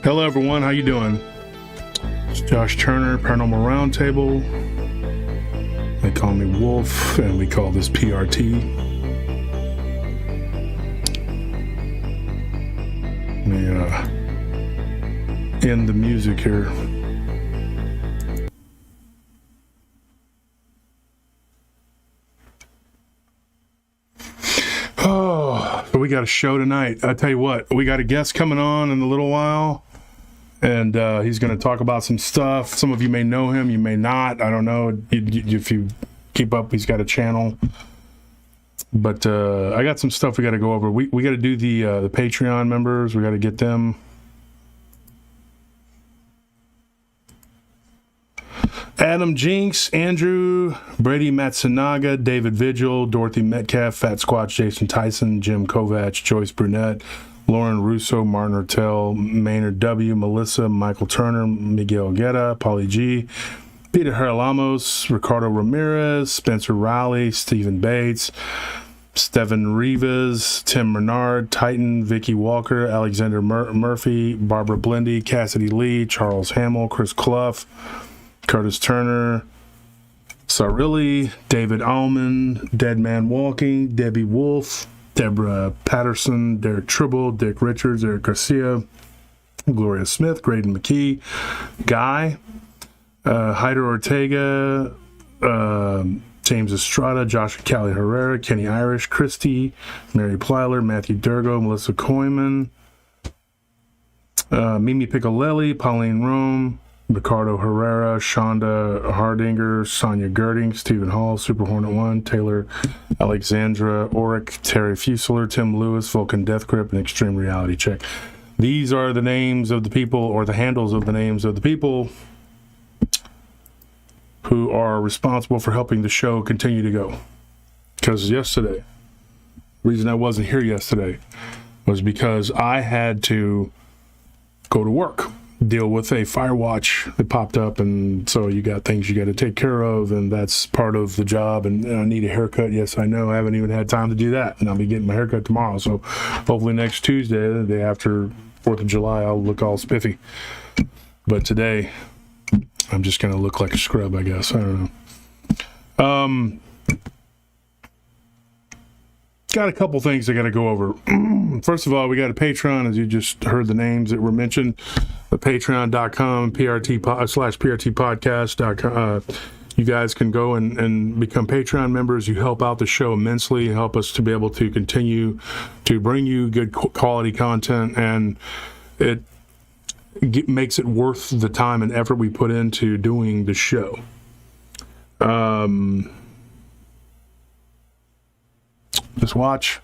Hello everyone, how you doing? It's Josh Turner, Paranormal Round Table. They call me Wolf, and we call this PRT. Let me end the music here. Oh, so we got a show tonight. I tell you what, we got a guest coming on in a little while. And he's going to talk about some stuff. Some of you may know him, you may not. I don't know if you keep up. He's got a channel. But I got some stuff we got to go over. We got to do the Patreon members. We got to get them. Adam Jinx, Andrew, Brady Matsunaga, David Vigil, Dorothy Metcalf, Fat Squatch, Jason Tyson, Jim Kovac, Joyce Brunette, Lauren Russo, Martin Hertel, Maynard W., Melissa, Michael Turner, Miguel Guetta, Pauly G., Peter Haralamos, Ricardo Ramirez, Spencer Riley, Stephen Bates, Steven Rivas, Tim Bernard, Titan, Vicky Walker, Alexander Murphy, Barbara Blendy, Cassidy Lee, Charles Hamill, Chris Clough, Curtis Turner, Sarilli, David Allman, Dead Man Walking, Debbie Wolf, Deborah Patterson, Derek Tribble, Dick Richards, Eric Garcia, Gloria Smith, Graydon McKee, Guy, Hyder Ortega, James Estrada, Joshua Cali Herrera, Kenny Irish, Christy, Mary Plyler, Matthew Durgo, Melissa Koyman, Mimi Piccolelli, Pauline Rome, Ricardo Herrera, Shonda Hardinger, Sonia Girding, Stephen Hall, Super Hornet 1, Taylor Alexandra, Oric, Terry Fusler, Tim Lewis, Vulcan Death Grip, and Extreme Reality Check. These are the names of the people, or the handles of the names of the people who are responsible for helping the show continue to go. Because yesterday, the reason I wasn't here yesterday was because I had to go to work, deal with a fire watch that popped up, and so you got things you got to take care of, and that's part of the job. And I need a haircut. Yes, I know. I haven't even had time to do that, and I'll be getting my haircut tomorrow. So hopefully next Tuesday, the day after 4th of July, I'll look all spiffy. But today, I'm just going to look like a scrub, I guess. I don't know. Got a couple things I got to go over. First of all, we got a Patreon, as you just heard the names that were mentioned. The patreon.com, /PRT podcast.com. You guys can go and become Patreon members. You help out the show immensely, help us to be able to continue to bring you good quality content, and it makes it worth the time and effort we put into doing the show. Just watch.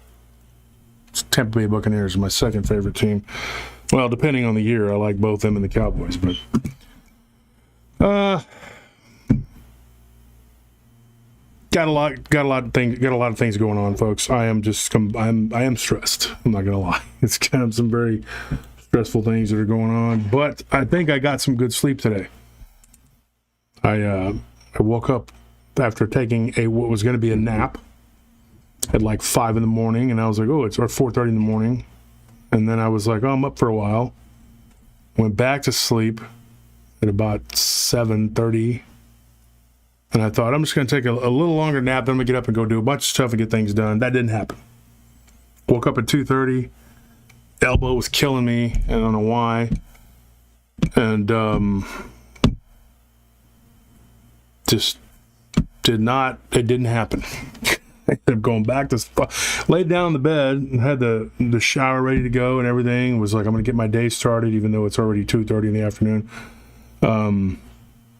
Tampa Bay Buccaneers are my second favorite team. Well, depending on the year, I like both them and the Cowboys. But got a lot of things going on, folks. I am stressed. I'm not gonna lie. It's kind of some very stressful things that are going on. But I think I got some good sleep today. I woke up after taking what was going to be a nap at like 5 in the morning, and I was like, oh, it's 4:30 in the morning. And then I was like, oh, I'm up for a while. Went back to sleep at about 7:30. And I thought, I'm just going to take a little longer nap, then I'm going to get up and go do a bunch of stuff and get things done. That didn't happen. Woke up at 2:30. Elbow was killing me. I don't know why. And just it didn't happen. I ended up going back to laid down in the bed and had the shower ready to go and everything. Was like, I'm going to get my day started, even though it's already 2:30 in the afternoon. And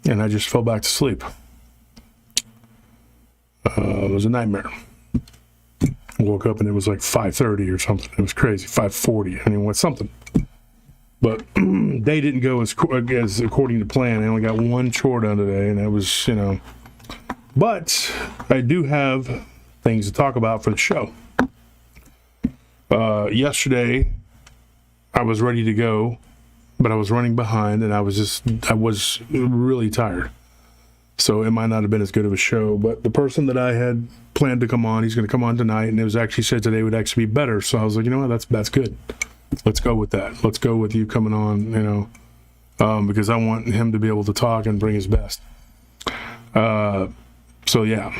I just fell back to sleep. It was a nightmare. I woke up and it was like 5:30 or something. It was crazy. 5:40. I mean, what's something? But day didn't go as according to plan. I only got one chore done today, and that was, But I do have things to talk about for the show. Yesterday, I was ready to go, but I was running behind, and I was really tired. So it might not have been as good of a show, but the person that I had planned to come on. He's going to come on tonight, and it was actually said today would actually be better. So I was like, you know what, that's good. Let's go with that. Let's go with you coming on, you know, because I want him to be able to talk and bring his best. So yeah.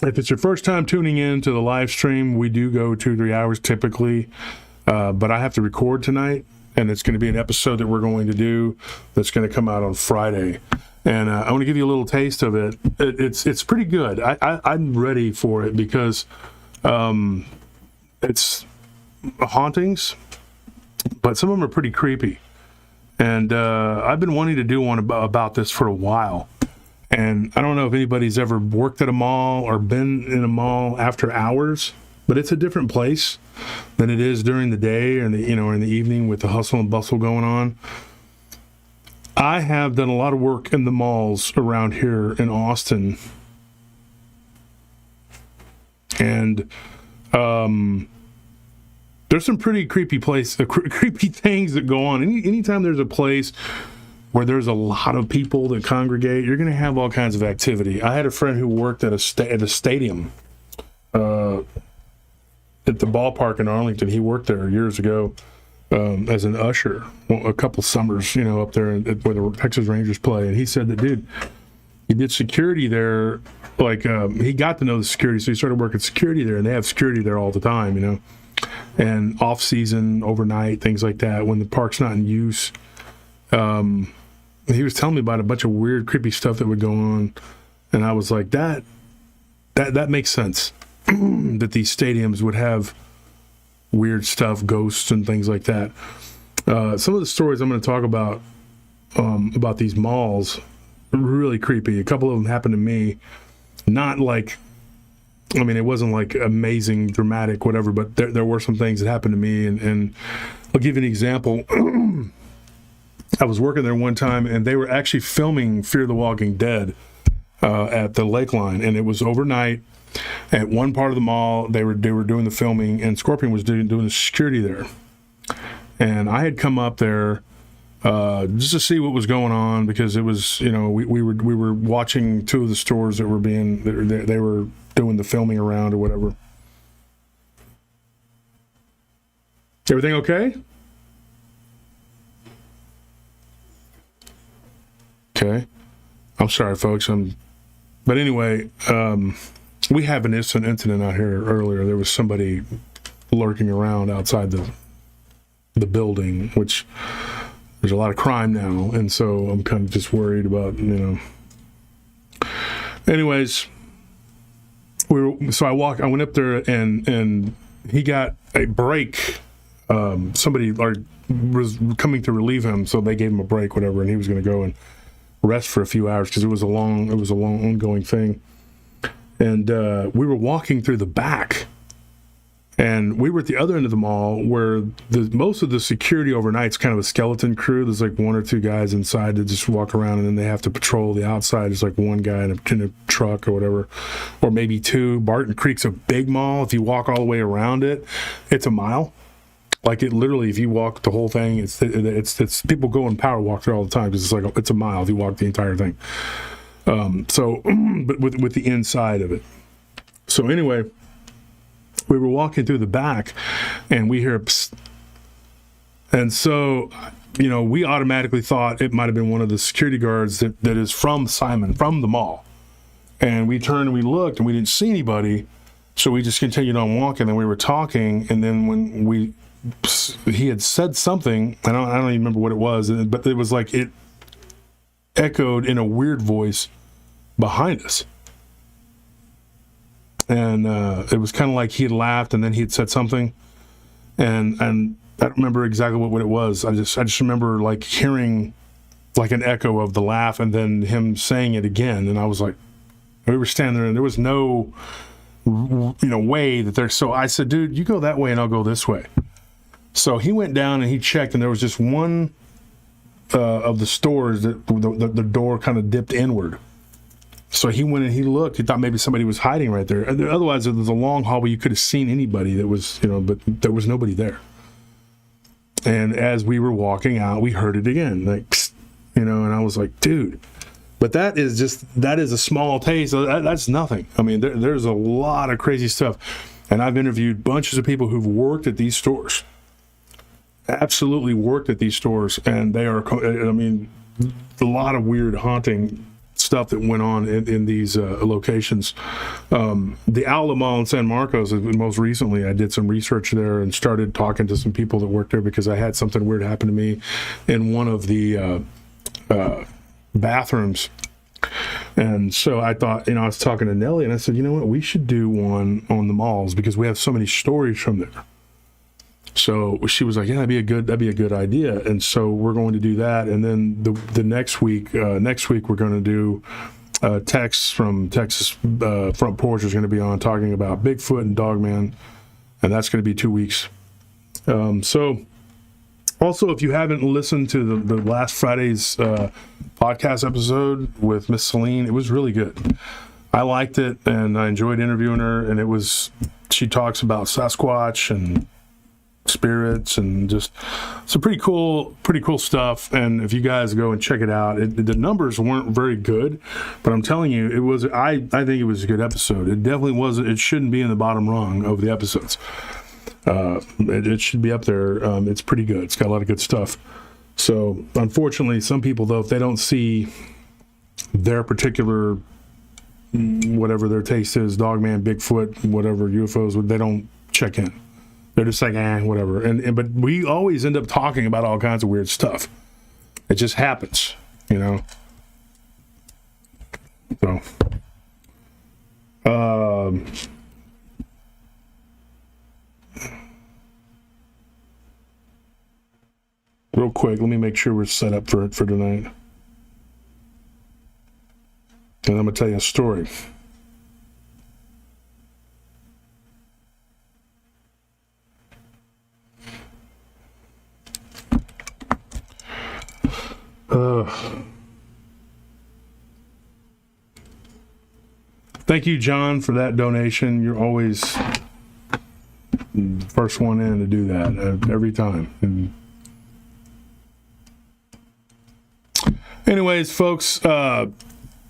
If it's your first time tuning in to the live stream, we do go 2-3 hours typically, but I have to record tonight, and it's going to be an episode that we're going to do that's going to come out on Friday. And I want to give you a little taste of it. It's pretty good. I'm ready for it because it's hauntings, but some of them are pretty creepy. And I've been wanting to do one about this for a while. And I don't know if anybody's ever worked at a mall or been in a mall after hours, but it's a different place than it is during the day or in the evening with the hustle and bustle going on. I have done a lot of work in the malls around here in Austin, and there's some pretty creepy creepy things that go on. Anytime there's a place where there's a lot of people that congregate, you're going to have all kinds of activity. I had a friend who worked at a stadium, at the ballpark in Arlington. He worked there years ago as an usher, a couple summers, up there where the Texas Rangers play. And he said that, dude, he did security there. Like, he got to know the security, so he started working security there, and they have security there all the time, and off season, overnight, things like that, when the park's not in use. He was telling me about a bunch of weird, creepy stuff that would go on, and I was like, that makes sense. That these stadiums would have weird stuff, ghosts and things like that. Some of the stories I'm going to talk about these malls are really creepy. A couple of them happened to me. Not like, it wasn't like amazing, dramatic, whatever, but there were some things that happened to me, and I'll give you an example. I was working there one time, and they were actually filming Fear the Walking Dead at the Lakeline, and it was overnight. At one part of the mall, they were doing the filming, and Scorpion was doing the security there. And I had come up there just to see what was going on, because it was, we were watching two of the stores that were they were doing the filming around or whatever. Everything okay? Okay. I'm sorry, folks. But anyway, we had an incident out here earlier. There was somebody lurking around outside the building, which there's a lot of crime now, and so I'm kind of just worried about, Anyways, I went up there, and he got a break. Somebody was coming to relieve him, so they gave him a break, whatever, and he was going to go and rest for a few hours because it was a long ongoing thing. And we were walking through the back, and we were at the other end of the mall where most of the security overnight is kind of a skeleton crew. There's like one or two guys inside that just walk around, and then they have to patrol the outside. There's like one guy in a truck or whatever, or maybe two. Barton Creek's a big mall. If you walk all the way around it, it's a mile. Like, it literally, if you walk the whole thing, it's people go and power walk there all the time because it's a mile if you walk the entire thing. But with the inside of it. So anyway, we were walking through the back, and we hear psst. And so, we automatically thought it might have been one of the security guards that is from Simon, from the mall. And we turned and we looked, and we didn't see anybody. So we just continued on walking, and we were talking. And then when he had said something, I don't even remember what it was, but it was like it echoed in a weird voice behind us. And it was kind of like he had laughed, and then he had said something, and I don't remember exactly what it was. I just remember like hearing like an echo of the laugh, and then him saying it again. And I was like, we were standing there, and there was no way that there's. So I said, dude, you go that way and I'll go this way. So he went down and he checked, and there was just one of the stores that the door kind of dipped inward. So he went and he looked. He thought maybe somebody was hiding right there. Otherwise, there was a long hallway. You could have seen anybody that was, but there was nobody there. And as we were walking out, we heard it again, like, psst, and I was like, dude, But that is a small taste. That's nothing. I mean, there's a lot of crazy stuff. And I've interviewed bunches of people who've worked at these stores. Absolutely worked at these stores. And they are, I mean, a lot of weird haunting stuff that went on in these locations. The Outlet Mall in San Marcos, most recently, I did some research there and started talking to some people that worked there because I had something weird happen to me in one of the bathrooms. And so I thought, I was talking to Nellie and I said, you know what, we should do one on the malls because we have so many stories from there. So she was like, yeah, that'd be a good idea. And so we're going to do that. And then the next week we're going to do Tex from Texas Front Porch is going to be on talking about Bigfoot and Dogman. And that's going to be 2 weeks. So also, if you haven't listened to the last Friday's podcast episode with Miss Celine, it was really good. I liked it, and I enjoyed interviewing her. And she talks about Sasquatch and spirits and just some pretty cool stuff. And if you guys go and check it out, the numbers weren't very good, but I'm telling you, it was. I think it was a good episode. It definitely wasn't. It shouldn't be in the bottom rung of the episodes. It should be up there. It's pretty good. It's got a lot of good stuff. So unfortunately, some people, though, if they don't see their particular, whatever their taste is, Dogman, Bigfoot, whatever, UFOs, they don't check in. They're just like, whatever. But we always end up talking about all kinds of weird stuff. It just happens, So, real quick, let me make sure we're set up for tonight. And I'm going to tell you a story. Thank you, John, for that donation. You're always the first one in to do that every time. And anyways, folks,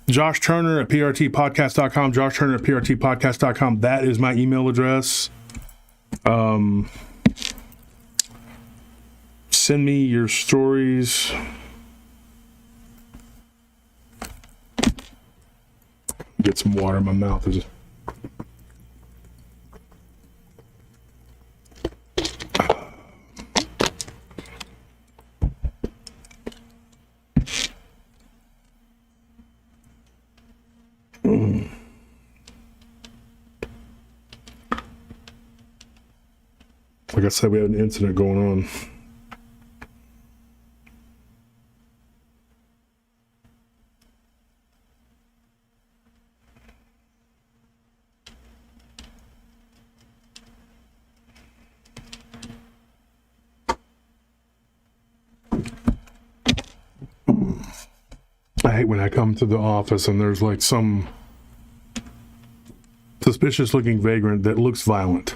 Josh Turner at prtpodcast.com, Josh Turner at prtpodcast.com. That is my email address. Send me your stories. Get some water in my mouth. Like I said, we had an incident going on. I hate when I come to the office and there's like some suspicious looking vagrant that looks violent.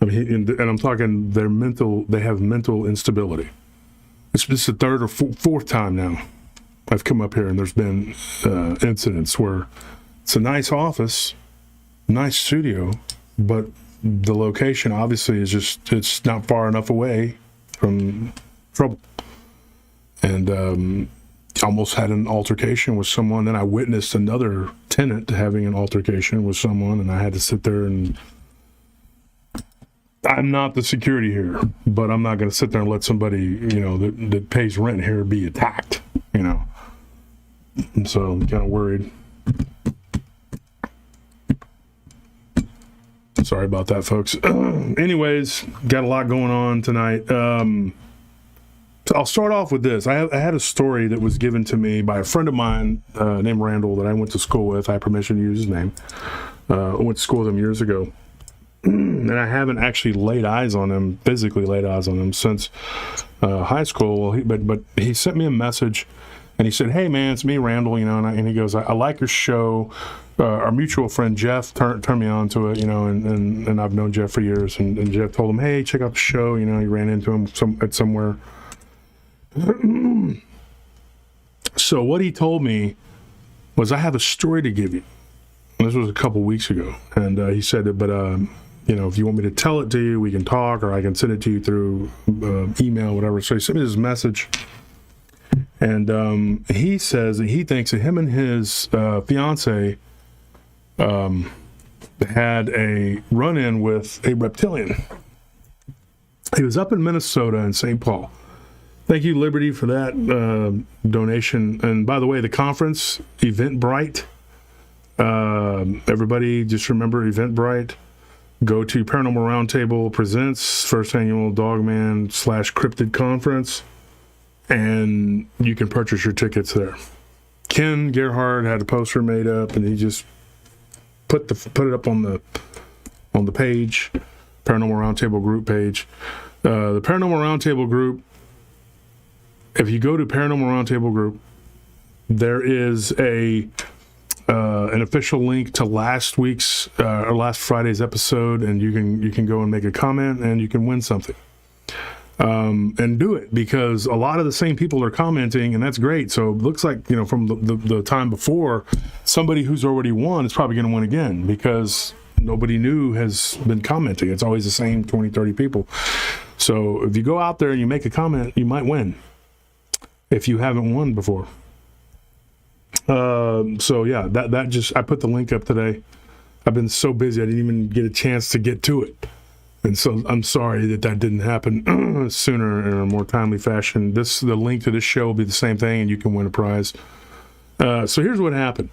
I mean, and I'm talking they have mental instability. It's the third or fourth time now I've come up here and there's been incidents where it's a nice office, nice studio, but the location obviously is it's not far enough away from trouble. And almost had an altercation with someone. Then I witnessed another tenant having an altercation with someone, and I had to sit there and I'm not the security here, but I'm not going to sit there and let somebody, that pays rent here be attacked, And so I'm kind of worried. Sorry about that, folks. Anyways, got a lot going on tonight. So I'll start off with this. I had a story that was given to me by a friend of mine named Randall that I went to school with. I have permission to use his name. I went to school with him years ago. And I haven't actually physically laid eyes on him since high school. But he sent me a message and he said, hey man, it's me, Randall, and he goes, I like your show. Our mutual friend Jeff turned me on to it, and I've known Jeff for years. And Jeff told him, hey, check out the show. He ran into him somewhere. So what he told me was I have a story to give you. This was a couple weeks ago, and he said, but if you want me to tell it to you, we can talk, or I can send it to you through email, whatever. So he sent me this message, and he says that he thinks that him and his fiance had a run-in with a reptilian. He was up in Minnesota in St. Paul. Thank you, Liberty, for that donation. And by the way, the conference, Eventbrite, everybody just remember Eventbrite. Go to Paranormal Round Table Presents first annual Dogman / Cryptid Conference, and you can purchase your tickets there. Ken Gerhard had a poster made up, and he just put it up on the page, Paranormal Round Table group page. The Paranormal Round Table group, if you go to Paranormal Round Table group, there is an official link to last week's or last Friday's episode, and you can go and make a comment, and you can win something. And do it, because a lot of the same people are commenting, and that's great. So it looks like, from the time before, somebody who's already won is probably going to win again, because nobody new has been commenting. It's always the same 20, 30 people. So if you go out there and you make a comment, you might win if you haven't won before. So yeah, that just, I put the link up today. I've been so busy, I didn't even get a chance to get to it. And so I'm sorry that didn't happen sooner in a more timely fashion. The link to this show will be the same thing, and you can win a prize. So here's what happened.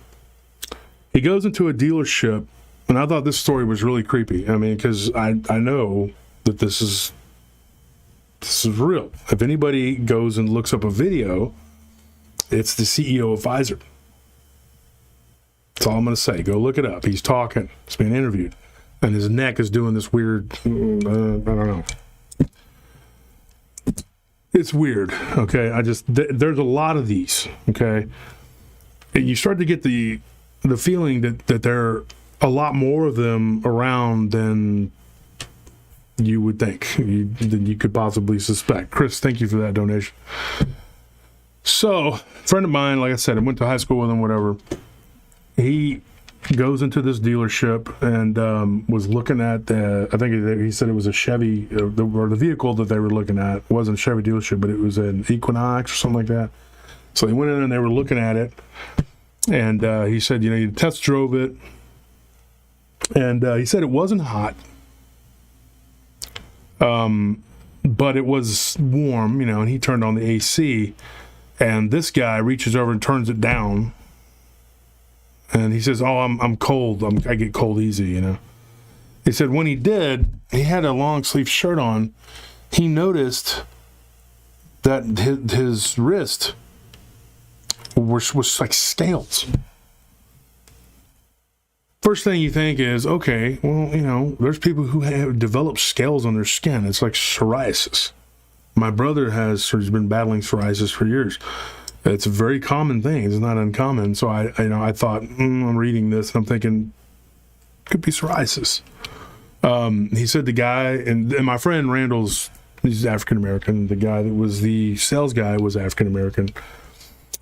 He goes into a dealership, and I thought this story was really creepy. I mean, because I know that this is real. If anybody goes and looks up a video, it's the CEO of Pfizer. That's all I'm going to say. Go look it up. He's talking. He's being interviewed. And his neck is doing this weird, I don't know. It's weird, okay? There's a lot of these, okay? And you start to get the feeling that there are a lot more of them around than you would think, than you could possibly suspect. Chris, thank you for that donation. So, a friend of mine, like I said, I went to high school with him, whatever. He goes into this dealership and was looking at, I think he said it was a Chevy, or the vehicle that they were looking at. It wasn't a Chevy dealership, but it was an Equinox or something like that. So they went in and they were looking at it. And he said, he test drove it. And he said it wasn't hot. But it was warm, and he turned on the AC. And this guy reaches over and turns it down. And he says, "Oh, I'm cold. I get cold easy, He said when he did, he had a long sleeve shirt on. He noticed that his wrist was like scales. First thing you think is, okay, well, there's people who have developed scales on their skin. It's like psoriasis. My brother he's been battling psoriasis for years. It's a very common thing. It's not uncommon. So I thought, I'm reading this and I'm thinking, could be psoriasis. He said the guy, and my friend Randall's, he's African American. The guy that was the sales guy was African American.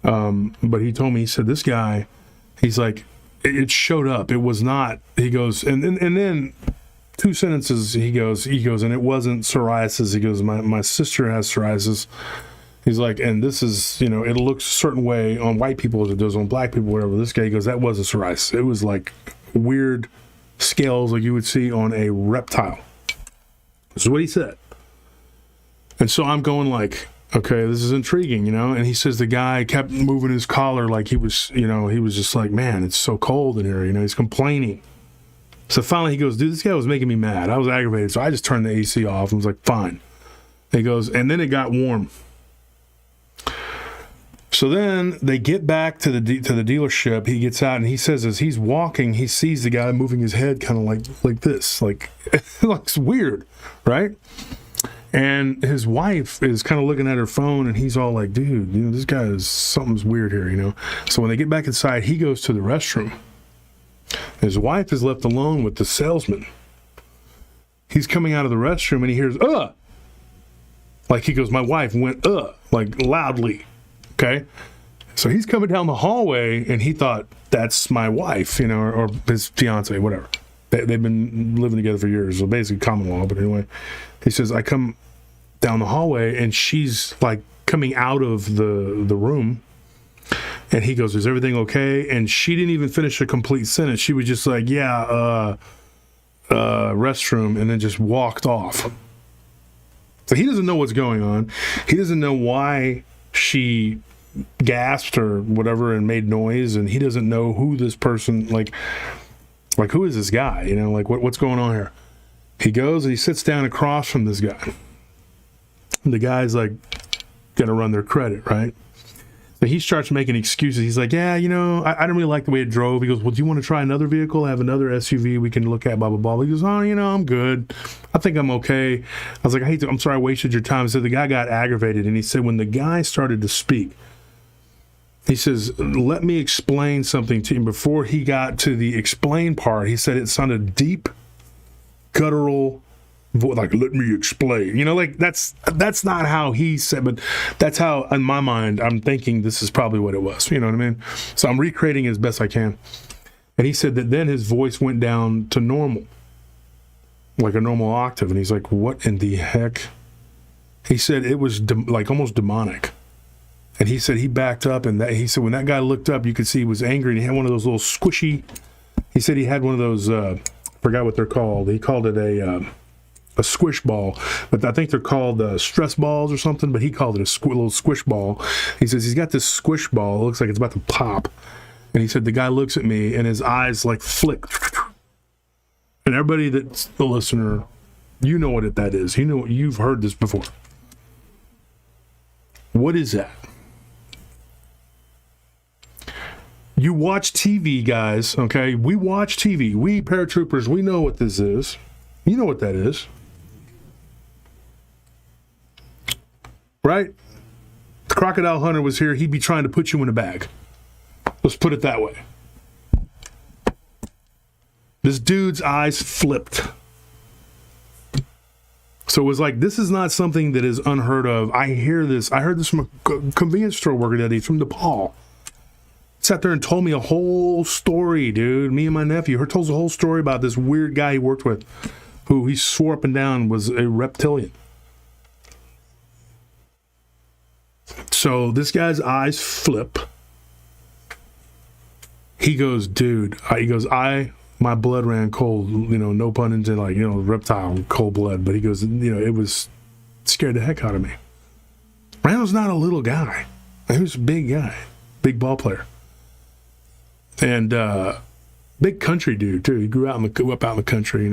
But he told me, he said this guy, he's like, it showed up. It was not. He goes, and then 2 sentences. He goes, and it wasn't psoriasis. He goes, my sister has psoriasis. He's like, and this is, it looks a certain way on white people as it does on black people, whatever. This guy goes, that wasn't psoriasis. It was like weird scales like you would see on a reptile. This is what he said. And so I'm going like, okay, this is intriguing, And he says the guy kept moving his collar like he was, he was just like, man, it's so cold in here, he's complaining. So finally he goes, dude, this guy was making me mad. I was aggravated. So I just turned the AC off and was like, fine. He goes, and then it got warm. So then they get back to the dealership. He gets out and he says as he's walking, he sees the guy moving his head kind of like this. Like, it looks weird, right? And his wife is kind of looking at her phone and he's all like, dude, this guy something's weird here, So when they get back inside, he goes to the restroom. His wife is left alone with the salesman. He's coming out of the restroom and he hears, Like he goes, my wife went, like loudly. Okay. So he's coming down the hallway, and he thought, that's my wife, or his fiance, whatever. They've been living together for years, so basically common law. But anyway, he says, I come down the hallway, and she's like coming out of the room. And he goes, is everything okay? And she didn't even finish a complete sentence. She was just like, yeah, restroom, and then just walked off. So he doesn't know what's going on. He doesn't know why she gasped or whatever and made noise, and he doesn't know who this person, like who is this guy? Like what's going on here? He goes and he sits down across from this guy. And the guy's like gonna run their credit, right? So he starts making excuses. He's like, yeah, I didn't really like the way it drove. He goes, well, do you want to try another vehicle? I have another SUV we can look at, blah, blah, blah. He goes, oh, I'm good. I think I'm okay. I was like, I'm sorry I wasted your time. So the guy got aggravated, and he said when the guy started to speak, he says, let me explain something to you. Before he got to the explain part, he said it sounded deep, guttural, like, let me explain. Like that's not how he said, but that's how, in my mind, I'm thinking this is probably what it was. You know what I mean? So I'm recreating it as best I can. And he said that then his voice went down to normal, like a normal octave. And he's like, what in the heck? He said it was like almost demonic. And he said he backed up, and he said when that guy looked up, you could see he was angry, and he had one of those little squishy. He said he had one of those. Forgot what they're called. He called it a squish ball, but I think they're called stress balls or something. But he called it a little squish ball. He says he's got this squish ball. It looks like it's about to pop. And he said the guy looks at me, and his eyes like flick. And everybody that's the listener, you know what that is. You've heard this before. What is that? You watch TV, guys, okay? We watch TV. We paratroopers, we know what this is. You know what that is. Right? The crocodile hunter was here. He'd be trying to put you in a bag. Let's put it that way. This dude's eyes flipped. So it was like, this is not something that is unheard of. I heard this from a convenience store worker that he's from Nepal. Sat there and told me a whole story, dude. Me and my nephew told us a whole story about this weird guy he worked with, who he swore up and down was a reptilian. So this guy's eyes flip. He goes, dude, my blood ran cold, no pun intended, like, reptile, cold blood. But he goes, it was scared the heck out of me. Randall's not a little guy. He was a big guy, big ball player. And big country dude, too. He grew up out in the country,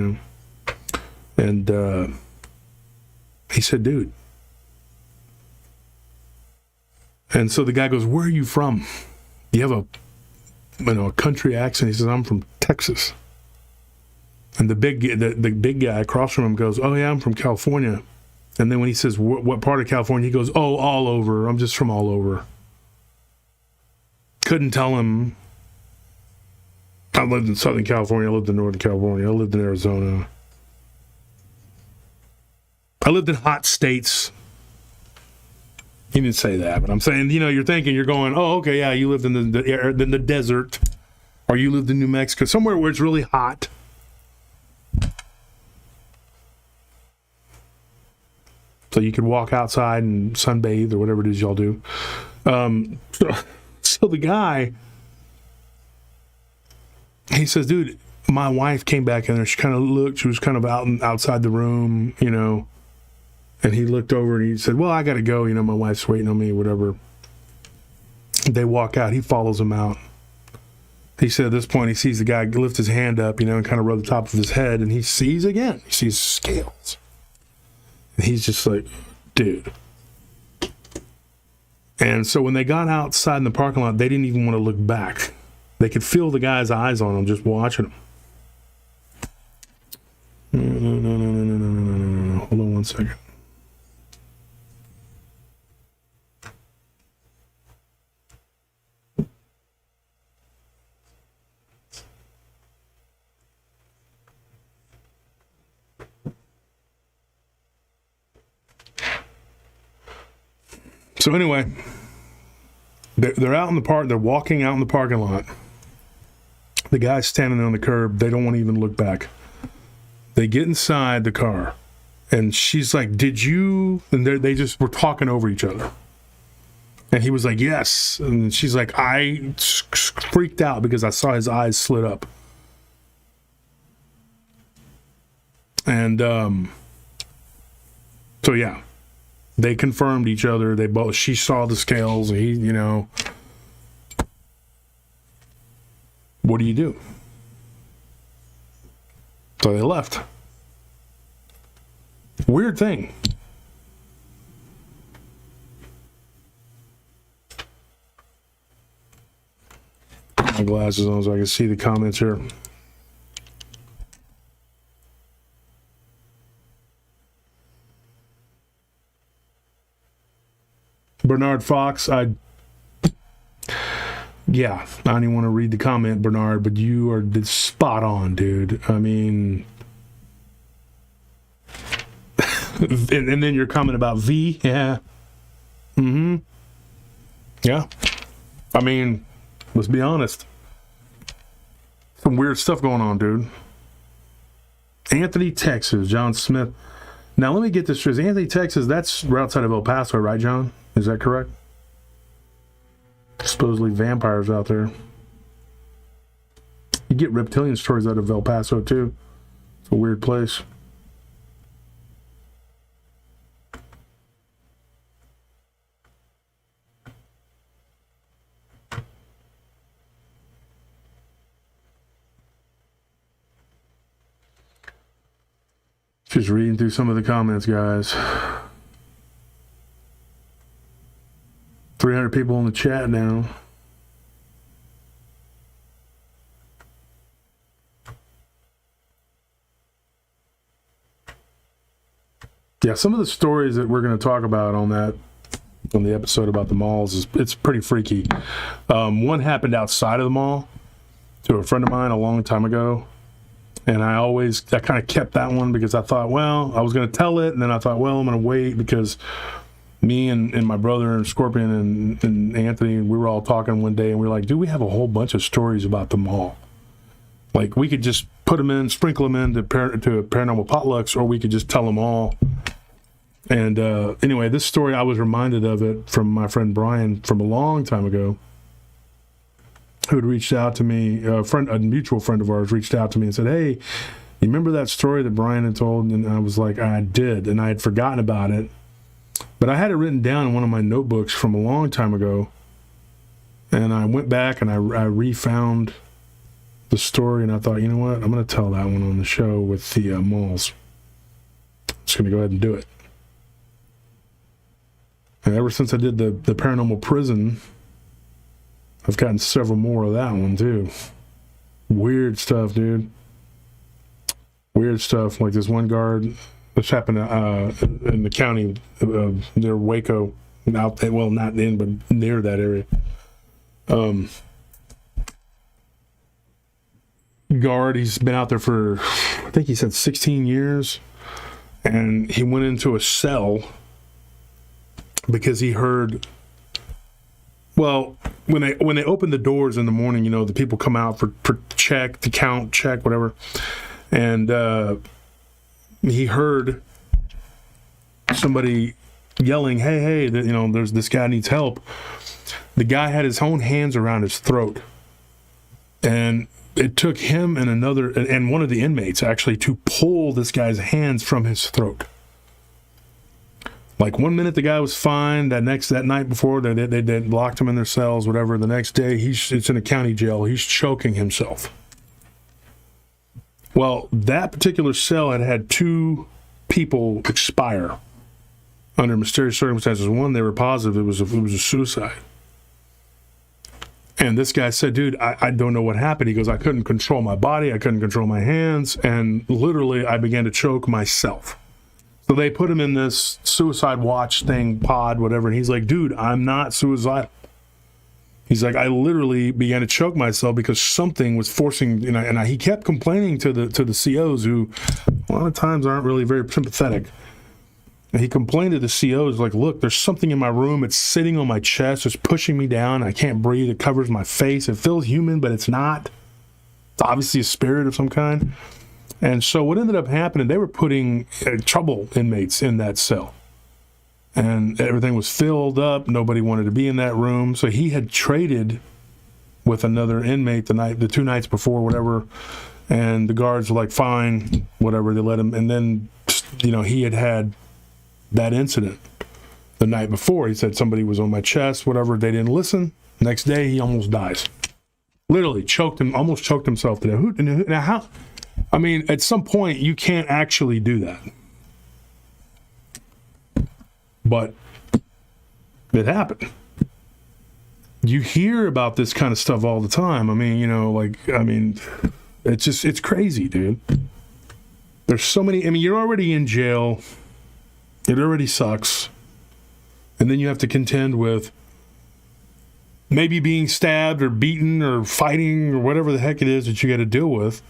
And he said, dude. And so the guy goes, where are you from? You have a country accent. He says, I'm from Texas. And the big guy across from him goes, oh yeah, I'm from California. And then when he says, what part of California? He goes, oh, all over. I'm just from all over. Couldn't tell him. I lived in Southern California. I lived in Northern California. I lived in Arizona. I lived in hot states. He didn't say that, but I'm saying, you're thinking, you're going, oh, okay, yeah, you lived in the desert, or you lived in New Mexico, somewhere where it's really hot. So you could walk outside and sunbathe or whatever it is y'all do. So the guy, he says, dude, my wife came back in there. She kind of looked. She was kind of outside the room, And he looked over and he said, well, I got to go. My wife's waiting on me, whatever. They walk out. He follows them out. He said at this point, he sees the guy lift his hand up, and kind of rub the top of his head. And he sees again. He sees scales. And he's just like, dude. And so when they got outside in the parking lot, they didn't even want to look back. They could feel the guy's eyes on them just watching him. No. Hold on one second. So anyway, They're out in the park. They're walking out in the parking lot. The guy's standing on the curb. They don't want to even look back. They get inside the car, and she's like, "Did you?" And they just were talking over each other. And he was like, "Yes." And she's like, "I freaked out because I saw his eyes slit up." And so yeah, they confirmed each other. They both. She saw the scales. He, you know. What do you do? So they left. Weird thing. Put my glasses on so I can see the comments here. Bernard Fox, yeah, I don't even want to read the comment, Bernard, but you are spot on, dude. I mean, and then your comment about V, yeah. Mm-hmm. Yeah. I mean, let's be honest. Some weird stuff going on, dude. Anthony, Texas, John Smith. Now, let me get this straight. Anthony, Texas, that's right outside of El Paso, right, John? Is that correct? Supposedly vampires out there. You get reptilian stories out of El Paso, too. It's a weird place. Just reading through some of the comments, guys. 300 people in the chat now. Yeah, some of the stories that we're going to talk about on the episode about the malls it's pretty freaky. One happened outside of the mall to a friend of mine a long time ago, and I kind of kept that one because I thought, well, I was going to tell it, and then I thought, well, I'm going to wait because me and my brother and Scorpion and Anthony, we were all talking one day, and we were like, dude, we have a whole bunch of stories about the mall. Like, we could just put them in, sprinkle them into paranormal potlucks, or we could just tell them all. And anyway, this story, I was reminded of it from my friend Brian from a long time ago, who had reached out to me. A mutual friend of ours reached out to me and said, hey, you remember that story that Brian had told? And I was like, I did, and I had forgotten about it. But I had it written down in one of my notebooks from a long time ago, and I went back and I refound the story, and I thought, you know what, I'm going to tell that one on the show with the malls. I'm just going to go ahead and do it. And ever since I did the paranormal prison, I've gotten several more of that one too. Weird stuff, dude. Weird stuff. Like this one guard. This happened in the county near Waco, out there, well, not in, but near that area. Guard, he's been out there for, I think he said 16 years, and he went into a cell because he heard, well, when they open the doors in the morning, you know, the people come out for check, to count, check, whatever, and he heard somebody yelling, hey, you know, there's this guy needs help. The guy had his own hands around his throat. And it took him and one of the inmates actually to pull this guy's hands from his throat. Like 1 minute the guy was fine. That night before, they locked him in their cells, whatever. The next day, it's in a county jail. He's choking himself. Well, that particular cell had 2 people expire under mysterious circumstances. One, they were positive it was a suicide. And this guy said, dude, I don't know what happened. He goes, I couldn't control my body. I couldn't control my hands. And literally, I began to choke myself. So they put him in this suicide watch thing, pod, whatever. And he's like, dude, I'm not suicidal. He's like, I literally began to choke myself because something was forcing, you know, and he kept complaining to the COs who a lot of times aren't really very sympathetic. And he complained to the COs, like, look, there's something in my room. It's sitting on my chest. It's pushing me down. I can't breathe. It covers my face. It feels human, but it's not. It's obviously a spirit of some kind. And so what ended up happening, they were putting trouble inmates in that cell. And everything was filled up. Nobody wanted to be in that room. So he had traded with another inmate the 2 nights before, whatever. And the guards were like, fine, whatever. They let him. And then, he had that incident the night before. He said somebody was on my chest, whatever. They didn't listen. Next day, he almost dies. Literally almost choked himself to death. Now, how? I mean, at some point, you can't actually do that. But it happened. You hear about this kind of stuff all the time. I mean, it's crazy, dude. There's so many. I mean, you're already in jail. It already sucks. And then you have to contend with maybe being stabbed or beaten or fighting or whatever the heck it is that you got to deal with.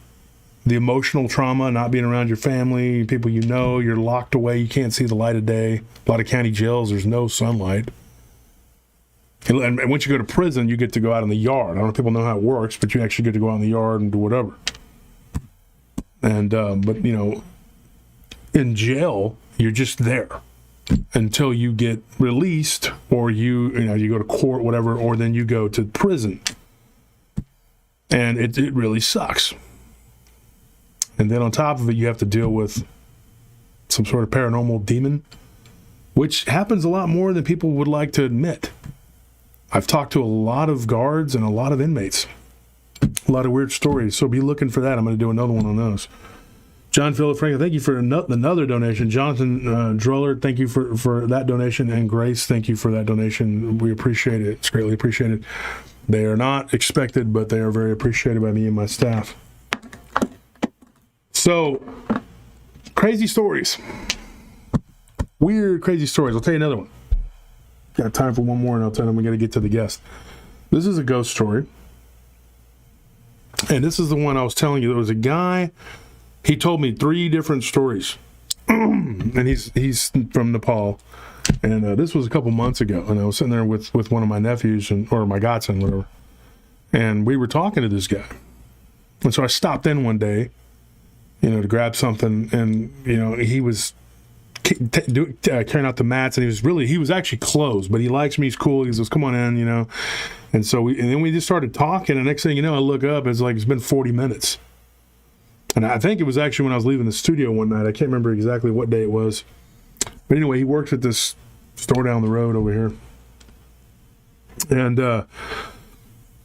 The emotional trauma, not being around your family, people you're locked away, you can't see the light of day. A lot of county jails, there's no sunlight. And once you go to prison, you get to go out in the yard. I don't know if people know how it works, but you actually get to go out in the yard and do whatever. And, in jail, you're just there until you get released or you go to court, whatever, or then you go to prison. And it really sucks. And then on top of it, you have to deal with some sort of paranormal demon, which happens a lot more than people would like to admit. I've talked to a lot of guards and a lot of inmates. A lot of weird stories. So be looking for that. I'm going to do another one on those. John Philip Franklin, thank you for another donation. Jonathan Druller, thank you for that donation. And Grace, thank you for that donation. We appreciate it. It's greatly appreciated. They are not expected, but they are very appreciated by me and my staff. So, crazy stories. Weird, crazy stories. I'll tell you another one. Got time for one more, and I'll tell them we got to get to the guest. This is a ghost story. And this is the one I was telling you. There was a guy, he told me 3 different stories. And he's from Nepal. And this was a couple months ago. And I was sitting there with one of my nephews, or my godson, whatever. And we were talking to this guy. And so I stopped in one day, to grab something, and, he was carrying out the mats, and he was actually closed, but he likes me, he's cool, he says, come on in, and so then we just started talking, and next thing you know, I look up, it's been 40 minutes, and I think it was actually when I was leaving the studio one night. I can't remember exactly what day it was, but anyway, he works at this store down the road over here, and so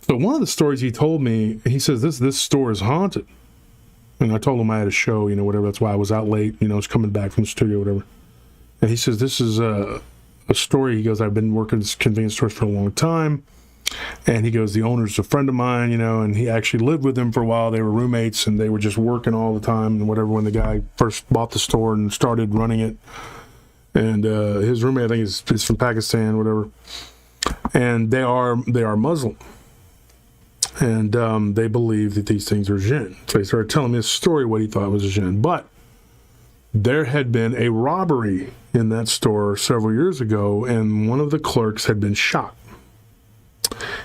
one of the stories he told me, he says, this store is haunted. And I told him I had a show, whatever. That's why I was out late, I was coming back from the studio, whatever. And he says, this is a story. He goes, I've been working at convenience stores for a long time. And he goes, the owner's a friend of mine, and he actually lived with him for a while. They were roommates, and they were just working all the time and whatever when the guy first bought the store and started running it. And his roommate, I think, is from Pakistan, whatever. And they are Muslim. And they believe that these things are jinn. So he started telling me a story what he thought was a jinn. But there had been a robbery in that store several years ago, and one of the clerks had been shot.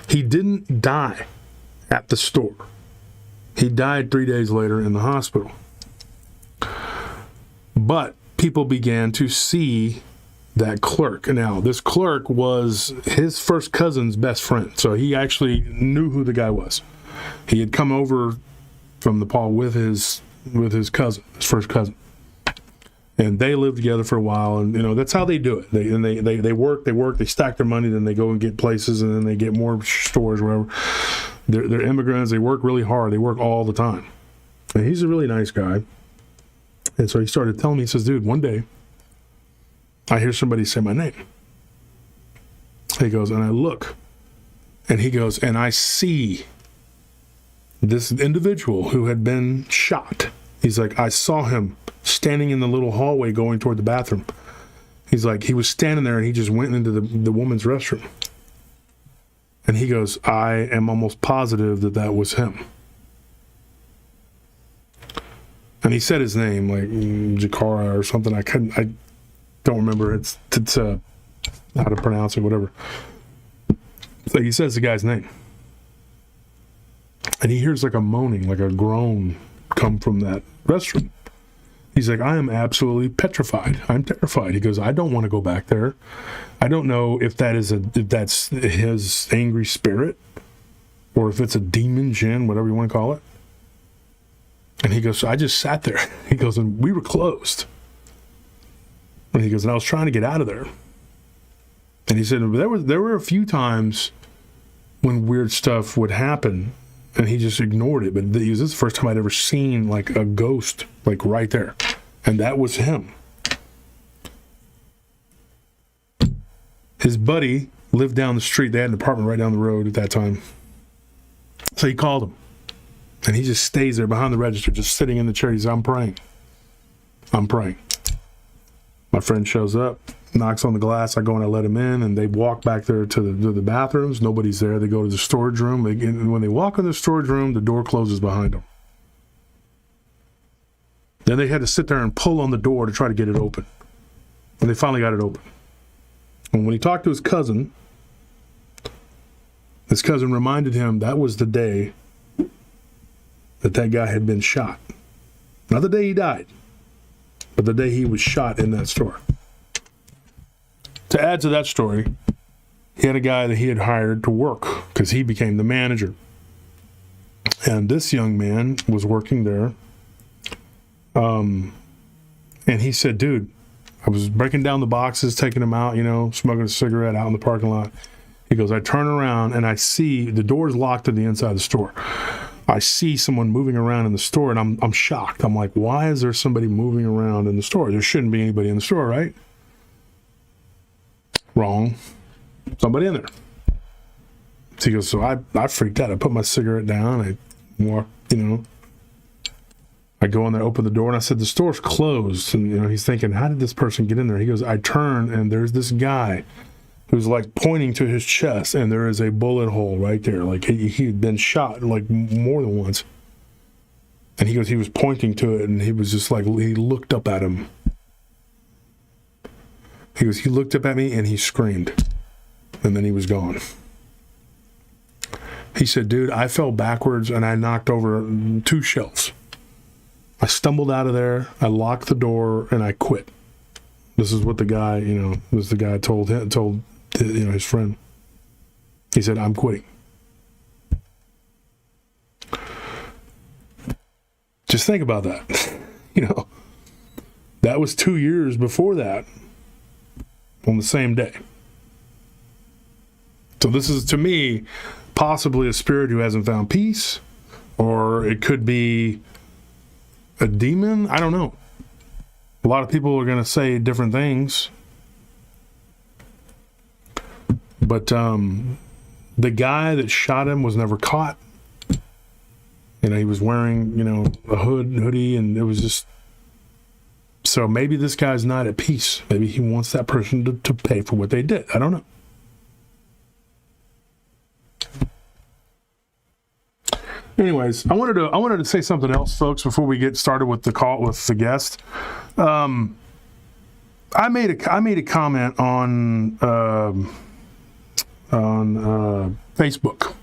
He didn't die at the store. He died 3 days later in the hospital. But people began to see that clerk. Now, this clerk was his first cousin's best friend, so he actually knew who the guy was. He had come over from Nepal with his cousin, his first cousin, and they lived together for a while. And that's how they do it. They work, they stack their money, then they go and get places, and then they get more stores, whatever. They're immigrants. They work really hard. They work all the time. And he's a really nice guy. And so he started telling me, he says, dude, one day I hear somebody say my name. He goes, and I look, and he goes, and I see this individual who had been shot. He's like, I saw him standing in the little hallway going toward the bathroom. He's like, he was standing there, and he just went into the woman's restroom. And he goes, I am almost positive that was him. And he said his name, like Jakara or something. don't remember it's how to pronounce it, whatever. So he says the guy's name. And he hears like a moaning, like a groan come from that restroom. He's like, I am absolutely petrified. I'm terrified. He goes, I don't want to go back there. I don't know if that's his angry spirit or if it's a demon, jinn, whatever you want to call it. And he goes, so I just sat there. He goes, and we were closed. And he goes, and I was trying to get out of there. And he said, there were a few times when weird stuff would happen, and he just ignored it. But this is the first time I'd ever seen like a ghost, like right there. And that was him. His buddy lived down the street. They had an apartment right down the road at that time. So he called him. And he just stays there behind the register, just sitting in the chair. He says, I'm praying. I'm praying. My friend shows up, knocks on the glass. I go and I let him in, and they walk back there to the bathrooms. Nobody's there. They go to the storage room. When they walk in the storage room, the door closes behind them. Then they had to sit there and pull on the door to try to get it open. And they finally got it open. And when he talked to his cousin reminded him that was the day that guy had been shot. Not the day he died, but the day he was shot in that store. To add to that story, he had a guy that he had hired to work because he became the manager. And this young man was working there. And he said, dude, I was breaking down the boxes, taking them out, smoking a cigarette out in the parking lot. He goes, I turn around and I see the door's locked to the inside of the store. I see someone moving around in the store, and I'm shocked. I'm like, why is there somebody moving around in the store? There shouldn't be anybody in the store, right? Wrong. Somebody in there. So he goes, so I freaked out. I put my cigarette down. I walked, I go in there, open the door, and I said, the store's closed. And, he's thinking, how did this person get in there? He goes, I turn, and there's this guy who's like pointing to his chest, and there is a bullet hole right there. Like he had been shot like more than once. And he goes, he was pointing to it, and he was just like, he looked up at him. He goes, he looked up at me and he screamed. And then he was gone. He said, dude, I fell backwards and I knocked over 2 shelves. I stumbled out of there, I locked the door, and I quit. This is what the guy, told his friend. He said, I'm quitting. Just think about that. That was 2 years before that on the same day. So this is, to me, possibly a spirit who hasn't found peace, or it could be a demon. I don't know. A lot of people are going to say different things. But the guy that shot him was never caught. He was wearing, a hoodie, and it was just... So maybe this guy's not at peace. Maybe he wants that person to pay for what they did. I don't know. Anyways, I wanted to say something else, folks, before we get started with the call with the guest. I made a comment on Facebook.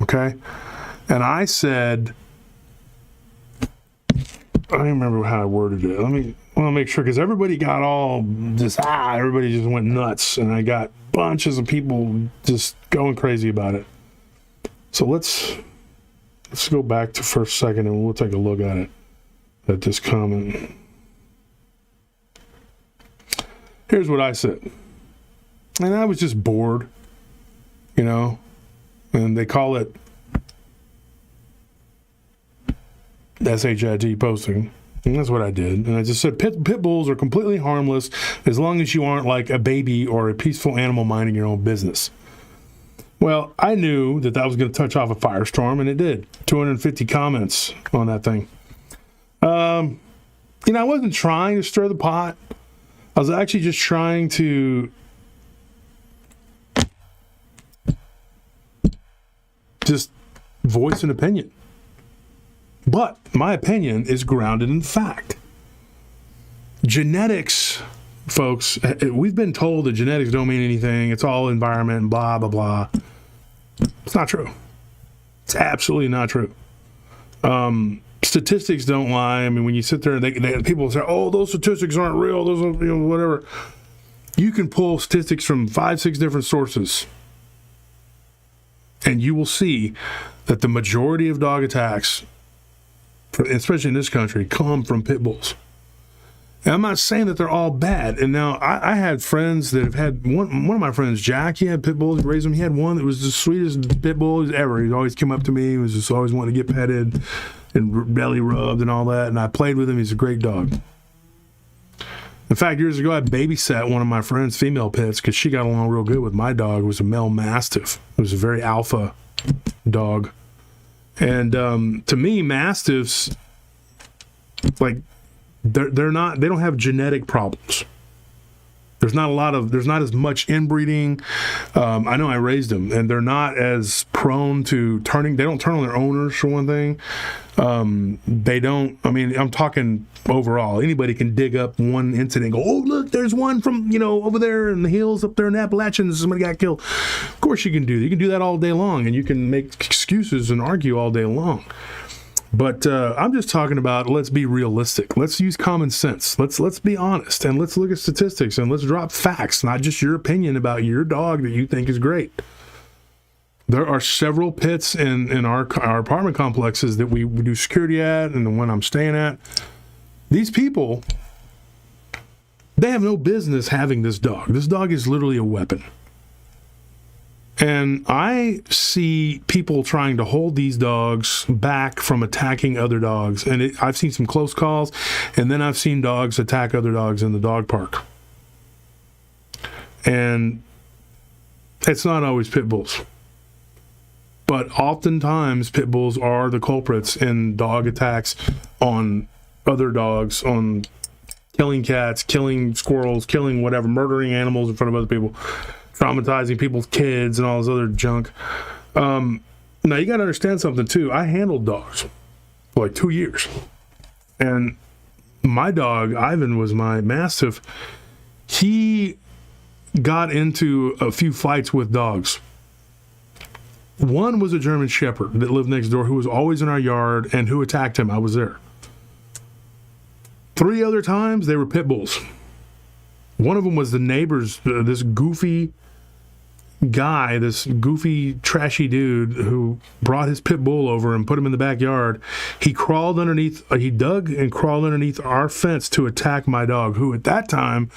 Okay, and I said, I don't remember how I worded it. I want to make sure, because everybody got all just everybody just went nuts, and I got bunches of people just going crazy about it. So let's go back to for a second, and we'll take a look at it, at this comment. Here's what I said. And I was just bored, and they call it SHIT posting. And that's what I did. And I just said, pit bulls are completely harmless as long as you aren't like a baby or a peaceful animal minding your own business. Well, I knew that was going to touch off a firestorm, and it did. 250 comments on that thing. I wasn't trying to stir the pot. I was actually just trying to just voice an opinion. But my opinion is grounded in fact. Genetics folks, we've been told that genetics don't mean anything. It's all environment and blah, blah, blah. It's not true. It's absolutely not true. Statistics don't lie. I mean, when you sit there and people say, oh, those statistics aren't real, those are, whatever. You can pull statistics from 5-6 different sources, and you will see that the majority of dog attacks, especially in this country, come from pit bulls. And I'm not saying that they're all bad. And now I had friends that have had one of my friends, Jack, he had pit bulls, he raised them. He had one that was the sweetest pit bull ever. He'd always come up to me. He was just always wanting to get petted and belly rubbed and all that. And I played with him. He's a great dog. In fact, years ago, I babysat one of my friend's female pets because she got along real good with my dog. It was a male mastiff. It was a very alpha dog. And to me, mastiffs, like, they don't have genetic problems. There's not as much inbreeding. I know I raised them, and they're not as prone to turning. They don't turn on their owners, for one thing. They don't, I mean, I'm talking overall. Anybody can dig up one incident and go, oh, look, there's one from, over there in the hills up there in Appalachians, somebody got killed. Of course you can do that. You can do that all day long, and you can make excuses and argue all day long. But I'm just talking about, let's be realistic. Let's use common sense. Let's be honest, and let's look at statistics, and let's drop facts, not just your opinion about your dog that you think is great. There are several pits in our apartment complexes that we do security at, and the one I'm staying at. These people, they have no business having this dog. This dog is literally a weapon. And I see people trying to hold these dogs back from attacking other dogs. And I've seen some close calls, and then I've seen dogs attack other dogs in the dog park. And it's not always pit bulls. But oftentimes, pit bulls are the culprits in dog attacks on other dogs, on killing cats, killing squirrels, killing whatever, murdering animals in front of other people, traumatizing people's kids and all this other junk. Now, you got to understand something, too. I handled dogs for like 2 years. And my dog, Ivan, was my mastiff. He got into a few fights with dogs. One was a German Shepherd that lived next door who was always in our yard and who attacked him. I was there. 3 other times, they were pit bulls. One of them was the neighbor's, this goofy guy, this goofy, trashy dude who brought his pit bull over and put him in the backyard. He crawled underneath, he dug and crawled underneath our fence to attack my dog, who at that time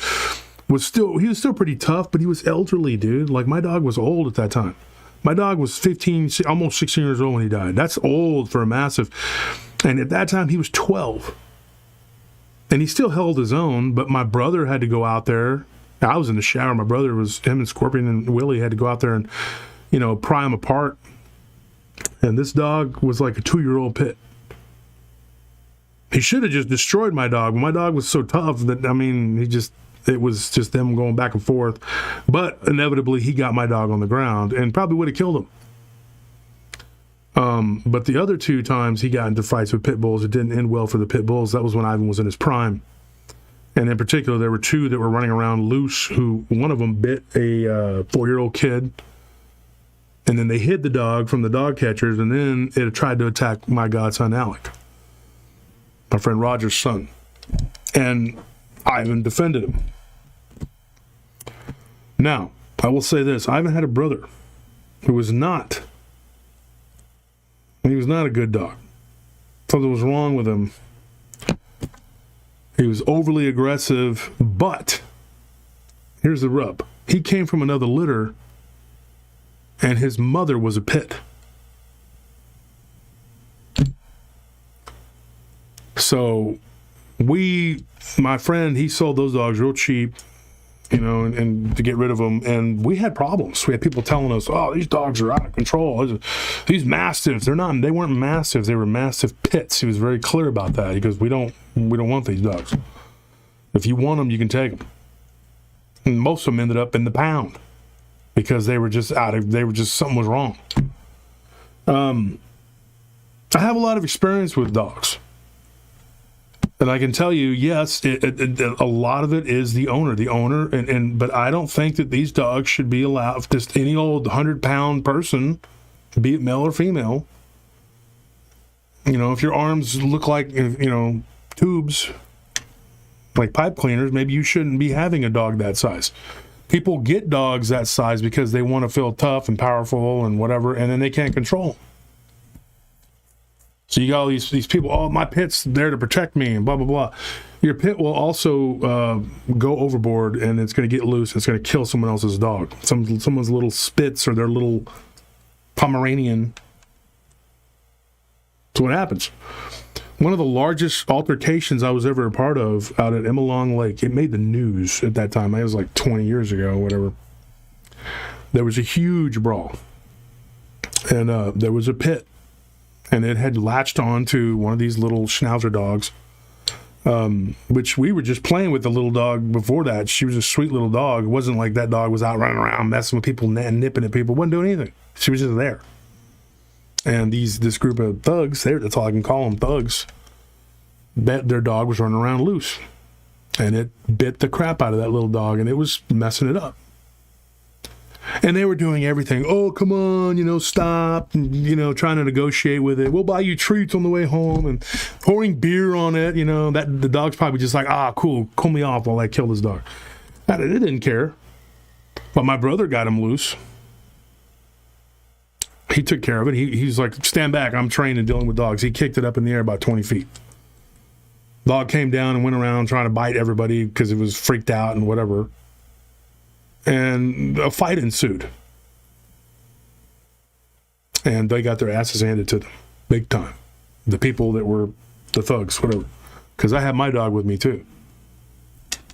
he was still pretty tough, but he was elderly, dude. Like, my dog was old at that time. My dog was 15, almost 16 years old when he died. That's old for a mastiff. And at that time, he was 12. And he still held his own, but my brother had to go out there. I was in the shower. My brother him and Scorpion and Willie had to go out there and, pry him apart. And this dog was like a 2-year-old pit. He should have just destroyed my dog. My dog was so tough that, it was just them going back and forth. But inevitably, he got my dog on the ground and probably would have killed him. But the other 2 times he got into fights with pit bulls, it didn't end well for the pit bulls. That was when Ivan was in his prime. And in particular, there were 2 that were running around loose, who one of them bit a 4-year-old kid. And then they hid the dog from the dog catchers, and then it tried to attack my godson, Alec, my friend Roger's son. And Ivan defended him. Now, I will say this. Ivan had a brother who was not... He was not a good dog. Something was wrong with him. He was overly aggressive, but here's the rub. He came from another litter, and his mother was a pit. So my friend, he sold those dogs real cheap, and to get rid of them. And we had problems. We had people telling us, oh, these dogs are out of control. These mastiffs, they weren't mastiffs. They were mastiff pits. He was very clear about that. He goes, we don't want these dogs. If you want them, you can take them. And most of them ended up in the pound because something was wrong. I have a lot of experience with dogs. And I can tell you, yes, a lot of it is the owner, but I don't think that these dogs should be allowed, just any old 100-pound person, be it male or female. You know, if your arms look like, tubes, like pipe cleaners, maybe you shouldn't be having a dog that size. People get dogs that size because they want to feel tough and powerful and whatever, and then they can't control them. So you got all these people, oh, my pit's there to protect me and blah, blah, blah. Your pit will also go overboard, and it's going to get loose. It's going to kill someone else's dog. Someone's little Spitz or their little Pomeranian. That's what happens. One of the largest altercations I was ever a part of out at Emmelong Lake, it made the news at that time. It was like 20 years ago or whatever. There was a huge brawl. And there was a pit. And it had latched on to one of these little Schnauzer dogs, which we were just playing with the little dog before that. She was a sweet little dog. It wasn't like that dog was out running around messing with people and nipping at people. Wasn't doing anything. She was just there. And this group of thugs, that's all I can call them, thugs, bet their dog was running around loose. And it bit the crap out of that little dog, and it was messing it up. And they were doing everything. Oh, come on, stop. And, trying to negotiate with it. We'll buy you treats on the way home, and pouring beer on it. That the dog's probably just like, cool, cool me off while I kill this dog. It didn't care. But my brother got him loose. He took care of it. He's like, stand back. I'm trained in dealing with dogs. He kicked it up in the air about 20 feet. Dog came down and went around trying to bite everybody because it was freaked out and whatever. And a fight ensued. And they got their asses handed to them, big time. The people that were the thugs, whatever. Because I had my dog with me too.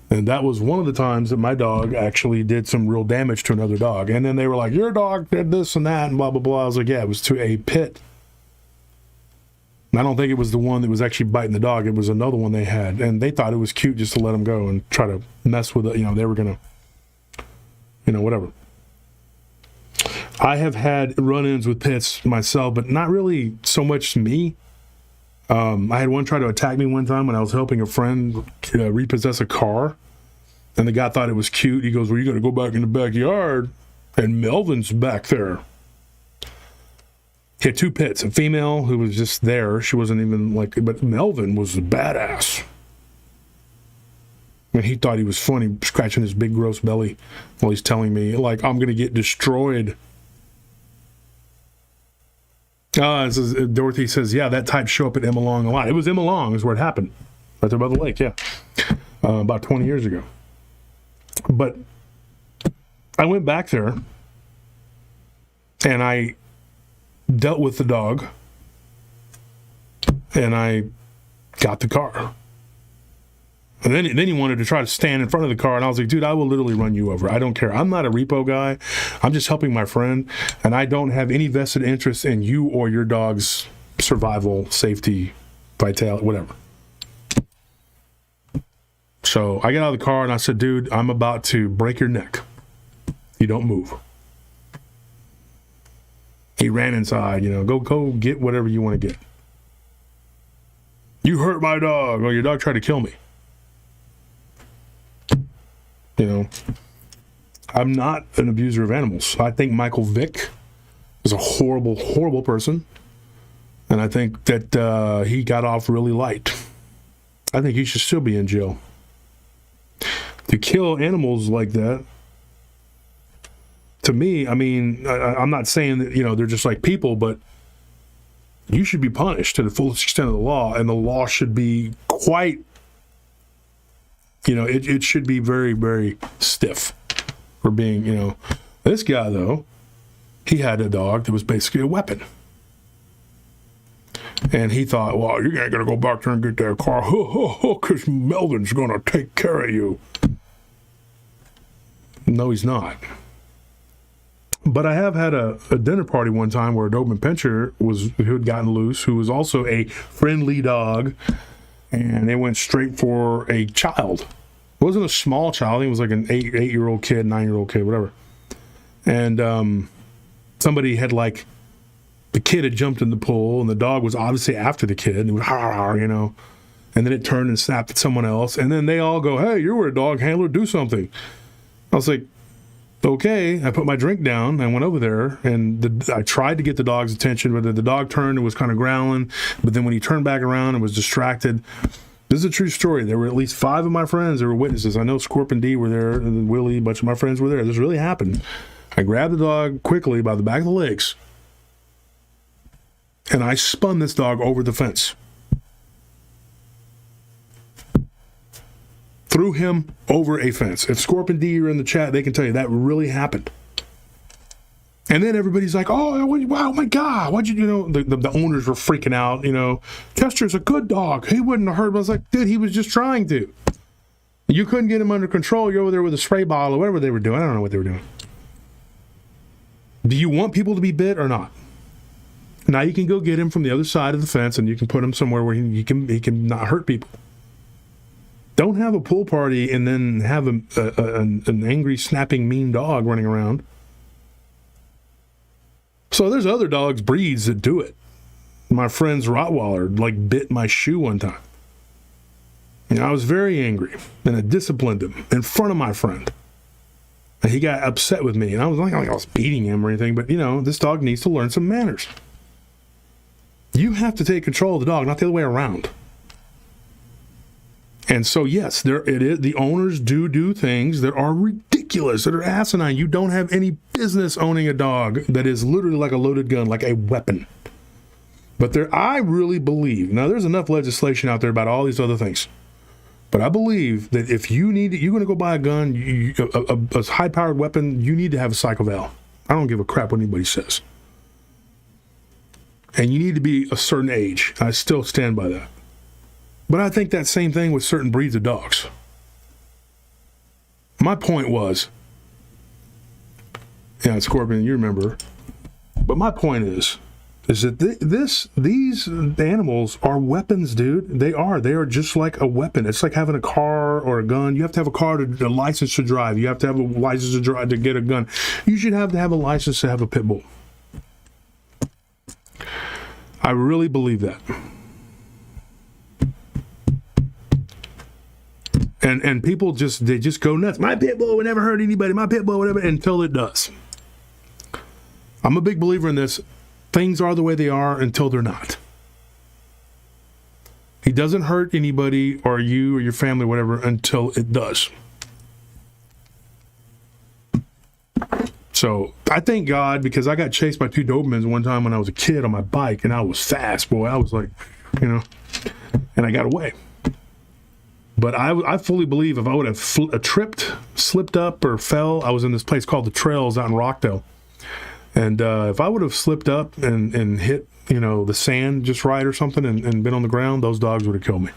And that was one of the times that my dog actually did some real damage to another dog. And then they were like, your dog did this and that and blah, blah, blah. I was like, yeah, it was to a pit. And I don't think it was the one that was actually biting the dog. It was another one they had. And they thought it was cute just to let him go and try to mess with it. They were going to, whatever. I have had run-ins with pits myself, but not really so much me. I had one try to attack me one time when I was helping a friend repossess a car. And the guy thought it was cute. He goes, well, you got to go back in the backyard. And Melvin's back there. He had two pits. A female who was just there. She wasn't even but Melvin was a badass. And he thought he was funny, scratching his big gross belly while he's telling me, I'm going to get destroyed. Dorothy says, yeah, that type show up at Emmelong a lot. It was Emmelong is where it happened. Right there by the lake, yeah. About 20 years ago. But I went back there, and I dealt with the dog, and I got the car. And then he wanted to try to stand in front of the car, and I was like, dude, I will literally run you over. I don't care. I'm not a repo guy. I'm just helping my friend, and I don't have any vested interest in you or your dog's survival, safety, vitality, whatever. So I got out of the car, and I said, dude, I'm about to break your neck. You don't move. He ran inside, go get whatever you want to get. You hurt my dog, or your dog tried to kill me. I'm not an abuser of animals. I think Michael Vick is a horrible, horrible person. And I think that he got off really light. I think he should still be in jail. To kill animals like that, to me, I'm not saying that, they're just like people, but you should be punished to the fullest extent of the law. And the law should be quite, it should be very, very stiff for being, This guy, though, he had a dog that was basically a weapon. And he thought, well, you ain't going to go back there and get that car, because Melvin's going to take care of you. No, he's not. But I have had a dinner party one time where a Doberman Pinscher who had gotten loose, who was also a friendly dog, and they went straight for a child. It wasn't a small child. It was like an 8-year-old kid, 9-year-old kid, whatever. And somebody had the kid had jumped in the pool, and the dog was obviously after the kid, and it was, and then it turned and snapped at someone else, and then they all go, "Hey, you were a dog handler, do something." I was like, okay. I put my drink down. I went over there, and I tried to get the dog's attention, but the dog turned and was kind of growling. But then when he turned back around and was distracted, this is a true story. There were at least 5 of my friends that were witnesses. I know Scorp and D were there, and Willie, a bunch of my friends were there. This really happened. I grabbed the dog quickly by the back of the legs, and I spun this dog over the fence. Threw him over a fence. If Scorp and D are in the chat, they can tell you that really happened. And then everybody's like, "Oh, wow, my God, why'd you the owners were freaking out, Kester's a good dog. He wouldn't have hurt." I was like, dude, he was just trying to. You couldn't get him under control. You're over there with a spray bottle or whatever they were doing. I don't know what they were doing. Do you want people to be bit or not? Now you can go get him from the other side of the fence, and you can put him somewhere where he can not hurt people. Don't have a pool party and then have an angry, snapping, mean dog running around. So there's other dogs, breeds that do it. My friend's Rottweiler bit my shoe one time. I was very angry, and I disciplined him in front of my friend. And he got upset with me, and I was like I was beating him or anything, but this dog needs to learn some manners. You have to take control of the dog, not the other way around. And so, yes, it is. The owners do things that are ridiculous, that are asinine. You don't have any business owning a dog that is literally like a loaded gun, like a weapon. But I really believe, now there's enough legislation out there about all these other things, but I believe that if you're going to go buy a gun, a high-powered weapon, you need to have a psycho valve. I don't give a crap what anybody says. And you need to be a certain age. I still stand by that. But I think that same thing with certain breeds of dogs. My point was, Scorpion, you remember, but my point is that these animals are weapons, dude. They are just like a weapon. It's like having a car or a gun. You have to have a car a license to drive. You have to have a license to drive to get a gun. You should have to have a license to have a pit bull. I really believe that. And people they just go nuts. My pit bull would never hurt anybody. My pit bull would never, until it does. I'm a big believer in this. Things are the way they are until they're not. He doesn't hurt anybody or you or your family or whatever until it does. So I thank God, because I got chased by 2 Dobermans one time when I was a kid on my bike, and I was fast, boy. I was like, and I got away. But I fully believe if I would have tripped, slipped up, or fell, I was in this place called the Trails out in Rockdale. And if I would have slipped up and hit, the sand just right or something and been on the ground, those dogs would have killed me.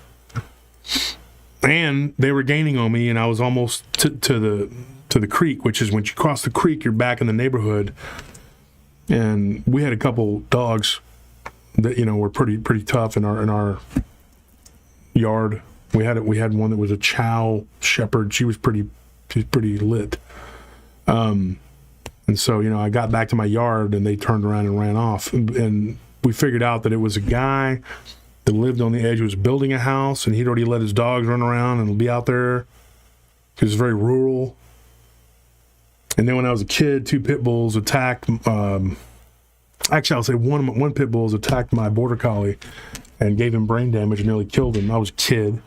And they were gaining on me, and I was almost to the creek, which is when you cross the creek, you're back in the neighborhood. And we had a couple dogs that, were pretty tough in our yard. We had one that was a Chow Shepherd. She was pretty lit. And so, I got back to my yard, and they turned around and ran off. And we figured out that it was a guy that lived on the edge, was building a house, and he'd already let his dogs run around and be out there. It was very rural. And then when I was a kid, 2 pit bulls attacked. Actually, I'll say one pit bull attacked my border collie and gave him brain damage and nearly killed him. I was a kid.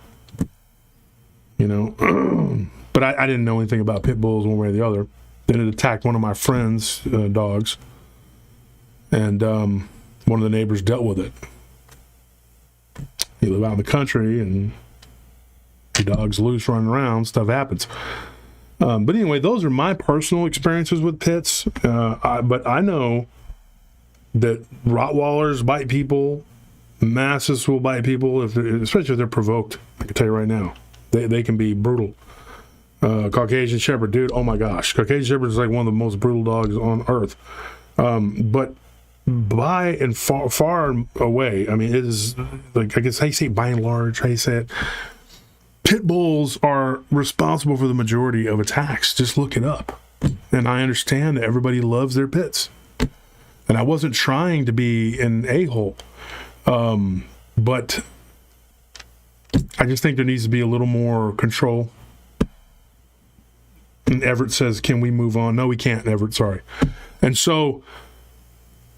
But I didn't know anything about pit bulls one way or the other. Then it attacked one of my friend's dogs, and one of the neighbors dealt with it. You live out in the country, and your dog's loose running around, stuff happens. But anyway, those are my personal experiences with pits. But I know that Rottweilers bite people, Mastiffs will bite people, especially if they're provoked. I can tell you right now. They can be brutal. Caucasian Shepherd, dude, oh my gosh. Caucasian Shepherd is like one of the most brutal dogs on earth. But by and far away, I mean, it is, like, I guess how you say it, by and large, how you say it, pit bulls are responsible for the majority of attacks. Just look it up. And I understand that everybody loves their pits. And I wasn't trying to be an a-hole. But I just think there needs to be a little more control. And Everett says, can we move on? No, we can't, Everett, sorry. And so,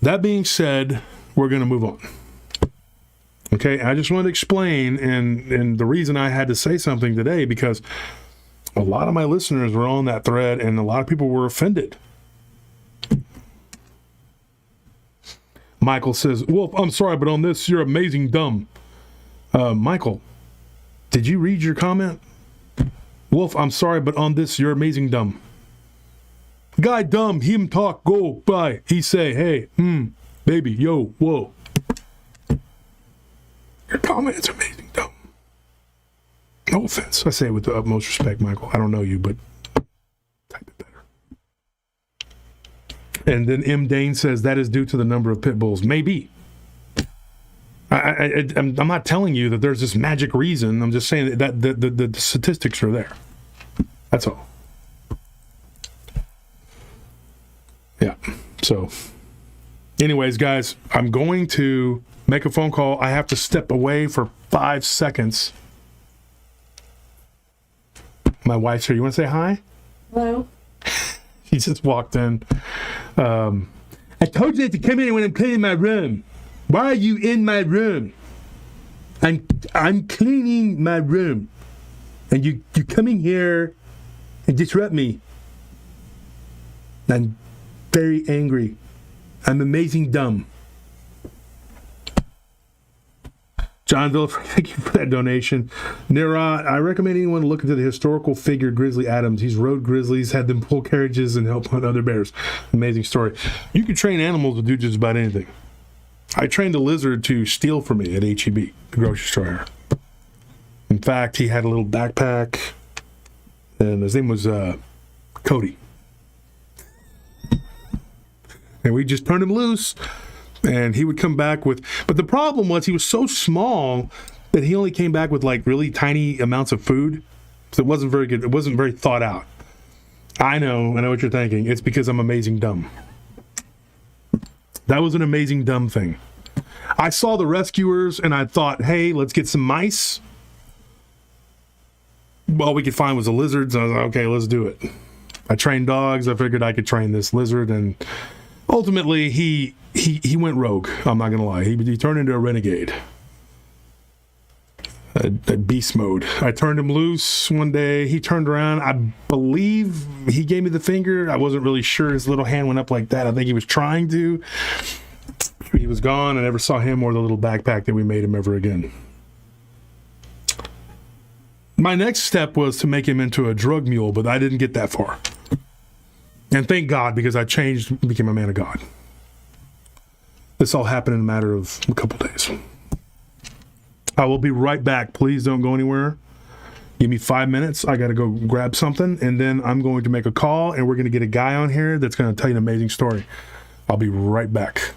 that being said, we're going to move on. Okay, I just want to explain, and the reason I had to say something today, because a lot of my listeners were on that thread, and a lot of people were offended. Michael says, Wolf, I'm sorry, but on this, you're amazing dumb. Michael, did you read your comment? Wolf, I'm sorry, but on this, you're amazing dumb. Guy dumb, him talk, go, bye. He say, hey, baby, yo, whoa. Your comment is amazing dumb. No offense. I say it with the utmost respect, Michael. I don't know you, but type it better. And then M. Dane says that is due to the number of pit bulls. Maybe. I'm not telling you that there's this magic reason. I'm just saying that the statistics are there. That's all. Yeah. So, anyways, guys, I'm going to make a phone call. I have to step away for 5 seconds. My wife's here. You want to say hi? Hello. He just walked in. I told you to come in when I'm cleaning my room. Why are you in my room? I'm cleaning my room. And you come in here and disrupt me. I'm very angry. I'm amazing dumb. John Villa, thank you for that donation. Nira, I recommend anyone look into the historical figure Grizzly Adams. He's rode grizzlies, had them pull carriages, and help hunt other bears. Amazing story. You can train animals to do just about anything. I trained a lizard to steal from me at HEB, the grocery store here. In fact, he had a little backpack, and his name was Cody. And we just turned him loose. And he would come back with, but the problem was he was so small that he only came back with like really tiny amounts of food. So it wasn't very good. It wasn't very thought out. I know what you're thinking. It's because I'm amazing dumb. That was an amazing dumb thing. I saw the rescuers and I thought, hey, let's get some mice. All we could find was the lizards. And I was like, okay, let's do it. I trained dogs. I figured I could train this lizard, and ultimately he went rogue. I'm not gonna lie. He turned into a renegade, a beast mode. I turned him loose one day. He turned around. I believe he gave me the finger. I wasn't really sure. His little hand went up like that. I think he was trying to. He was gone. I never saw him or the little backpack that we made him ever again. My next step was to make him into a drug mule, but I didn't get that far. And thank God, because I changed, became a man of God. This all happened in a matter of a couple days. I will be right back. Please don't go anywhere. Give me 5 minutes. I got to go grab something, and then I'm going to make a call, and we're going to get a guy on here that's going to tell you an amazing story. I'll be right back.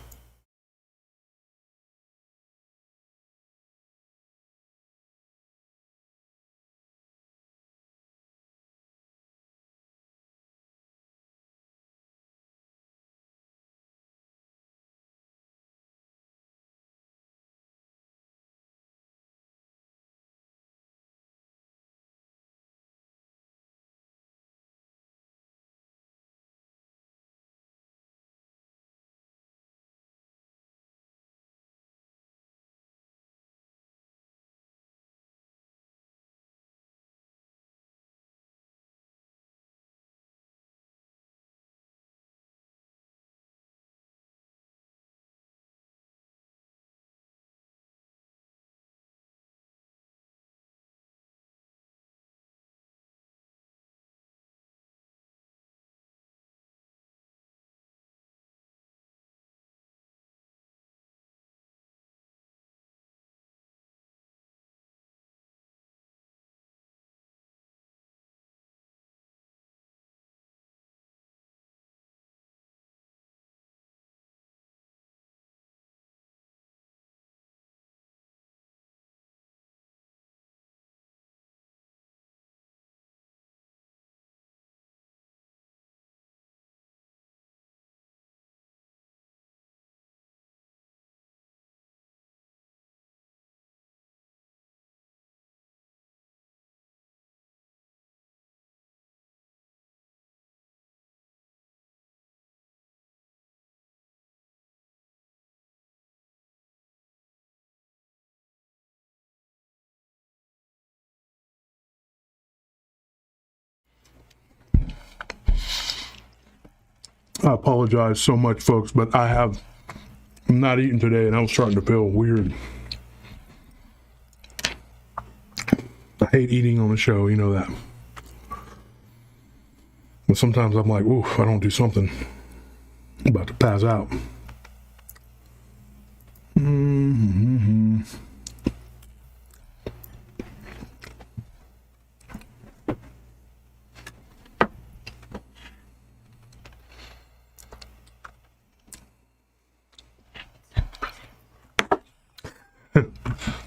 I apologize so much, folks, but I'm not eating today, and I'm starting to feel weird. I hate eating on the show, you know that. But sometimes I'm like, oof, I don't do something, I'm about to pass out. Mm-hmm.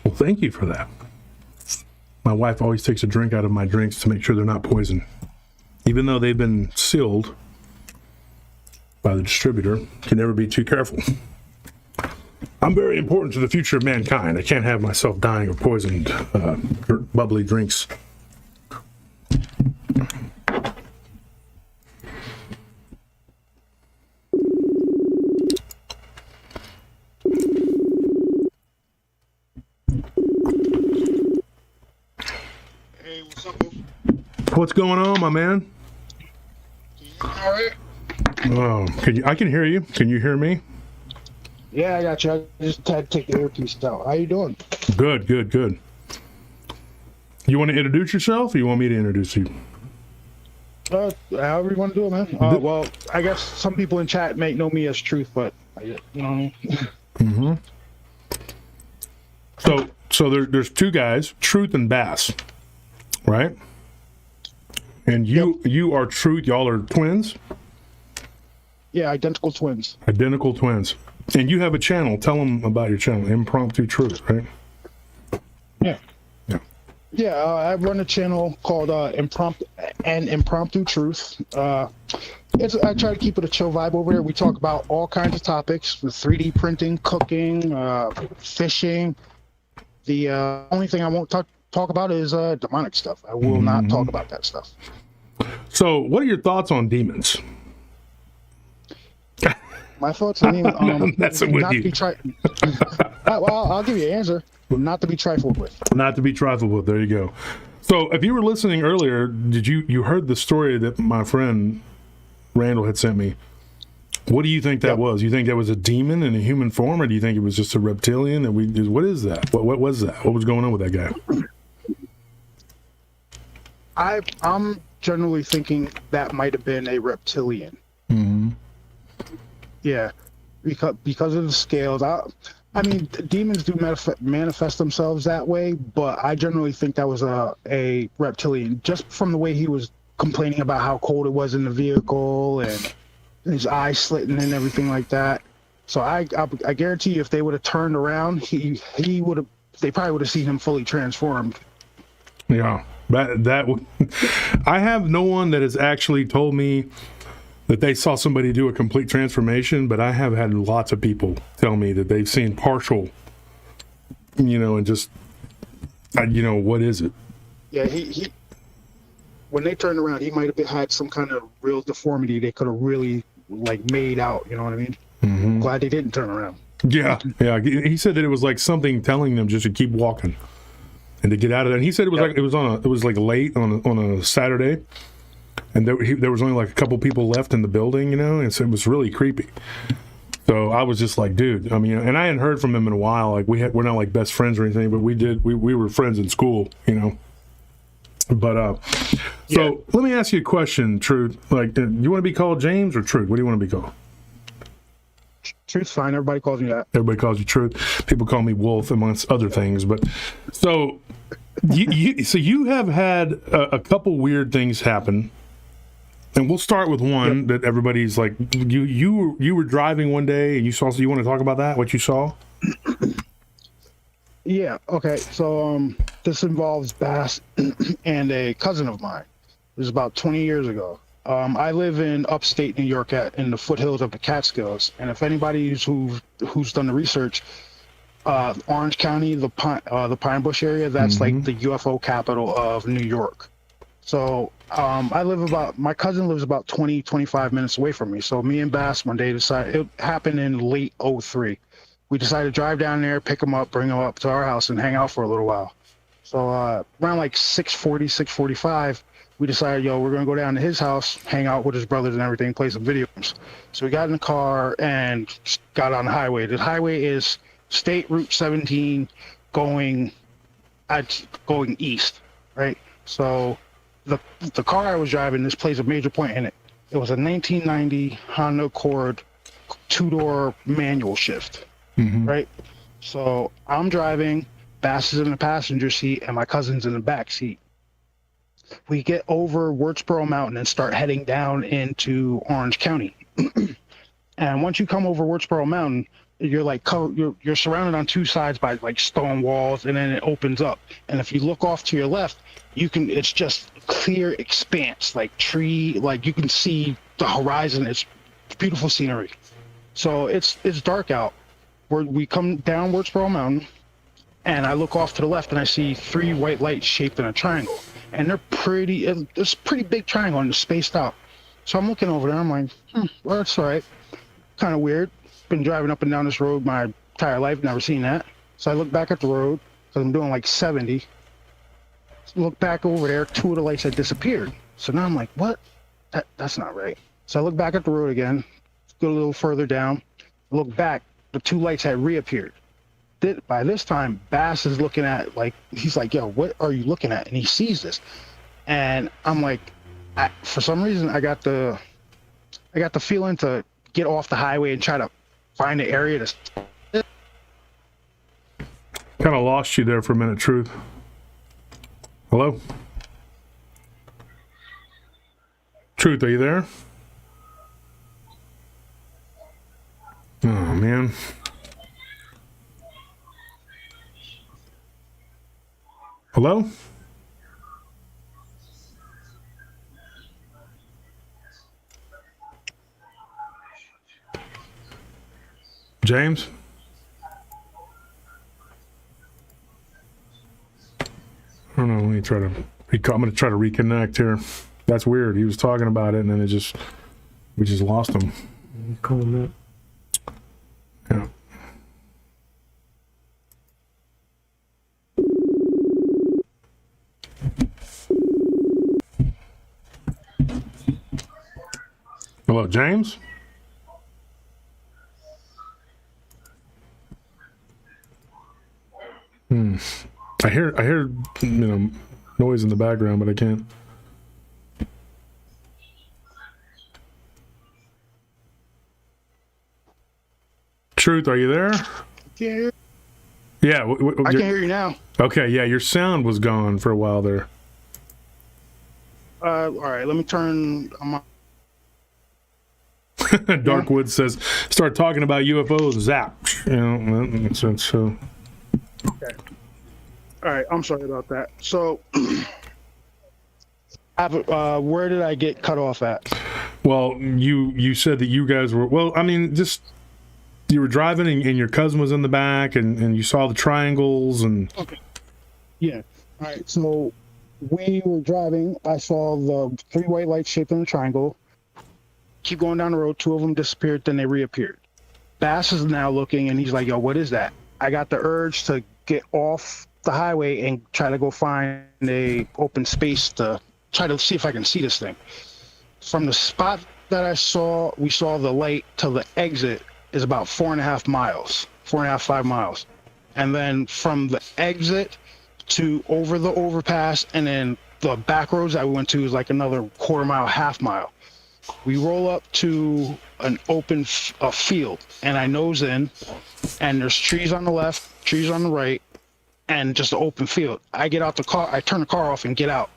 Well, thank you for that. My wife always takes a drink out of my drinks to make sure they're not poisoned. Even though they've been sealed by the distributor, can never be too careful. I'm very important to the future of mankind. I can't have myself dying of poisoned, bubbly drinks. Hey, what's up, bro? What's going on, my man? All right. Oh, I can hear you. Can you hear me? Yeah, I got you. I just had to take the earpiece out. How you doing? Good. You want to introduce yourself, or you want me to introduce you? However you want to do it, man. Well, I guess some people in chat may know me as Truth, but you know what I mean? Mm-hmm. So there's two guys, Truth and Bass, right? And you are Truth. Y'all are twins. Yeah, identical twins. Identical twins. And you have a channel. Tell them about your channel, Impromptu Truth, right? Yeah. Yeah, I run a channel called Impromptu Truth. I try to keep it a chill vibe over there. We talk about all kinds of topics, with 3D printing, cooking, fishing. The only thing I won't talk about is demonic stuff. I will not talk about that stuff. So, what are your thoughts on demons? My thoughts on demons, I'm messing with not you. to be well, I'll give you an answer. Not to be trifled with. Not to be trifled with. There you go. So, if you were listening earlier, did you heard the story that my friend Randall had sent me? What do you think that was? You think that was a demon in a human form, or do you think it was just a reptilian? What is that? What was that? What was going on with that guy? I'm generally thinking that might have been a reptilian. Mm-hmm. Yeah, because of the scales. I mean, demons do manifest themselves that way, but I generally think that was a reptilian, just from the way he was complaining about how cold it was in the vehicle and his eyes slitting and everything like that. So I guarantee you, if they would have turned around, they probably would have seen him fully transformed. Yeah, I have no one that has actually told me that they saw somebody do a complete transformation, but I have had lots of people tell me that they've seen partial, and just, what is it? Yeah, he when they turned around, he might have had some kind of real deformity they could have really, made out, you know what I mean? Mm-hmm. Glad they didn't turn around. Yeah. He said that it was like something telling them just to keep walking and to get out of there. And he said it was late on a Saturday. And there was only like a couple people left in the building, and so it was really creepy. So I was just like, dude, I mean, and I hadn't heard from him in a while. Like we're not like best friends or anything, but we were friends in school, But so let me ask you a question, Truth. Like, you want to be called James or Truth? What do you want to be called? Truth's fine. Everybody calls me that. Everybody calls you Truth. People call me Wolf, amongst other things. But so you have had a couple weird things happen. And we'll start with one that everybody's like, you were driving one day and you saw. So you want to talk about that? What you saw? Yeah. Okay. So this involves Bass and a cousin of mine. It was about 20 years ago. I live in upstate New York in the foothills of the Catskills, and if anybody who's done the research, Orange County, the Pine Bush area, that's like the UFO capital of New York. So my cousin lives about 25 minutes away from me. So me and Bass one day decided, it happened in late 03. We decided to drive down there, pick him up, bring him up to our house and hang out for a little while. So around like 6:45, we decided, yo, we're gonna go down to his house, hang out with his brothers and everything, play some video games. So we got in the car and got on the highway. The highway is State Route 17 going east, right? So the car I was driving, this plays a major point in it. It was a 1990 Honda Accord 2-door manual shift, right? So I'm driving, Bass is in the passenger seat, and my cousin's in the back seat. We get over Wurtsboro Mountain and start heading down into Orange County. And once you come over Wurtsboro Mountain, you're like you're surrounded on two sides by like stone walls, and then it opens up. And if you look off to your left, it's just clear expanse, like tree, like you can see the horizon. It's beautiful scenery. So it's dark out. We come down Wurtsboro Mountain, and I look off to the left, and I see 3 white lights shaped in a triangle. And it's a pretty big triangle, and it's spaced out. So I'm looking over there, I'm like, well, that's all right. Kind of weird. Been driving up and down this road my entire life, never seen that. So I look back at the road, because I'm doing like 70. Look back over there, 2 of the lights had disappeared. So now I'm like, what? That's not right. So I look back at the road again, go a little further down, look back, the 2 lights had reappeared. By this time, Bass is looking at, like, he's like, yo, what are you looking at? And he sees this. And I'm like, for some reason, I got the feeling to get off the highway and try to find an area to... Kind of lost you there for a minute, Truth. Hello? Truth, are you there? Oh, man. Hello? James? I don't know, let me try to... I'm going to try to reconnect here. That's weird. He was talking about it, and then we just lost him. Calling that. Yeah. Hello, James? I hear, noise in the background, but I can't. Truth, are you there? Yeah, Yeah. I can hear you now. Okay, yeah, your sound was gone for a while there. All right, let me turn... Darkwood says, start talking about UFOs, zap. That makes sense. So. Okay. All right, I'm sorry about that. So, where did I get cut off at? Well, you said that you guys were, well, I mean, just, you were driving and your cousin was in the back and you saw the triangles and... Okay. Yeah. All right, so we were driving. I saw the 3 white lights shaped in a triangle. Keep going down the road, 2 of them disappeared, then they reappeared. Bass is now looking, and he's like, yo, what is that? I got the urge to get off the highway and try to go find a open space to try to see if I can see this thing. From the spot that we saw the light to the exit is about 4.5 miles, 5 miles. And then from the exit to over the overpass, and then the back roads that we went to is like another 1/4 mile, 1/2 mile. We roll up to an open field, and I nose in, and there's trees on the left, trees on the right, and just an open field. I get out the car, I turn the car off and get out.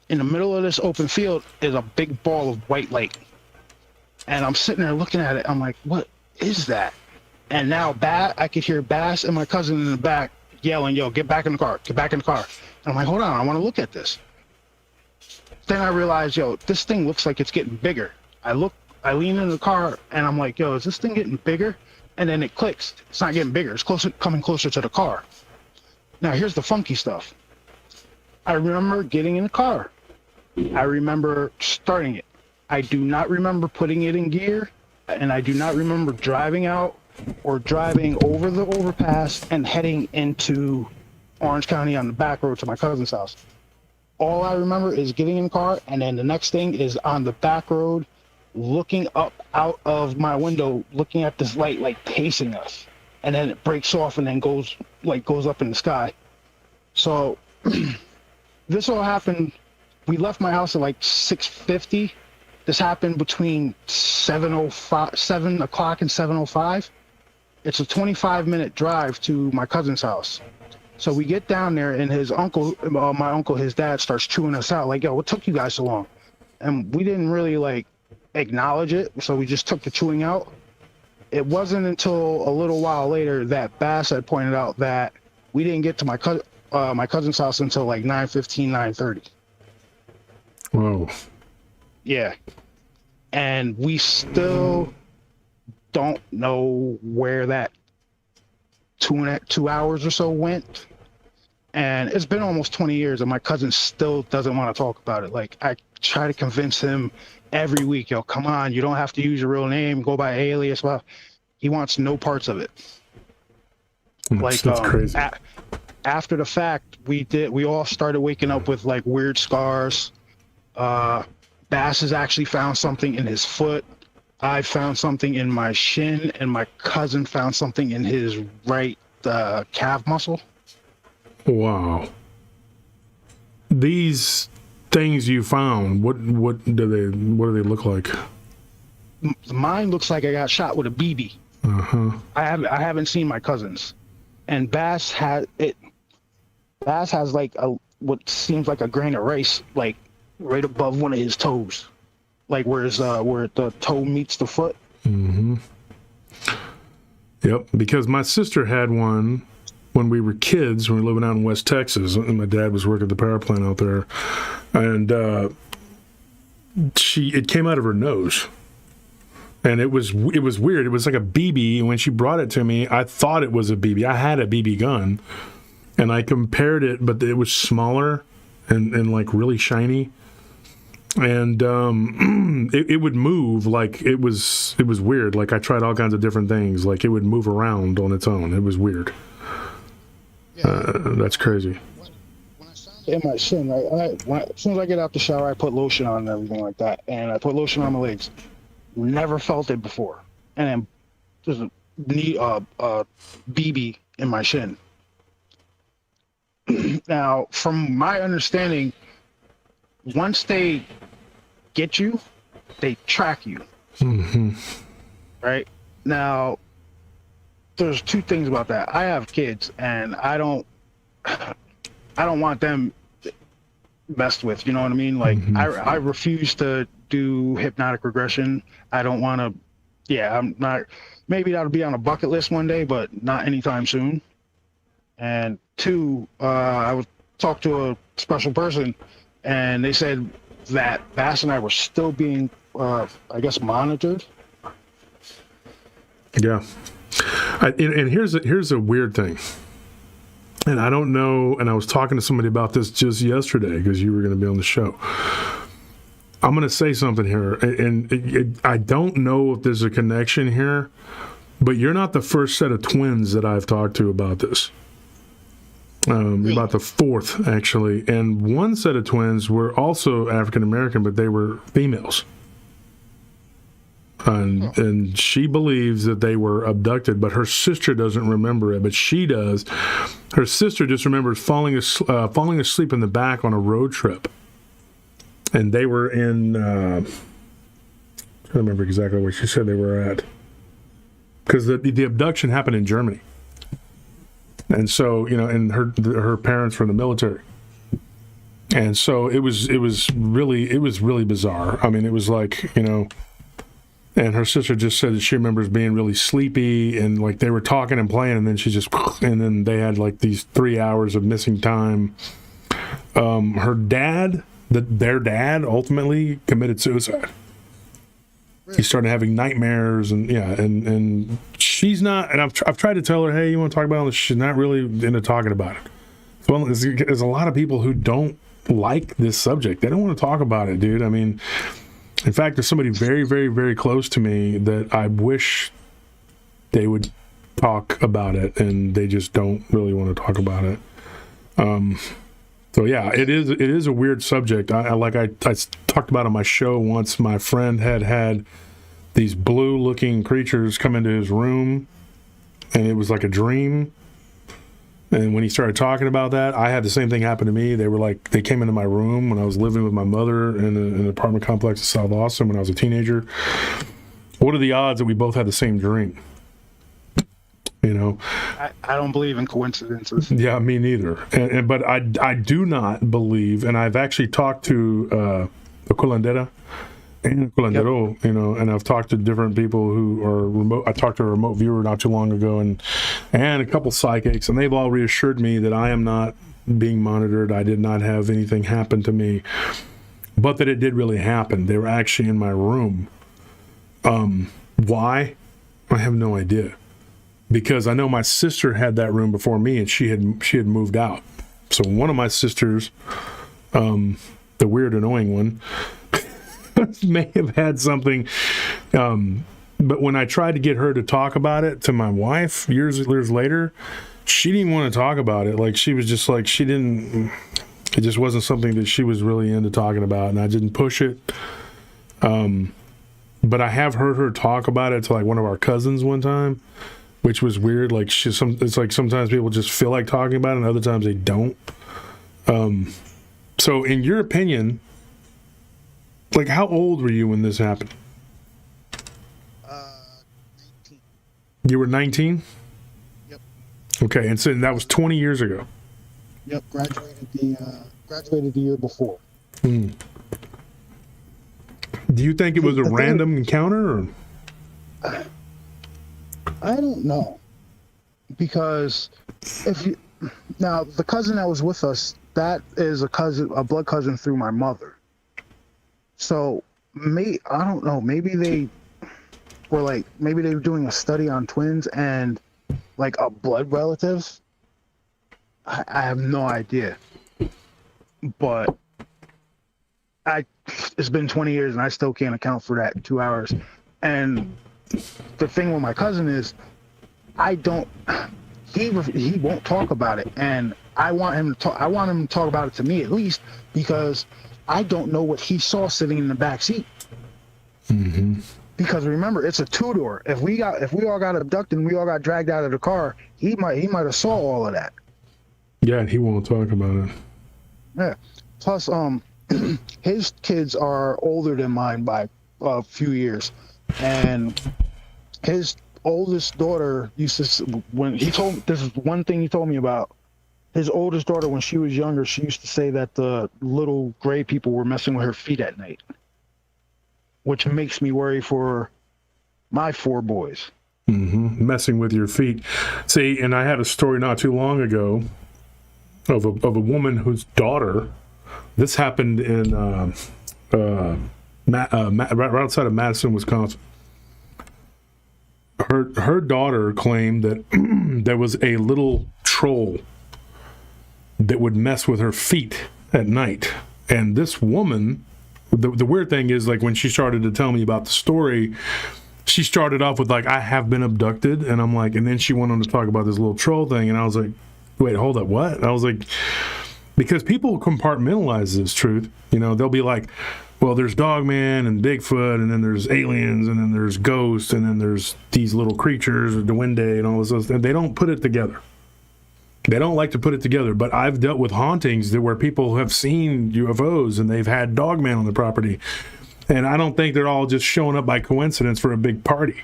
In the middle of this open field is a big ball of white light. And I'm sitting there looking at it, I'm like, what is that? And now I could hear Bass and my cousin in the back yelling, yo, get back in the car, get back in the car. And I'm like, hold on, I want to look at this. Then I realized, yo, this thing looks like it's getting bigger. I lean in the car, and I'm like, yo, is this thing getting bigger? And then it clicks. It's not getting bigger. It's coming closer to the car. Now, here's the funky stuff. I remember getting in the car. I remember starting it. I do not remember putting it in gear, and I do not remember driving out or driving over the overpass and heading into Orange County on the back road to my cousin's house. all I remember is getting in the car, and then the next thing is on the back road, looking up out of my window, looking at this light, like pacing us, and then it breaks off and then goes up in the sky. So this all happened. We left my house at like 6:50. This happened between 7 o'clock and 7:05. It's a 25-minute drive to my cousin's house. So we get down there, and his uncle, my uncle, his dad, starts chewing us out, like, yo, what took you guys so long? And we didn't really, like, acknowledge it, so we just took the chewing out. It wasn't until a little while later that Bass had pointed out that we didn't get to my cousin's house until, like, 9:15, 9:30. Whoa. Yeah. And we still don't know where that 2 hours or so went. And it's been almost 20 years, and my cousin still doesn't want to talk about it. Like, I try to convince him every week, yo, come on, you don't have to use your real name, go by alias. Well, he wants no parts of it. That's crazy. After the fact, we all started waking up with like weird scars. Bass has actually found something in his foot. I found something in my shin, and my cousin found something in his right calf muscle. Wow. These things you found, what do they look like? Mine looks like I got shot with a BB. Uh-huh. I haven't seen my cousin's. And Bass has like what seems like a grain of rice, like right above one of his toes, like where the toe meets the foot. Mm-hmm. Yep, because my sister had one when we were kids, when we were living out in West Texas, and my dad was working at the power plant out there, and it came out of her nose, and it was weird. It was like a BB, and when she brought it to me, I thought it was a BB. I had a BB gun, and I compared it, but it was smaller and like really shiny. And it would move, like it was weird. Like I tried all kinds of different things. Like it would move around on its own. It was weird. That's crazy. When I found it in my shin, as soon as I get out the shower, I put lotion on and everything like that. And I put lotion on my legs. Never felt it before. And then there's a BB in my shin. Now, from my understanding, once they get you, they track you. Mm-hmm. Right? Now, there's two things about that. I have kids, and I don't want them messed with. You know what I mean? Like, mm-hmm. I refuse to do hypnotic regression. I don't want to. Yeah, I'm not. Maybe that'll be on a bucket list one day, but not anytime soon. And two, I would talk to a special person, and they said that Bass and I were still being, I guess, monitored. Yeah. And here's a weird thing. And I don't know, and I was talking to somebody about this just yesterday because you were going to be on the show. I'm going to say something here, and I don't know if there's a connection here, but you're not the first set of twins that I've talked to about this. About the fourth, actually. And one set of twins were also African-American, but they were females. And she believes that they were abducted, but her sister doesn't remember it, but she does. Her sister just remembers falling asleep in the back on a road trip. And they were in, I don't remember exactly where she said they were at. Because the abduction happened in Germany. And so, and her parents were in the military. And so it was really bizarre. I mean, it was like, and her sister just said that she remembers being really sleepy, and like they were talking and playing, and then and then they had like these 3 hours of missing time. Her dad, their dad ultimately committed suicide. He started having nightmares, and she's not, and I've tried to tell her, hey, you want to talk about this? She's not really into talking about it. Well, there's a lot of people who don't like this subject. They don't want to talk about it, dude. I mean, in fact, there's somebody very, very, very close to me that I wish they would talk about it, and they just don't really want to talk about it. So yeah, it is a weird subject. I talked about on my show once. My friend had these blue-looking creatures come into his room, and it was like a dream. And when he started talking about that, I had the same thing happen to me. They came into my room when I was living with my mother in an apartment complex in South Austin when I was a teenager. What are the odds that we both had the same dream? You know, I don't believe in coincidences. Yeah, me neither. But I do not believe, and I've actually talked to a curandera and a curandero, you know, and I've talked to different people who are remote. I talked to a remote viewer not too long ago, and a couple psychics, and they've all reassured me that I am not being monitored. I did not have anything happen to me, but that it did really happen. They were actually in my room. Why? I have no idea. Because I know my sister had that room before me, and she had moved out. So one of my sisters, the weird, annoying one, may have had something. But when I tried to get her to talk about it to my wife years later, she didn't want to talk about it. Like, she was just like, she didn't. It just wasn't something that she was really into talking about, and I didn't push it. But I have heard her talk about it to like one of our cousins one time, which was weird. Like, it's like sometimes people just feel like talking about it, and other times they don't. So in your opinion, like, how old were you when this happened? 19. You were 19? Yep. Okay, and so that was 20 years ago. Yep, graduated the year before. Do you think it was a random encounter, or? I don't know, because now the cousin that was with us, that is a blood cousin through my mother. So I don't know, maybe they were doing a study on twins and like a blood relative. I have no idea, but it's been 20 years and I still can't account for that in 2 hours. And the thing with my cousin is, he won't talk about it, and I want him to talk about it to me at least, because I don't know what he saw sitting in the back seat. Mm-hmm. Because remember, it's a two-door. If we all got abducted and we all got dragged out of the car, he might have saw all of that. Yeah, and he won't talk about it. Yeah. Plus, his kids are older than mine by a few years, and his oldest daughter used to, this is one thing he told me about. His oldest daughter, when she was younger, she used to say that the little gray people were messing with her feet at night, which makes me worry for my 4 boys. Mm-hmm. Messing with your feet. See, and I had a story not too long ago of a woman whose daughter. This happened in right outside of Madison, Wisconsin. Her daughter claimed that there was a little troll that would mess with her feet at night. And this woman, the weird thing is, like, when she started to tell me about the story, she started off with like, I have been abducted, and I'm like, and then she went on to talk about this little troll thing, and I was like, wait, hold up, what? And I was like, because people compartmentalize this truth, you know, they'll be like, well, there's Dogman and Bigfoot, and then there's aliens, and then there's ghosts, and then there's these little creatures, or Duende, and all this stuff. They don't put it together. They don't like to put it together, but I've dealt with hauntings where people have seen UFOs, and they've had Dogman on the property. And I don't think they're all just showing up by coincidence for a big party.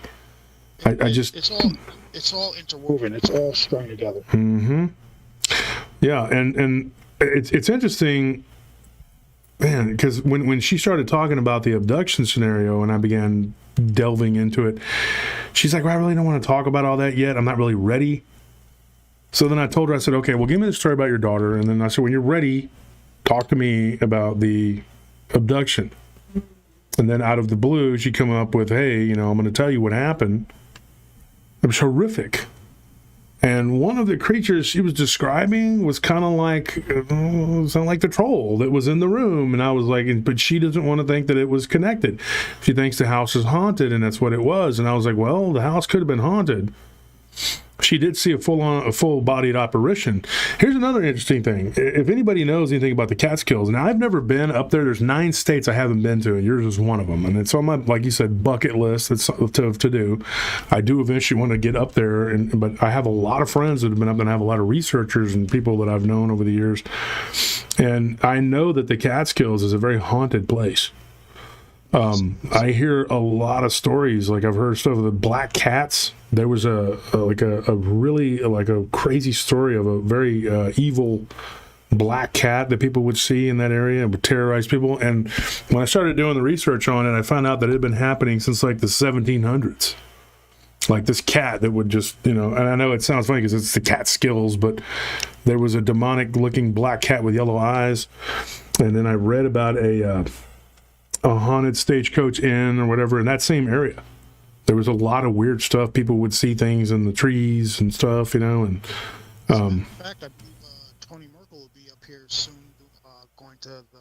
It's all interwoven. It's all strung together. Mm-hmm. Yeah, and it's interesting, man, because when she started talking about the abduction scenario and I began delving into it, she's like, well, I really don't want to talk about all that yet. I'm not really ready. So then I told her, I said, okay, well, give me the story about your daughter. And then I said, when you're ready, talk to me about the abduction. And then out of the blue, she come up with, hey, you know, I'm going to tell you what happened. It was horrific. And one of the creatures she was describing was kind of like, sound like the troll that was in the room. And I was like, but she doesn't want to think that it was connected. She thinks the house is haunted, and that's what it was. And I was like, well, the house could have been haunted she did see a full-bodied apparition. Here's another interesting thing. If anybody knows anything about the Catskills, now I've never been up there. There's 9 states I haven't been to, and yours is one of them. And it's on my, like you said, bucket list to do. I do eventually want to get up there, but I have a lot of friends that have been up there, and I have a lot of researchers and people that I've known over the years. And I know that the Catskills is a very haunted place. I hear a lot of stories. Like I've heard stuff of the black cats. There was a really crazy story of a very evil black cat that people would see in that area and would terrorize people. And when I started doing the research on it, I found out that it had been happening since like the 1700s. Like this cat that would just, and I know it sounds funny because it's the Catskills, but there was a demonic-looking black cat with yellow eyes. And then I read about a haunted stagecoach inn or whatever in that same area. There was a lot of weird stuff. People would see things in the trees and stuff, and in fact, I believe Tony Merkel will be up here soon, going to the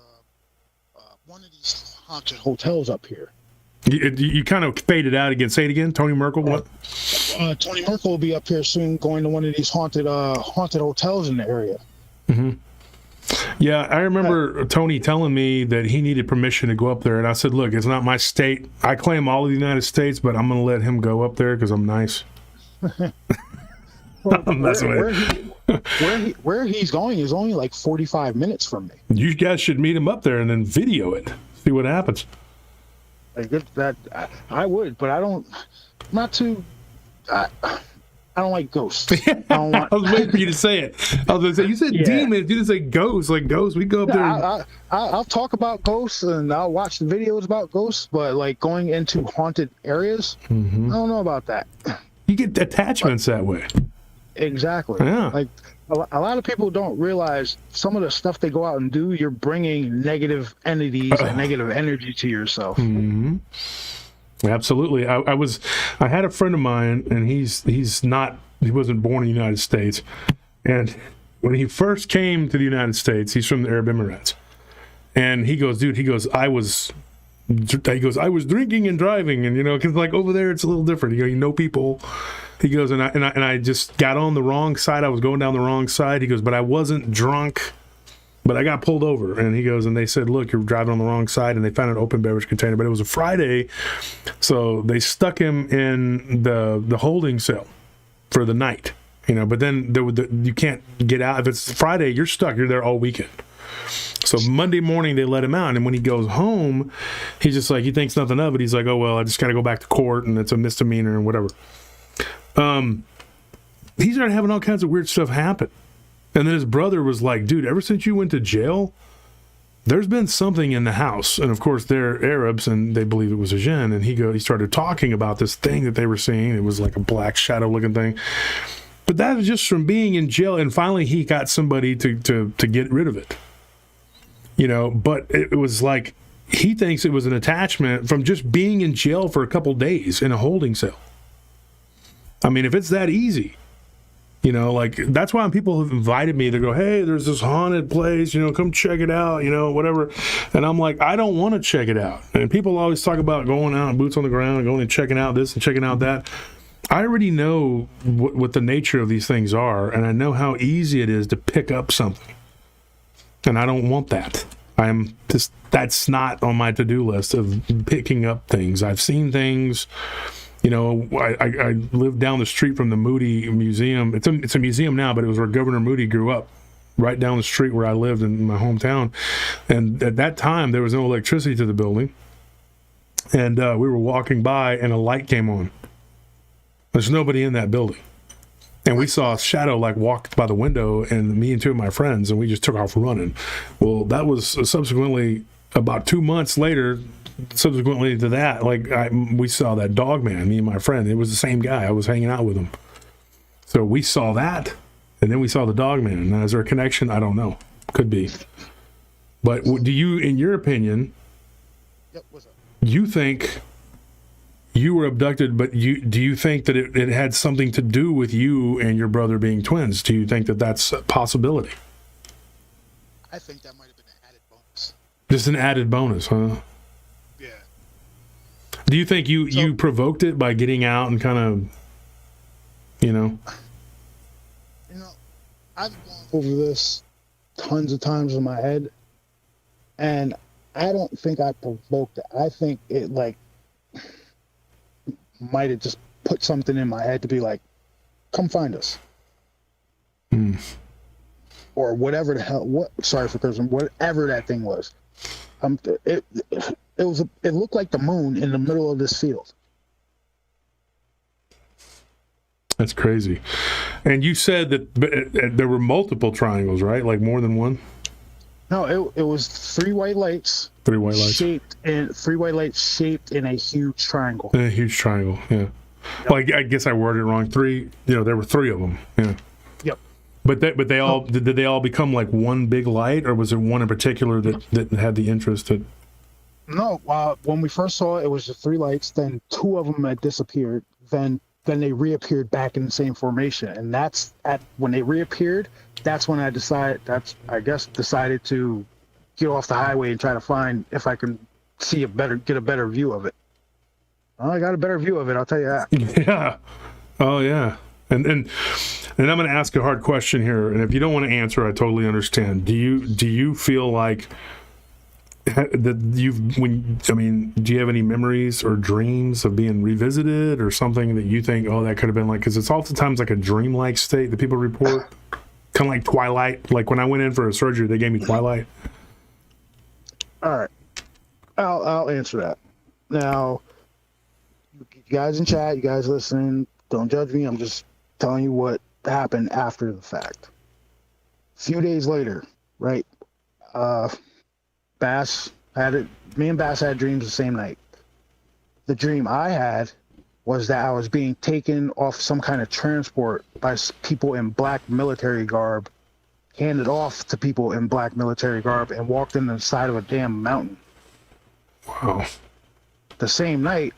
one of these haunted hotels up here. You kind of faded out again. Say it again. Tony Merkel, what? Tony Merkel will be up here soon, going to one of these haunted hotels in the area. Mm-hmm. Yeah, I remember Tony telling me that he needed permission to go up there, and I said, look, it's not my state. I claim all of the United States, but I'm going to let him go up there because I'm nice. Well, where he's going is only like 45 minutes from me. You guys should meet him up there and then video it. See what happens. I would, but I don't like ghosts. I was waiting for you to say it. I was going to say, you said demons. You didn't say ghosts. Like ghosts, we go up there. I'll talk about ghosts and I'll watch the videos about ghosts, but like going into haunted areas, I don't know about that. You get attachments that way. Exactly. Yeah. Like a lot of people don't realize some of the stuff they go out and do, you're bringing negative entities and negative energy to yourself. Mm-hmm. Absolutely. I had a friend of mine, and he wasn't born in the United States. And when he first came to the United States, he's from the Arab Emirates. And he goes, I was drinking and driving, and because like over there it's a little different. You know people. He goes, and I just got on the wrong side. I was going down the wrong side. He goes, but I wasn't drunk. But I got pulled over, and he goes, and they said, look, you're driving on the wrong side, and they found an open beverage container, but it was a Friday, so they stuck him in the holding cell for the night, but then you can't get out. If it's Friday, you're stuck. You're there all weekend. So Monday morning, they let him out, and when he goes home, he's just like, he thinks nothing of it. He's like, oh, well, I just got to go back to court, and it's a misdemeanor and whatever. He started having all kinds of weird stuff happen. And then his brother was like, dude, ever since you went to jail, there's been something in the house. And of course, they're Arabs and they believe it was a jinn. And he started talking about this thing that they were seeing. It was like a black shadow looking thing. But that was just from being in jail. And finally, he got somebody to get rid of it. But it was like, he thinks it was an attachment from just being in jail for a couple days in a holding cell. I mean, if it's that easy. Like that's why people have invited me to go, hey, there's this haunted place, come check it out, whatever. And I'm like, I don't want to check it out. And people always talk about going out, boots on the ground, and going and checking out this and checking out that. I already know what the nature of these things are, and I know how easy it is to pick up something. And I don't want that. That's not on my to-do list of picking up things. I've seen things. I lived down the street from the Moody Museum. It's a museum now, but it was where Governor Moody grew up, right down the street where I lived in my hometown. And at that time, there was no electricity to the building. And we were walking by, and a light came on. There's nobody in that building. And we saw a shadow walk by the window, and me and two of my friends, and we just took off running. Well, that was subsequently, about 2 months later, subsequently to that, we saw that Dogman, me and my friend. It was the same guy. I was hanging out with him. So we saw that, and then we saw the Dogman. Now, is there a connection? I don't know. Could be. But do you, in your opinion, what's up? You think you were abducted, but do you think that it had something to do with you and your brother being twins? Do you think that that's a possibility? I think that might have been an added bonus. Just an added bonus, huh? Yeah. Do you think you provoked it by getting out and kind of, I've gone over this tons of times in my head, and I don't think I provoked it. I think it like might have just put something in my head to be like, come find us. Or whatever the hell, sorry for cursing, whatever that thing was. It looked like the moon in the middle of this field. That's crazy. And you said that there were multiple triangles, right? Like more than one? No, it was three white lights. Three white lights. Three white lights shaped in a huge triangle. In a huge triangle, yeah. Yep. Well, I guess I worded it wrong. There were three of them, yeah. Yep. But they all did they all become like one big light, or was it one in particular that had the interest? No, when we first saw it, it was the three lights. Then two of them had disappeared. Then they reappeared back in the same formation, and that's when they reappeared. That's when I decided to get off the highway and try to find if I can get a better view of it. Well, I got a better view of it, I'll tell you that. Yeah. Oh yeah. And I'm going to ask a hard question here, and if you don't want to answer, I totally understand. Do you feel like that do you have any memories or dreams of being revisited or something that you think, oh, that could have been like, because it's oftentimes like a dreamlike state that people report, kind of like Twilight. Like when I went in for a surgery, they gave me Twilight. All right, I'll answer that. Now, you guys in chat, you guys listening, don't judge me. I'm just telling you what happened after the fact. A few days later, right? Bass had it. Me and Bass had dreams the same night. The dream I had was that I was being taken off some kind of transport by people in black military garb, handed off to people in black military garb, and walked in the side of a damn mountain. Wow. The same night,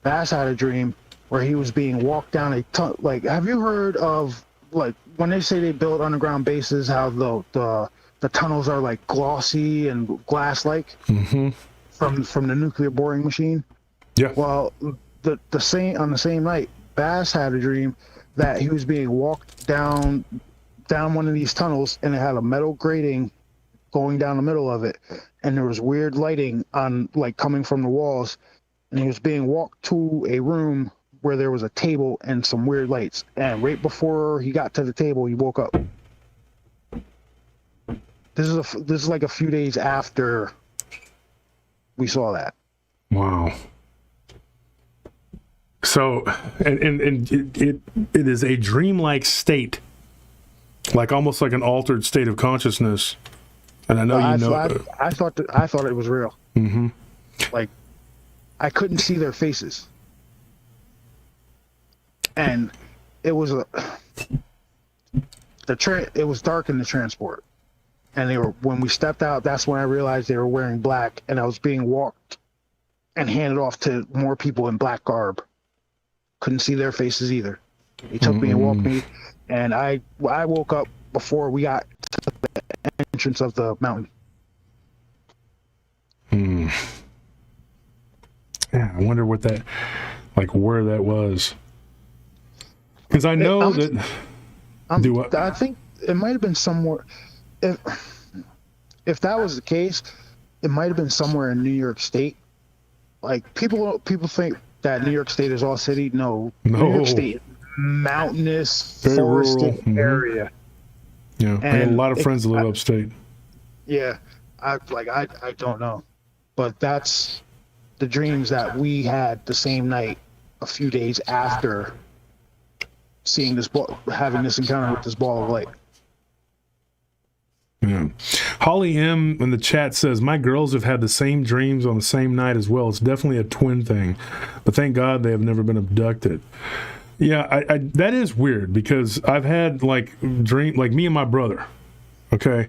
Bass had a dream where he was being walked down a tunnel. Like, have you heard of, like, when they say they build underground bases, how the tunnels are like glossy and glass-like from the nuclear boring machine? Yeah. Well, on the same night, Bass had a dream that he was being walked down one of these tunnels, and it had a metal grating going down the middle of it, and there was weird lighting on, like, coming from the walls, and he was being walked to a room where there was a table and some weird lights, and right before he got to the table, he woke up. This is like a few days after we saw that. Wow. So, and it is a dreamlike state, like almost like an altered state of consciousness. And I know I thought it was real. Mm-hmm. Like, I couldn't see their faces, and it was it was dark in the transport. And when we stepped out, that's when I realized they were wearing black, and I was being walked and handed off to more people in black garb. Couldn't see their faces either. He took me and walked me, and I woke up before we got to the entrance of the mountain. Yeah, I wonder where that was. Because I know I think it might have been somewhere. If that was the case, it might have been somewhere in New York State. Like, people think that New York State is all city. No. New York State, mountainous, very forested rural area. Yeah, I got a lot of friends that live upstate. Yeah, I don't know, but that's the dreams that we had the same night, a few days after seeing this having this encounter with this ball of light. Yeah. Holly M in the chat says, my girls have had the same dreams on the same night as well. It's definitely a twin thing, but thank God they have never been abducted. Yeah, I that is weird, because I've had like me and my brother, okay,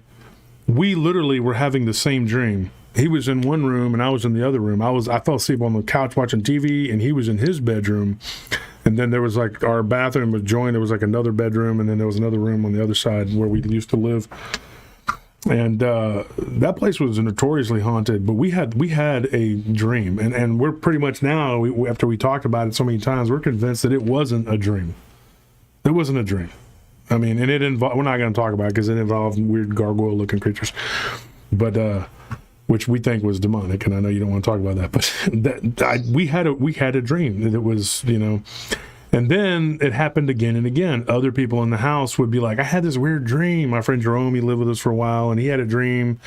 we literally were having the same dream. He was in one room and I was in the other room. I fell asleep on the couch watching TV, and he was in his bedroom. And then there was like, our bathroom was joined. There was like another bedroom, and then there was another room on the other side where we used to live. And that place was notoriously haunted, but we had a dream, and we're pretty much now, after we talked about it so many times, we're convinced that it wasn't a dream. It wasn't a dream. I mean, and it involved, we're not going to talk about it because it involved weird gargoyle looking creatures, but which we think was demonic, and I know you don't want to talk about that, but we had a dream that was, you know, and then it happened again and again. Other people in the house would be like, I had this weird dream. My friend Jerome, he lived with us for a while, and he had a dream,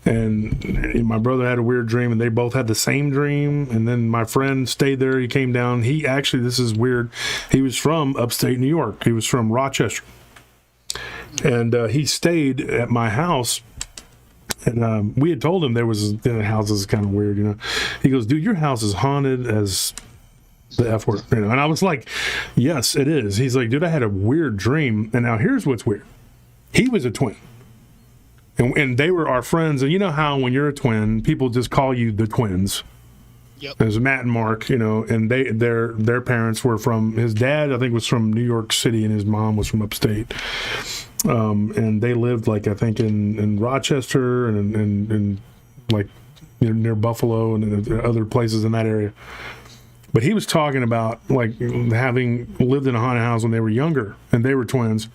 and my brother had a weird dream, and they both had the same dream. And then my friend stayed there. He came down. He actually, this is weird, he was from upstate New York. He was from Rochester, and he stayed at my house. And we had told him the house is kind of weird, you know. He goes, dude, your house is haunted as the F word, you know. And I was like, yes, it is. He's like, dude, I had a weird dream. And now here's what's weird. He was a twin. And they were our friends. And you know how when you're a twin, people just call you the twins. Yep. There's Matt and Mark, you know, and their parents were from, his dad, I think, was from New York City, and his mom was from upstate. And they lived, like, I think in Rochester and like near Buffalo and other places in that area. But he was talking about, like, having lived in a haunted house when they were younger, and they were twins.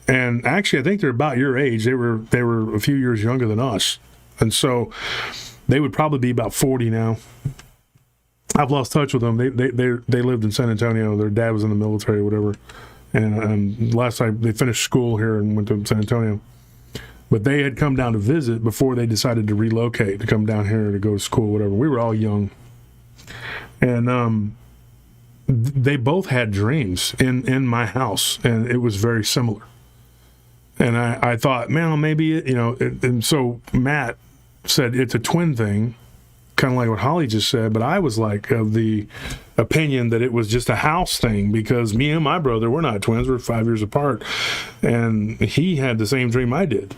And actually, I think they're about your age. They were a few years younger than us, and so they would probably be about 40 now. I've lost touch with them. They lived in San Antonio. Their dad was in the military or whatever. And last time they finished school here and went to San Antonio. But they had come down to visit before they decided to relocate, to come down here to go to school, whatever. We were all young. And they both had dreams in my house, and it was very similar. And I thought, man, maybe, you know, and so Matt said it's a twin thing, kind of like what Holly just said, but I was like of the opinion that it was just a house thing, because me and my brother, we're not twins, we're 5 years apart, and he had the same dream I did.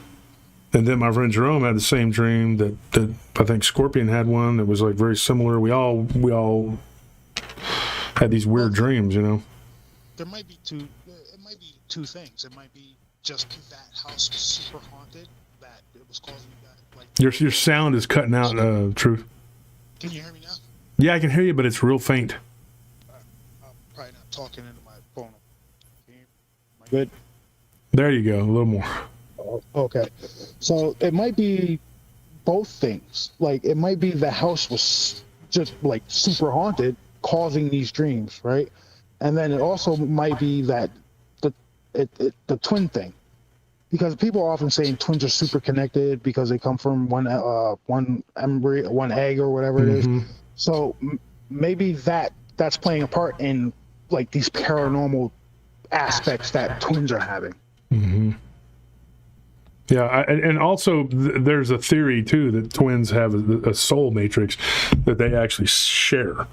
And then my friend Jerome had the same dream that I think Scorpion had one that was like very similar. We all had these weird dreams, you know. There might be two things. It might be just that house was super haunted, that it was causing you that, like, Your sound is cutting out, Truth. Can you hear me now? Yeah, I can hear you, but it's real faint. I'm probably not talking into my phone. Am I good? There you go, a little more. Okay. So it might be both things. Like, it might be the house was just, like, super haunted, causing these dreams, right? And then it also might be that the twin thing. Because people are often saying twins are super connected because they come from one embryo, one egg, or whatever it is. So maybe that's playing a part in, like, these paranormal aspects that twins are having. Mm-hmm. Yeah, and also there's a theory too that twins have a soul matrix that they actually share.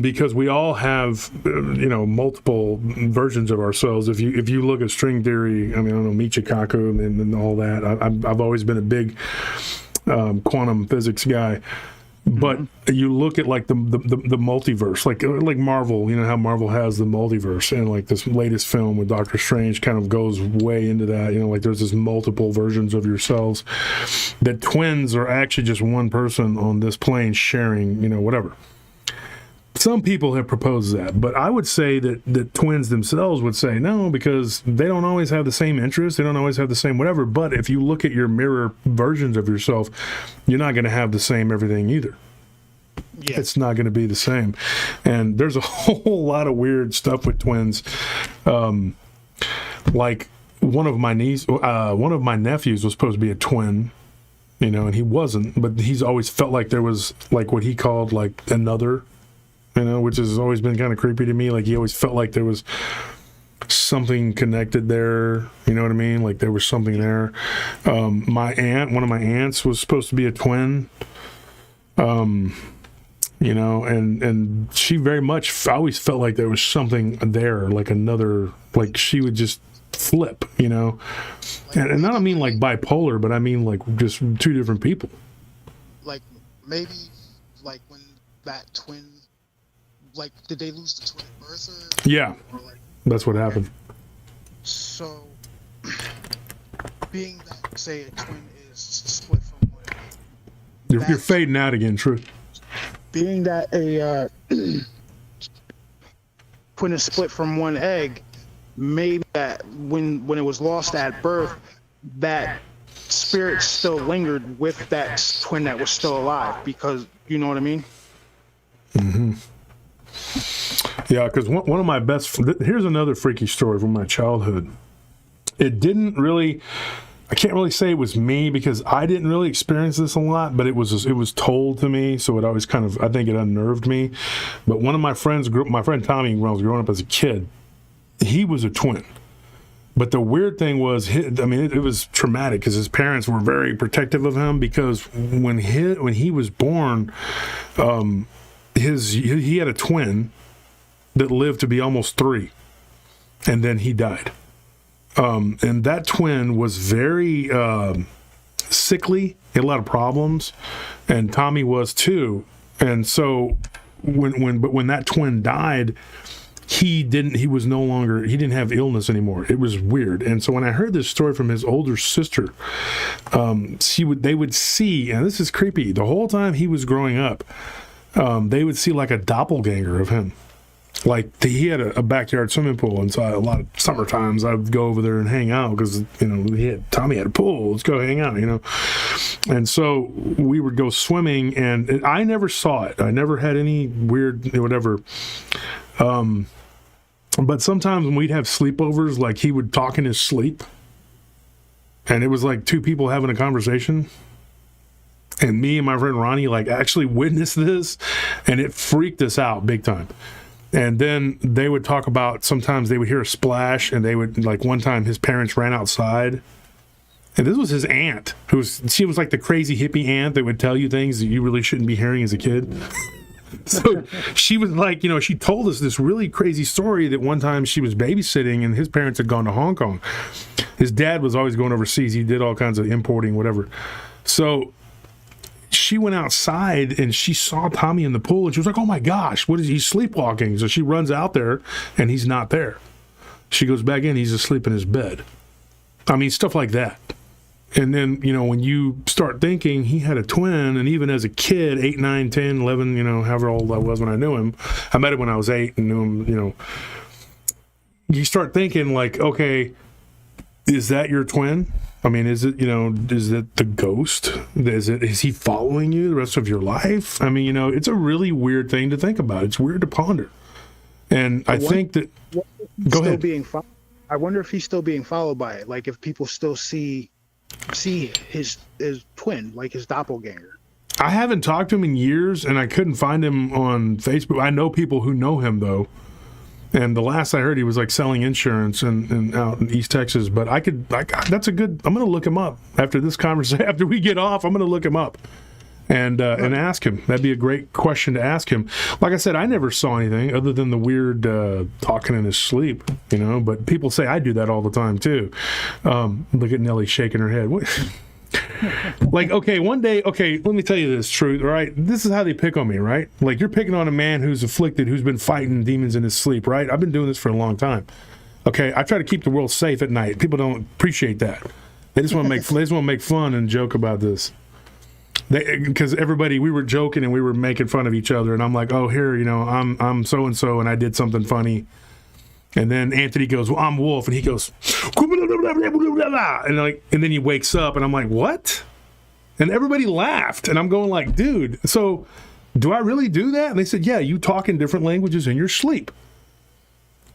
Because we all have, you know, multiple versions of ourselves. If you look at string theory, I mean, I don't know, Michikaku and all that. I've always been a big quantum physics guy. But you look at, like, the multiverse, like Marvel. You know how Marvel has the multiverse, and, like, this latest film with Doctor Strange kind of goes way into that. You know, like, there's this multiple versions of yourselves. That twins are actually just one person on this plane sharing, you know, whatever. Some people have proposed that, but I would say that twins themselves would say no, because they don't always have the same interests. They don't always have the same whatever. But if you look at your mirror versions of yourself, you're not going to have the same everything either. Yeah. It's not going to be the same. And there's a whole lot of weird stuff with twins. Like one of my nephews was supposed to be a twin, you know, and he wasn't, but he's always felt like there was, like, what he called, like, another, you know, which has always been kind of creepy to me. Like, he always felt like there was something connected there, you know what I mean? Like, there was something there. One of my aunts was supposed to be a twin, you know, and she very much, I always felt like there was something there, like another, like she would just flip, you know? And I don't mean like bipolar, but I mean like just two different people. Like, maybe, like, when that twin, like, did they lose the twin at birth? Yeah, or like, that's what happened. So, being that, say, a twin is split from one, you're fading out again, Truth. Being that a twin is split from one egg, maybe that when it was lost at birth, that spirit still lingered with that twin that was still alive, because you know what I mean. Yeah, because one of my best... Here's another freaky story from my childhood. It didn't really... I can't really say it was me because I didn't really experience this a lot, but it was told to me, so it always kind of... I think it unnerved me. But one of my friends, my friend Tommy, when I was growing up as a kid, he was a twin. But the weird thing was, it was traumatic because his parents were very protective of him, because when he was born, he had a twin that lived to be almost 3, and then he died. And that twin was very sickly, he had a lot of problems, and Tommy was too. And so when that twin died, he didn't have illness anymore. It was weird. And so when I heard this story from his older sister, they would see, and this is creepy, the whole time he was growing up, they would see like a doppelganger of him. Like he had a backyard swimming pool, and so a lot of summer times I would go over there and hang out because Tommy had a pool. Let's go hang out, And so we would go swimming, and I never saw it. I never had any weird whatever. But sometimes when we'd have sleepovers, like he would talk in his sleep, and it was like 2 people having a conversation. And me and my friend Ronnie like actually witnessed this, and it freaked us out big time. And then they would talk about, sometimes they would hear a splash, and they would, like one time his parents ran outside, and this was his aunt, she was like the crazy hippie aunt that would tell you things that you really shouldn't be hearing as a kid. So she was like, she told us this really crazy story that one time she was babysitting and his parents had gone to Hong Kong. His dad was always going overseas. He did all kinds of importing, whatever. So she went outside and she saw Tommy in the pool, and she was like, oh my gosh, what is he sleepwalking? So she runs out there and he's not there. She goes back in, he's asleep in his bed. I mean, stuff like that. And then, when you start thinking he had a twin, and even as a kid, 8, 9, 10, 11, however old I was when I knew him, I met him when I was 8 and knew him, you start thinking like, okay, is that your twin? I mean, is it the ghost? Is he following you the rest of your life? I mean, it's a really weird thing to think about. It's weird to ponder. And I think that, go ahead. I wonder if he's still being followed by it. Like if people still see his twin, like his doppelganger. I haven't talked to him in years, and I couldn't find him on Facebook. I know people who know him though, and the last I heard, he was like selling insurance and out in East Texas. But that's a good. I'm going to look him up after this conversation. After we get off, I'm going to look him up and ask him. That'd be a great question to ask him. Like I said, I never saw anything other than the weird talking in his sleep, But people say I do that all the time too. Look at Nellie shaking her head. Like, okay, one day, let me tell you this truth, right? This is how they pick on me, right? Like, you're picking on a man who's afflicted, who's been fighting demons in his sleep, right? I've been doing this for a long time. Okay, I try to keep the world safe at night. People don't appreciate that. They just want to make fun and joke about this. Because we were joking and we were making fun of each other, and I'm like, oh, here, I'm so and so, and I did something funny. And then Anthony goes, well, I'm Wolf, and he goes, and then he wakes up, and I'm like, what? And everybody laughed, and I'm going like, dude, so do I really do that? And they said, yeah, you talk in different languages in your sleep.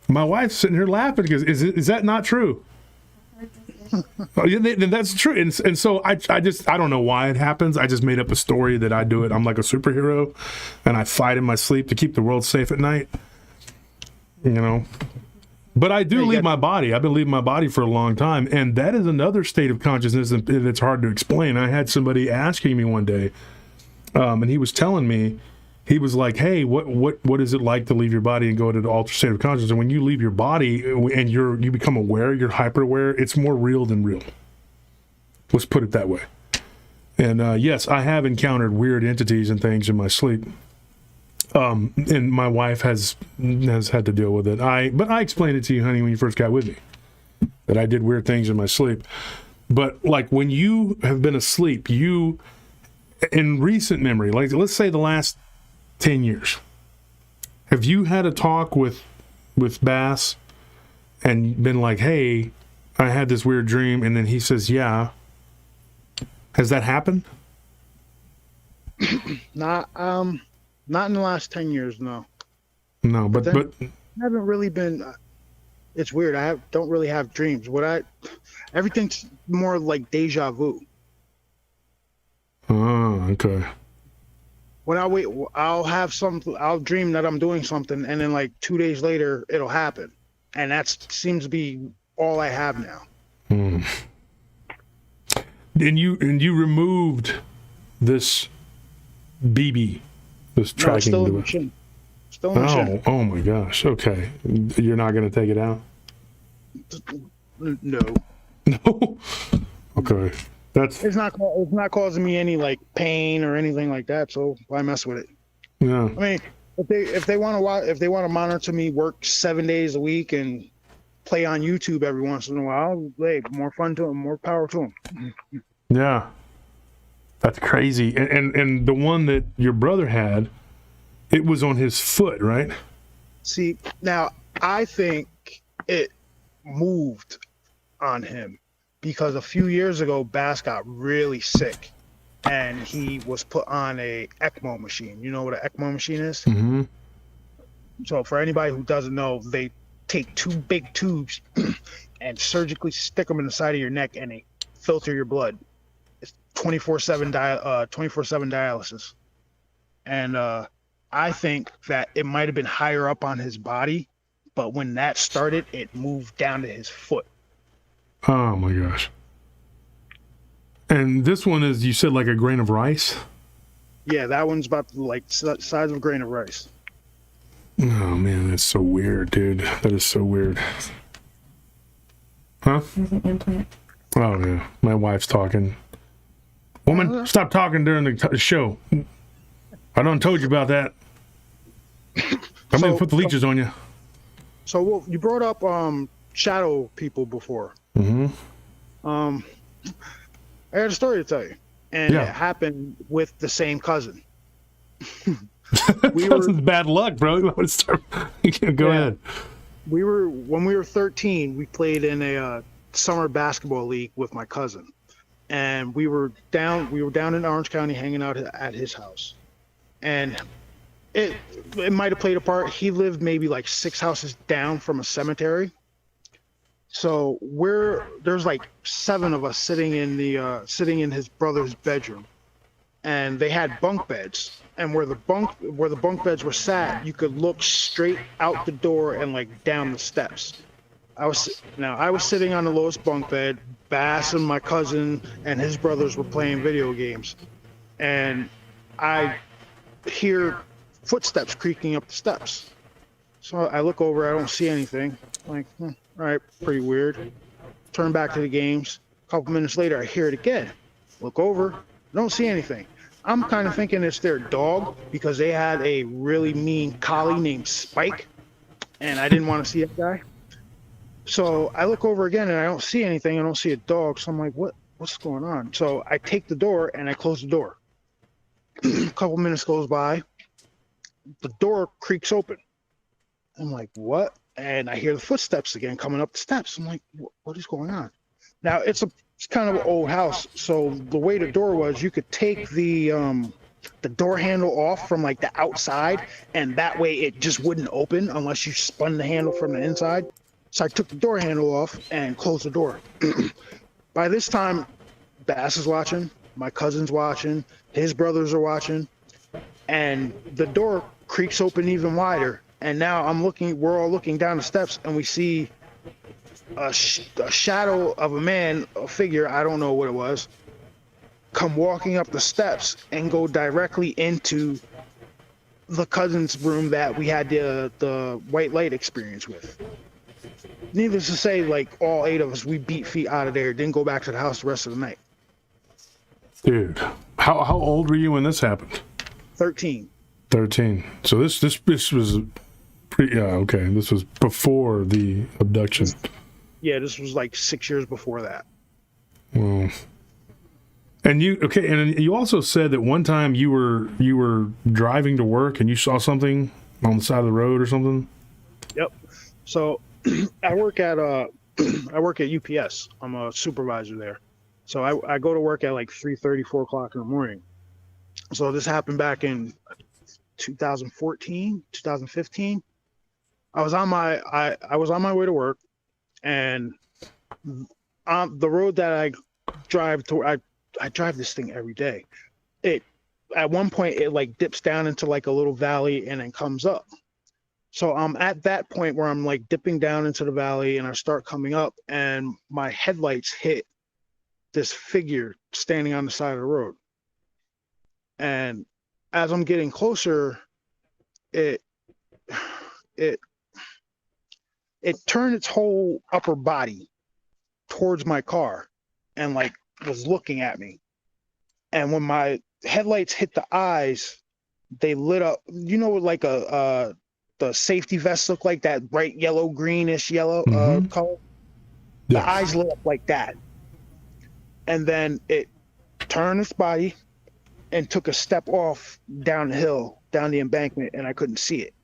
My wife's sitting here laughing because is that not true? That's true. And so I don't know why it happens. I just made up a story that I do it. I'm like a superhero, and I fight in my sleep to keep the world safe at night. But I do leave my body. I've been leaving my body for a long time, and that is another state of consciousness that's hard to explain. I had somebody asking me one day, and he was telling me, he was like, hey, what is it like to leave your body and go into the altered state of consciousness? And when you leave your body and you become aware, you're hyper aware, it's more real than real. Let's put it that way. And yes, I have encountered weird entities and things in my sleep. And my wife has had to deal with it. But I explained it to you, honey, when you first got with me, that I did weird things in my sleep. But like when you have been asleep, in recent memory, like let's say the last 10 years, have you had a talk with Bass and been like, hey, I had this weird dream, and then he says, yeah. Has that happened? Not in the last 10 years, no. No, but I haven't really been. It's weird. Don't really have dreams. Everything's more like deja vu. Oh, okay. When I'll dream that I'm doing something, and then like 2 days later, it'll happen, and that seems to be all I have now. And you removed this BB, this tracking still in the device. chin. Still in the chin. Oh my gosh. Okay, you're not going to take it out? No. No. Okay. It's not causing me any like pain or anything like that. So why mess with it? Yeah. I mean, if they want to monitor me work 7 days a week and play on YouTube every once in a while, hey, more fun to them, more power to them. Yeah. That's crazy. And the one that your brother had, it was on his foot, right? See, now I think it moved on him because a few years ago, Bass got really sick and he was put on a ECMO machine. You know what an ECMO machine is? Mm-hmm. So for anybody who doesn't know, they take two big tubes and surgically stick them in the side of your neck and they filter your blood. It's 24/7 dialysis. And I think that it might have been higher up on his body, but when that started, it moved down to his foot. Oh my gosh. And this one is, you said, like a grain of rice? Yeah, that one's about like size of a grain of rice. Oh man, that's so weird, dude. That is so weird. Huh? There's an implant. Oh yeah, my wife's talking. Woman, stop talking during the show. I done told you about that. I'm gonna put the leeches on you. So well, you brought up shadow people before. Mm-hmm. I got a story to tell you, and it happened with the same cousin. Cousin's bad luck, bro. Go ahead. When we were 13, we played in a summer basketball league with my cousin, and we were down in Orange County hanging out at his house, and it might have played a part. He lived maybe like 6 houses down from a cemetery. So there's like 7 of us sitting in his brother's bedroom, and they had bunk beds. And where the bunk beds were sat, you could look straight out the door and like down the steps. I was sitting on the lowest bunk bed. Bass and my cousin and his brothers were playing video games, and I hear footsteps creaking up the steps. So I look over, I don't see anything. I'm like, all right, pretty weird. Turn back to the games. A couple minutes later, I hear it again. Look over, don't see anything. I'm kind of thinking it's their dog because they had a really mean collie named Spike, and I didn't want to see that guy. So I look over again and I don't see anything. I don't see a dog. So I'm like, what's going on? So I take the door and I close the door. A couple minutes goes by. The door creaks open. I'm like, what? And I hear the footsteps again coming up the steps. I'm like, what is going on? Now it's kind of an old house. So the way the door was, you could take the door handle off from like the outside, and that way it just wouldn't open unless you spun the handle from the inside. So I took the door handle off and closed the door. By this time, Bass is watching, my cousin's watching, his brothers are watching, and the door creaks open even wider. And now we're all looking down the steps, and we see a shadow of a man, a figure, I don't know what it was, come walking up the steps and go directly into the cousin's room that we had the white light experience with. Needless to say, like all 8 of us, we beat feet out of there, didn't go back to the house the rest of the night. Dude, how old were you when this happened? 13. 13. So this was okay. This was before the abduction. Yeah, this was like 6 years before that. Well, and you also said that one time you were driving to work and you saw something on the side of the road or something. Yep. So I work at I work at UPS. I'm a supervisor there. So I go to work at like 3:30, 4 o'clock in the morning. So this happened back in 2014, 2015. I was on my way to work, and on the road that I drive to, I drive this thing every day. It at one point it like dips down into like a little valley and then comes up. So I'm at that point where I'm like dipping down into the valley and I start coming up, and my headlights hit this figure standing on the side of the road. And as I'm getting closer, it it it turned its whole upper body towards my car and like was looking at me. And when my headlights hit the eyes, they lit up. You know what like a the safety vests look like, that bright yellow, greenish yellow color? The Yeah. eyes lit up like that. And then it turned its body and took a step off down the hill, down the embankment, and I couldn't see it.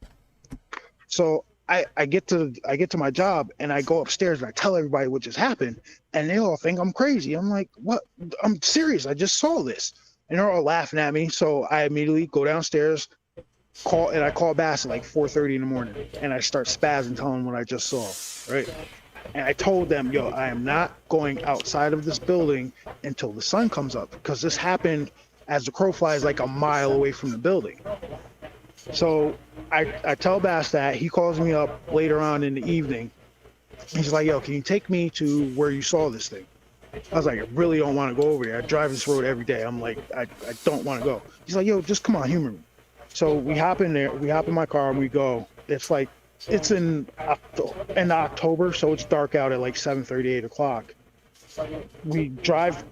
So I get to my job and I go upstairs and I tell everybody what just happened, and they all think I'm crazy. I'm like, what? I'm serious. I just saw this. And they're all laughing at me. So I immediately go downstairs, I call Bass at like 4:30 in the morning, and I start spazzing, telling them what I just saw, right? And I told them, yo, I am not going outside of this building until the sun comes up, because this happened as the crow flies like a mile away from the building. So I tell Bass that. He calls me up later on in the evening. He's like, yo, can you take me to where you saw this thing? I was like, I really don't want to go over there. I drive this road every day. I'm like, I don't want to go. He's like, yo, just come on, humor me. So we hop in there, we hop in my car and we go. It's in October, so it's dark out at like 7:30, 8 o'clock. We drive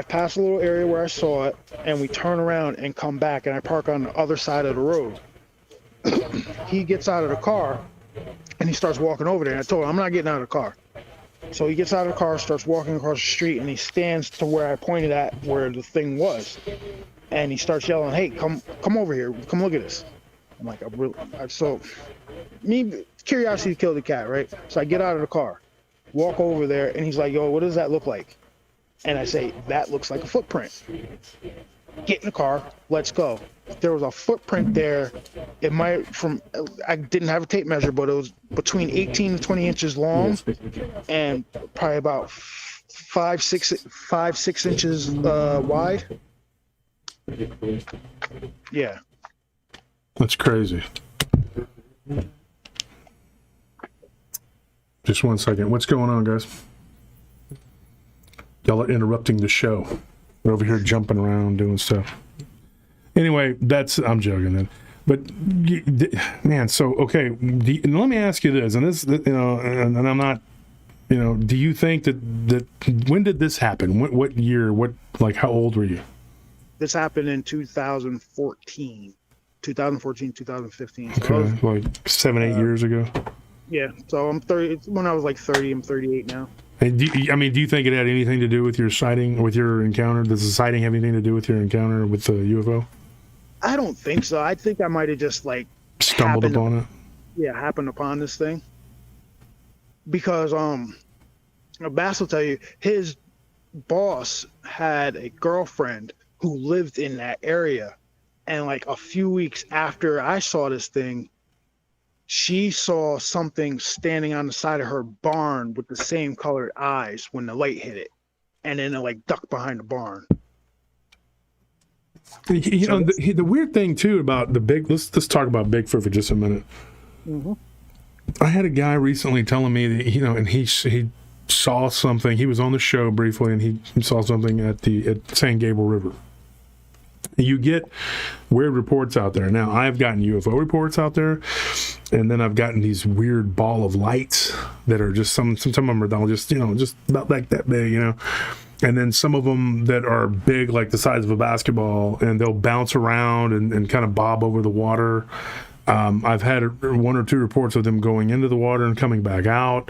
past a little area where I saw it, and we turn around and come back, and I park on the other side of the road. He gets out of the car and he starts walking over there. And I told him, I'm not getting out of the car. So he gets out of the car, starts walking across the street, and he stands to where I pointed at where the thing was. And he starts yelling, hey, come over here. Come look at this. I'm like, curiosity killed the cat, right? So I get out of the car, walk over there, and he's like, yo, what does that look like? And I say, that looks like a footprint. Get in the car, let's go. There was a footprint there. I didn't have a tape measure, but it was between 18 and 20 inches long and probably about 5-6 inches wide. Yeah. That's crazy. Just one second. What's going on, guys? Y'all are interrupting the show. We're over here jumping around doing stuff. Anyway, I'm joking then. But man, so okay. And let me ask you this, and this, and I'm not, do you think that when did this happen? What year? How old were you? This happened in 2015. So Okay, like 7-8 years ago. Yeah, so I'm 30. When I was like 30, I'm 38 now. And do you think it had anything to do with your sighting, with your encounter? Does the sighting have anything to do with your encounter with the UFO? I don't think so. I think I might have just like stumbled upon it. Yeah, happened upon this thing. Because Bass will tell you, his boss had a girlfriend who lived in that area, and like a few weeks after I saw this thing, she saw something standing on the side of her barn with the same colored eyes when the light hit it, and then it like ducked behind the barn. The weird thing too about let's talk about Bigfoot for just a minute. Mm-hmm. I had a guy recently telling me that and he saw something. He was on the show briefly, and he saw something at San Gabriel River. You get weird reports out there. Now, I've gotten UFO reports out there, and then I've gotten these weird ball of lights that are just some of them are just about like that big, and then some of them that are big, like the size of a basketball, and they'll bounce around and kind of bob over the water. I've had 1 or 2 reports of them going into the water and coming back out,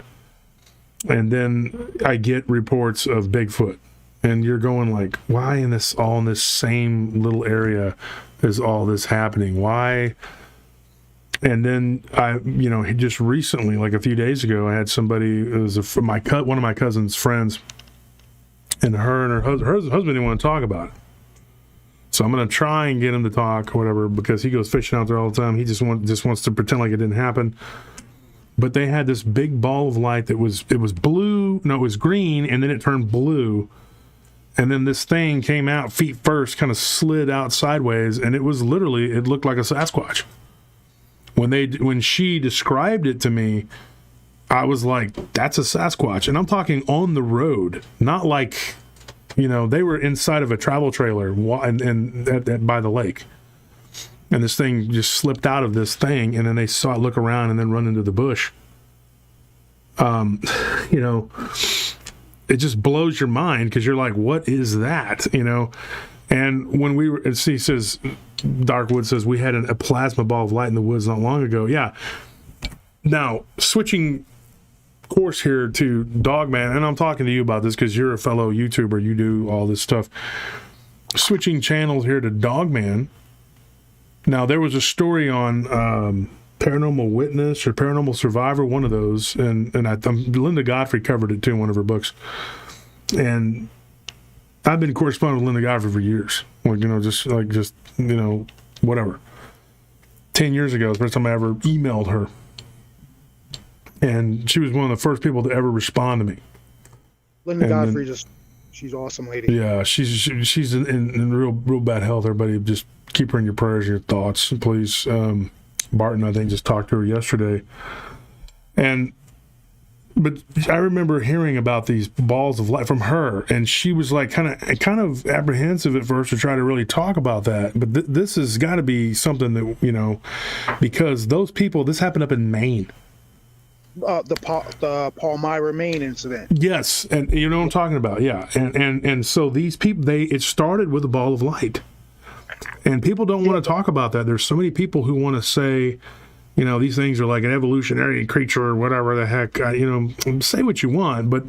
and then I get reports of Bigfoot. And you're going like, why in this same little area is all this happening? Why? And then just recently, like a few days ago, I had somebody, it was one of my cousin's friends, and her husband didn't want to talk about it. So I'm going to try and get him to talk or whatever, because he goes fishing out there all the time. He just wants to pretend like it didn't happen. But they had this big ball of light that was blue. No, it was green, and then it turned blue. And then this thing came out feet first, kind of slid out sideways, and it looked like a Sasquatch. When she described it to me, I was like, that's a Sasquatch. And I'm talking on the road, not like, they were inside of a travel trailer and by the lake. And this thing just slipped out of this thing, and then they saw it look around and then run into the bush. It just blows your mind, because you're like, what is that? And when we were, he says, Darkwood says, we had a plasma ball of light in the woods not long ago. Yeah. Now, switching course here to Dogman, and I'm talking to you about this because you're a fellow YouTuber, you do all this stuff. Switching channels here to Dogman. Now, there was a story on Paranormal Witness or Paranormal Survivor, one of those, and Linda Godfrey covered it too in one of her books. And I've been corresponding with Linda Godfrey for years. Whatever. 10 years ago, the first time I ever emailed her. And she was one of the first people to ever respond to me. Linda Godfrey, she's an awesome lady. Yeah, she's in real bad health. Everybody just keep her in your prayers, your thoughts, please. Barton, I think, just talked to her yesterday. But I remember hearing about these balls of light from her, and she was like kind of apprehensive at first to try to really talk about that. But this has got to be something that, because those people, this happened up in Maine. The Palmyra, Maine incident. Yes, and you know what I'm talking about, yeah. And so these people, it started with a ball of light. And people don't want to talk about that. There's so many people who want to say, these things are like an evolutionary creature or whatever the heck. Say what you want, but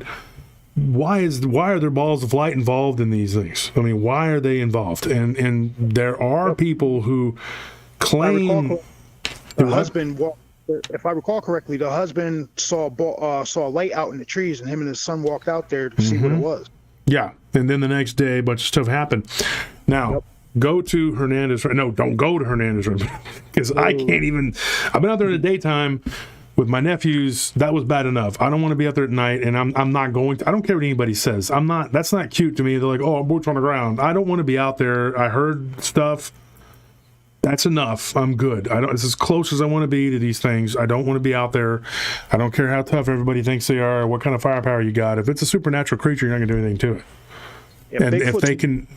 why are there balls of light involved in these things? I mean, why are they involved? And there are people who claim the husband. If I recall correctly, the husband saw light out in the trees, and him and his son walked out there to see what it was. Yeah, and then the next day, a bunch of stuff happened. Now. Go to Hernandez. No, don't go to Hernandez because I can't even. I've been out there in the daytime with my nephews. That was bad enough. I don't want to be out there at night, and I'm not going to. I don't care what anybody says. I'm not. That's not cute to me. They're like, oh, boots on the ground. I don't want to be out there. I heard stuff. That's enough. I'm good. It's as close as I want to be to these things. I don't want to be out there. I don't care how tough everybody thinks they are, what kind of firepower you got. If it's a supernatural creature, you're not going to do anything to it. Yeah, and if they can,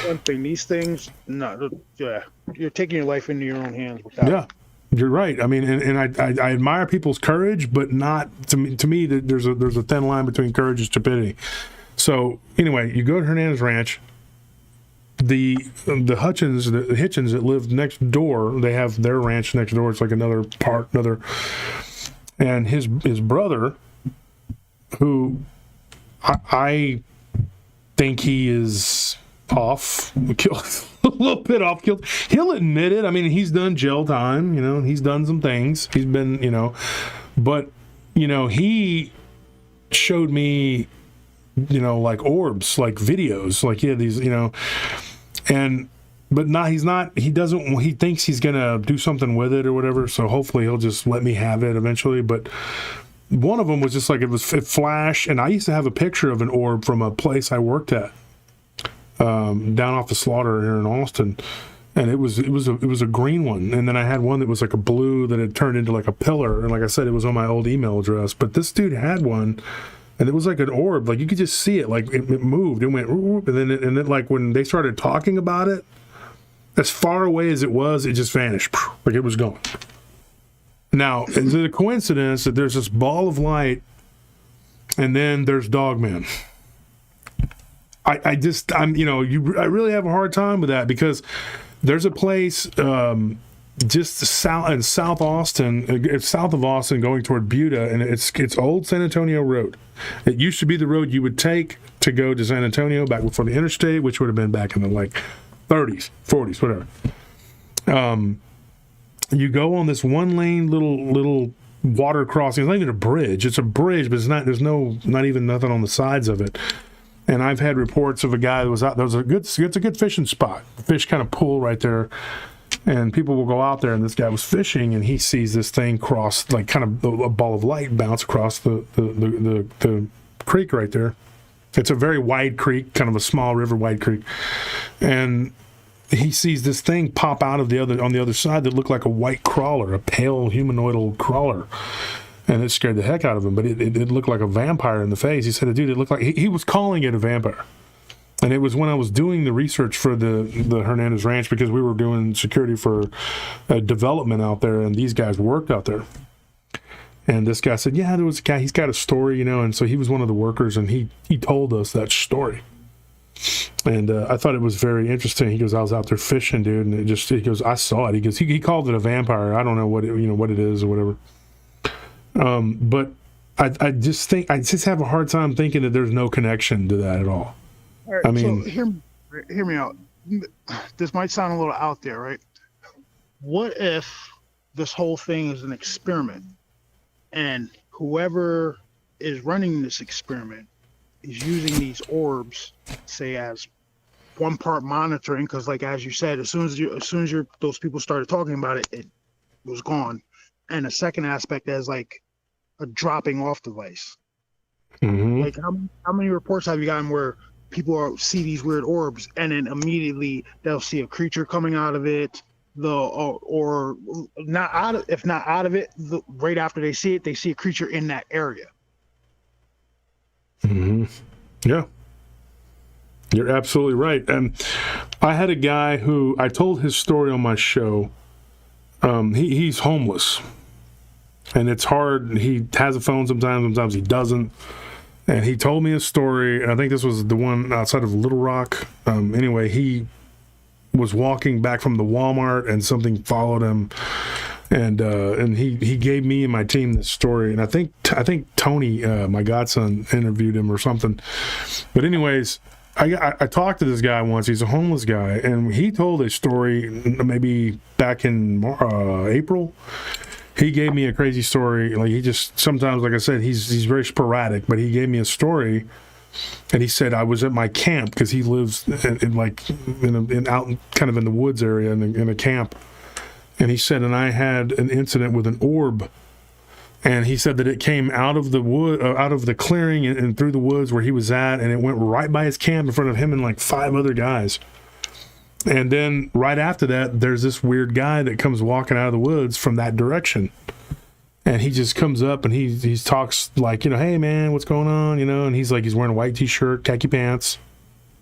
one thing, these things, you're taking your life into your own hands with that. Yeah, you're right. I mean, and I admire people's courage, but not to me. There's a thin line between courage and stupidity. So anyway, you go to Hernandez Ranch. The Hitchens that live next door, they have their ranch next door. It's like another, and his brother, who I think he is off, a little bit off. He'll admit it. I mean, he's done jail time. He's done some things. He's been, but he showed me, like orbs, like videos, like these, he thinks he's gonna do something with it or whatever. So hopefully he'll just let me have it eventually. But one of them was just like it flashed, and I used to have a picture of an orb from a place I worked at down off the Slaughter here in Austin, and it was a green one, and then I had one that was like a blue that had turned into like a pillar, and like I said, it was on my old email address. But this dude had one, and it was like an orb, like you could just see it, like it moved, it went, and then like when they started talking about it, as far away as it was, it just vanished, like it was gone. Now, is it a coincidence that there's this ball of light and then there's Dogman? I really have a hard time with that, because there's a place just south of Austin going toward Buda, and it's old San Antonio Road. It used to be the road you would take to go to San Antonio back before the interstate, which would have been back in the 30s, 40s, whatever. you go on this one lane little water crossing. It's not even a bridge. It's a bridge, but there's not even nothing on the sides of it. And I've had reports of a guy that was out. It's a good fishing spot. The fish kind of pool right there. And people will go out there, and this guy was fishing, and he sees this thing cross, like kind of a ball of light bounce across the creek right there. It's a very wide creek, kind of a small river, wide creek. And he sees this thing pop out of on the other side that looked like a white crawler, a pale humanoidal crawler. And it scared the heck out of him, but it looked like a vampire in the face. He said, dude, it looked like he was calling it a vampire. And it was when I was doing the research for the Hernandez Ranch, because we were doing security for development out there, and these guys worked out there. And this guy said, yeah, there was a guy, he's got a story, and so he was one of the workers, and he told us that story. And I thought it was very interesting. He goes, I was out there fishing, dude, and he goes, I saw it. He goes, he called it a vampire. I don't know what it is or whatever. But I just have a hard time thinking that there's no connection to that at all. All right, I mean, so hear me out. This might sound a little out there, right? What if this whole thing is an experiment, and whoever is running this experiment is using these orbs, say, as one part monitoring? Because, like as you said, as soon as those people started talking about it, it was gone. And the second aspect is like a dropping off device. Mm-hmm. Like how many reports have you gotten where people see these weird orbs, and then immediately they'll see a creature coming out of it, or not out of, if not out of it, right after they see it, they see a creature in that area. Mm-hmm. Yeah, you're absolutely right. And I had a guy who I told his story on my show. He's homeless, and it's hard. He has a phone sometimes he doesn't. And he told me a story, and I think this was the one outside of Little Rock. Anyway, he was walking back from the Walmart, and something followed him, and he gave me and my team this story. And I think Tony, my godson, interviewed him or something. But anyways, I talked to this guy once. He's a homeless guy, and he told a story maybe back in April. He gave me a crazy story. Like, he just sometimes, like I said, he's very sporadic. But he gave me a story, and he said I was at my camp, because he lives in out kind of in the woods area in a camp. And he said, and I had an incident with an orb. And he said that it came out of the wood, out of the clearing and through the woods where he was at, and it went right by his camp in front of him and like 5 other guys. And then right after that, there's this weird guy that comes walking out of the woods from that direction. And he just comes up and he talks like, hey man, what's going on? And he's like, he's wearing a white t-shirt, khaki pants.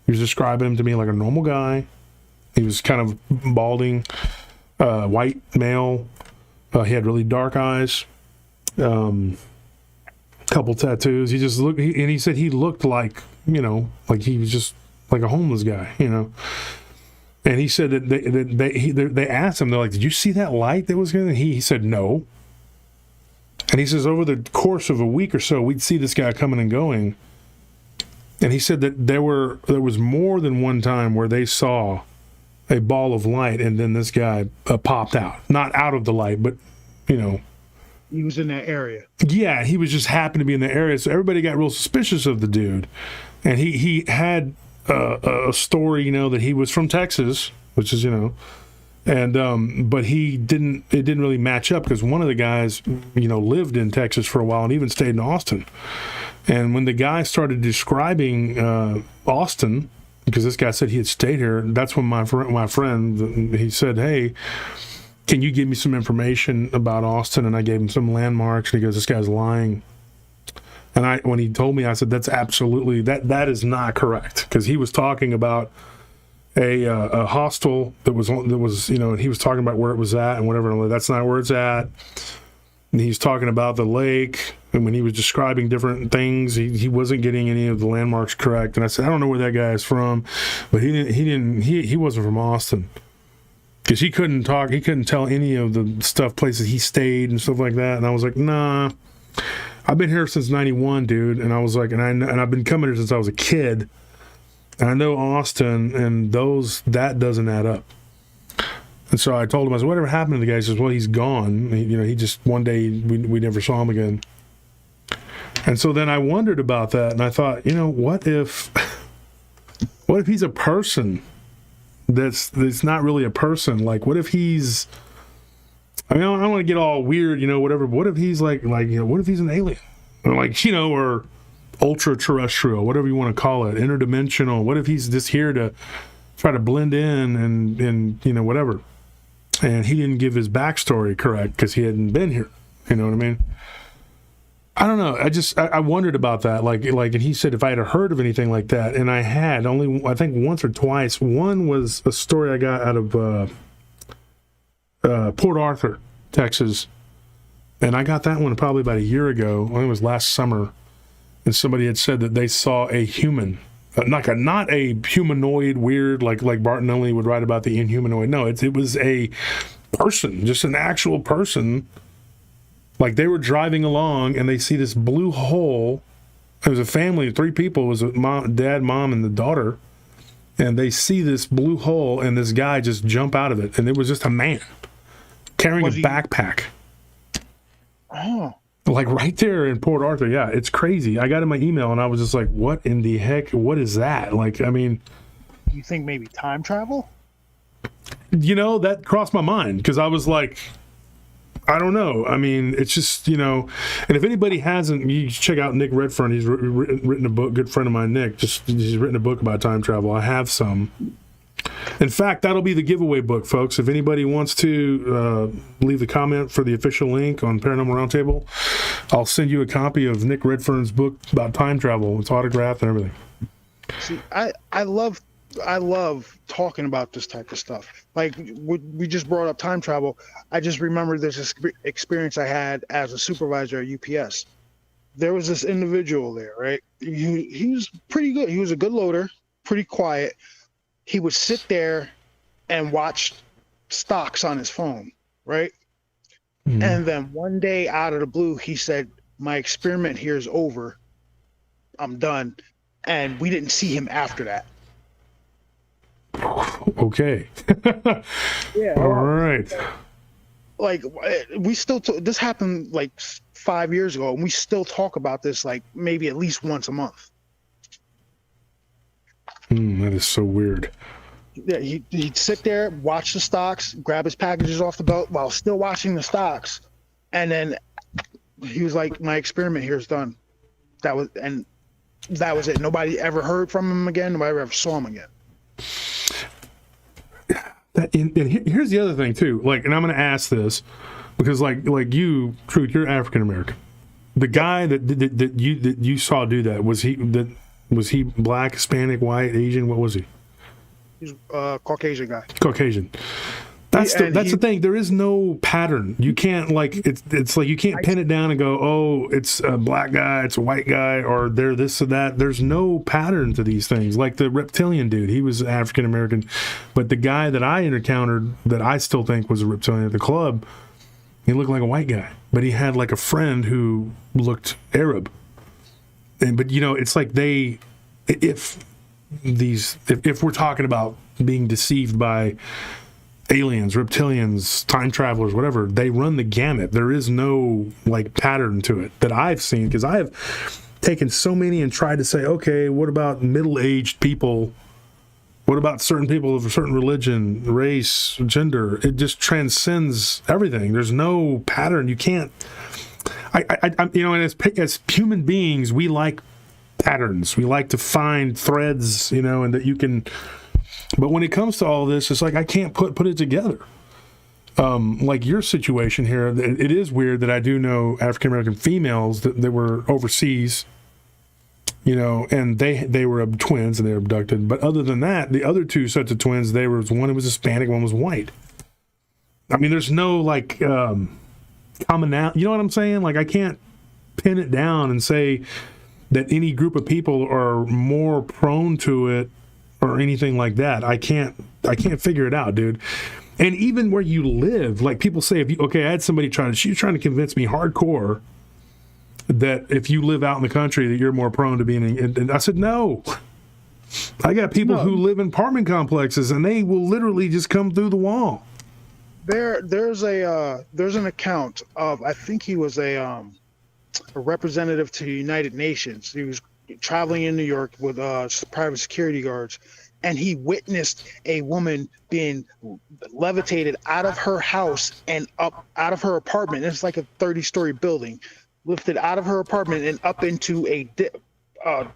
He was describing him to me like a normal guy. He was kind of balding, white male. He had really dark eyes. Couple tattoos. He just looked, and he said he looked like, like he was just like a homeless guy, And he said that they asked him, they're like, did you see that light that was going? He said no. And he says over the course of a week or so, we'd see this guy coming and going. And he said that there was more than one time where they saw a ball of light, and then this guy popped out, not out of the light, but he was in that area. Yeah, he was just happened to be in the area, so everybody got real suspicious of the dude. And he had a story, that he was from Texas, which is, and but it didn't really match up, because one of the guys, lived in Texas for a while and even stayed in Austin. And when the guy started describing Austin, because this guy said he had stayed here, that's when my friend, he said, hey, can you give me some information about Austin? And I gave him some landmarks, and he goes, this guy's lying. And when he told me, I said, that's absolutely, that is not correct. Because he was talking about a hostel that was, and he was talking about where it was at and whatever. That's not where it's at. And he's talking about the lake. And when he was describing different things, he wasn't getting any of the landmarks correct. And I said, I don't know where that guy is from, but he wasn't from Austin. Because he couldn't tell any of the places he stayed and stuff like that. And I was like, nah. I've been here since 91, dude, and I was like, and I've been coming here since I was a kid. And I know Austin, and that doesn't add up. And so I told him, I said, whatever happened to the guy? He says, well, he's gone. He just, one day, we never saw him again. And so then I wondered about that, and I thought, what if he's a person that's not really a person? Like, what if he's, I don't want to get all weird, whatever, but what if he's what if he's an alien? Or ultra-terrestrial, whatever you want to call it, interdimensional. What if he's just here to try to blend in and whatever? And he didn't give his backstory correct because he hadn't been here. You know what I mean? I don't know. I wondered about that. And he said if I had heard of anything like that, and I had only, I think once or twice. One was a story I got out of Port Arthur, Texas, and I got that one probably about a year ago. I think it was last summer, and somebody had said that they saw a human, not a humanoid weird like Bartonelli would write about the inhumanoid. No, it was a person, just an actual person. Like they were driving along and they see this blue hole. It was a family of 3 people. It was a dad, mom, and the daughter. And they see this blue hole and this guy just jump out of it. And it was just a man carrying a backpack. Oh. Like right there in Port Arthur. Yeah, it's crazy. I got in my email and I was just like, what in the heck? What is that? You think maybe time travel? That crossed my mind because I was like, I don't know. It's just, and if anybody hasn't, you check out Nick Redfern. He's written a book, good friend of mine, Nick. He's written a book about time travel. I have some. In fact, that'll be the giveaway book, folks. If anybody wants to leave a comment for the official link on Paranormal Round Table, I'll send you a copy of Nick Redfern's book about time travel. It's autographed and everything. See, I love talking about this type of stuff. Like we just brought up time travel. I just remember this experience I had as a supervisor at UPS. There was this individual there, right? He was pretty good. He was a good loader, pretty quiet. He would sit there and watch stocks on his phone, right? Mm-hmm. And then one day out of the blue, he said, my experiment here is over. I'm done. And we didn't see him after that. Okay. Yeah. All right. Like we still this happened like 5 years ago, and we still talk about this like maybe at least once a month. That is so weird. Yeah, he'd sit there, watch the stocks, grab his packages off the belt while still watching the stocks, and then he was like, "My experiment here is done." That was it. Nobody ever heard from him again. Nobody ever saw him again. And here's the other thing too. And I'm going to ask this because, like you, Truth, you're African American. The guy that you saw do that, was he black, Hispanic, white, Asian? What was he? He's a Caucasian guy. Caucasian. That's the thing. There is no pattern. You can't it's like you can't pin it down and go, oh, it's a black guy, it's a white guy, or they're this or that. There's no pattern to these things. Like the reptilian dude, he was African American, but the guy that I encountered that I still think was a reptilian at the club, he looked like a white guy, but he had like a friend who looked Arab. But it's like if we're talking about being deceived by aliens, reptilians, time travelers, whatever, they run the gamut. There is no pattern to it that I've seen, because I have taken so many and tried to say, okay, what about middle-aged people? What about certain people of a certain religion, race, gender? It just transcends everything. There's no pattern. You can't. And as human beings, we like patterns. We like to find threads, and that you can. But when it comes to all this, it's like I can't put it together. Like your situation here, it is weird that I do know African American females that were overseas, and they were twins and they were abducted. But other than that, the other 2 sets of twins, one was Hispanic, one was white. There's no commonality. You know what I'm saying? I can't pin it down and say that any group of people are more prone to it or anything like that. I can't figure it out, dude. And even where you live, people say, I had somebody she was trying to convince me hardcore that if you live out in the country that you're more prone to being, and I said, no. I got people who live in apartment complexes and they will literally just come through the wall. There's an account of, I think he was a representative to the United Nations. He was traveling in New York with private security guards, and he witnessed a woman being levitated out of her house and up out of her apartment. It's like a 30-story building, lifted out of her apartment and up into a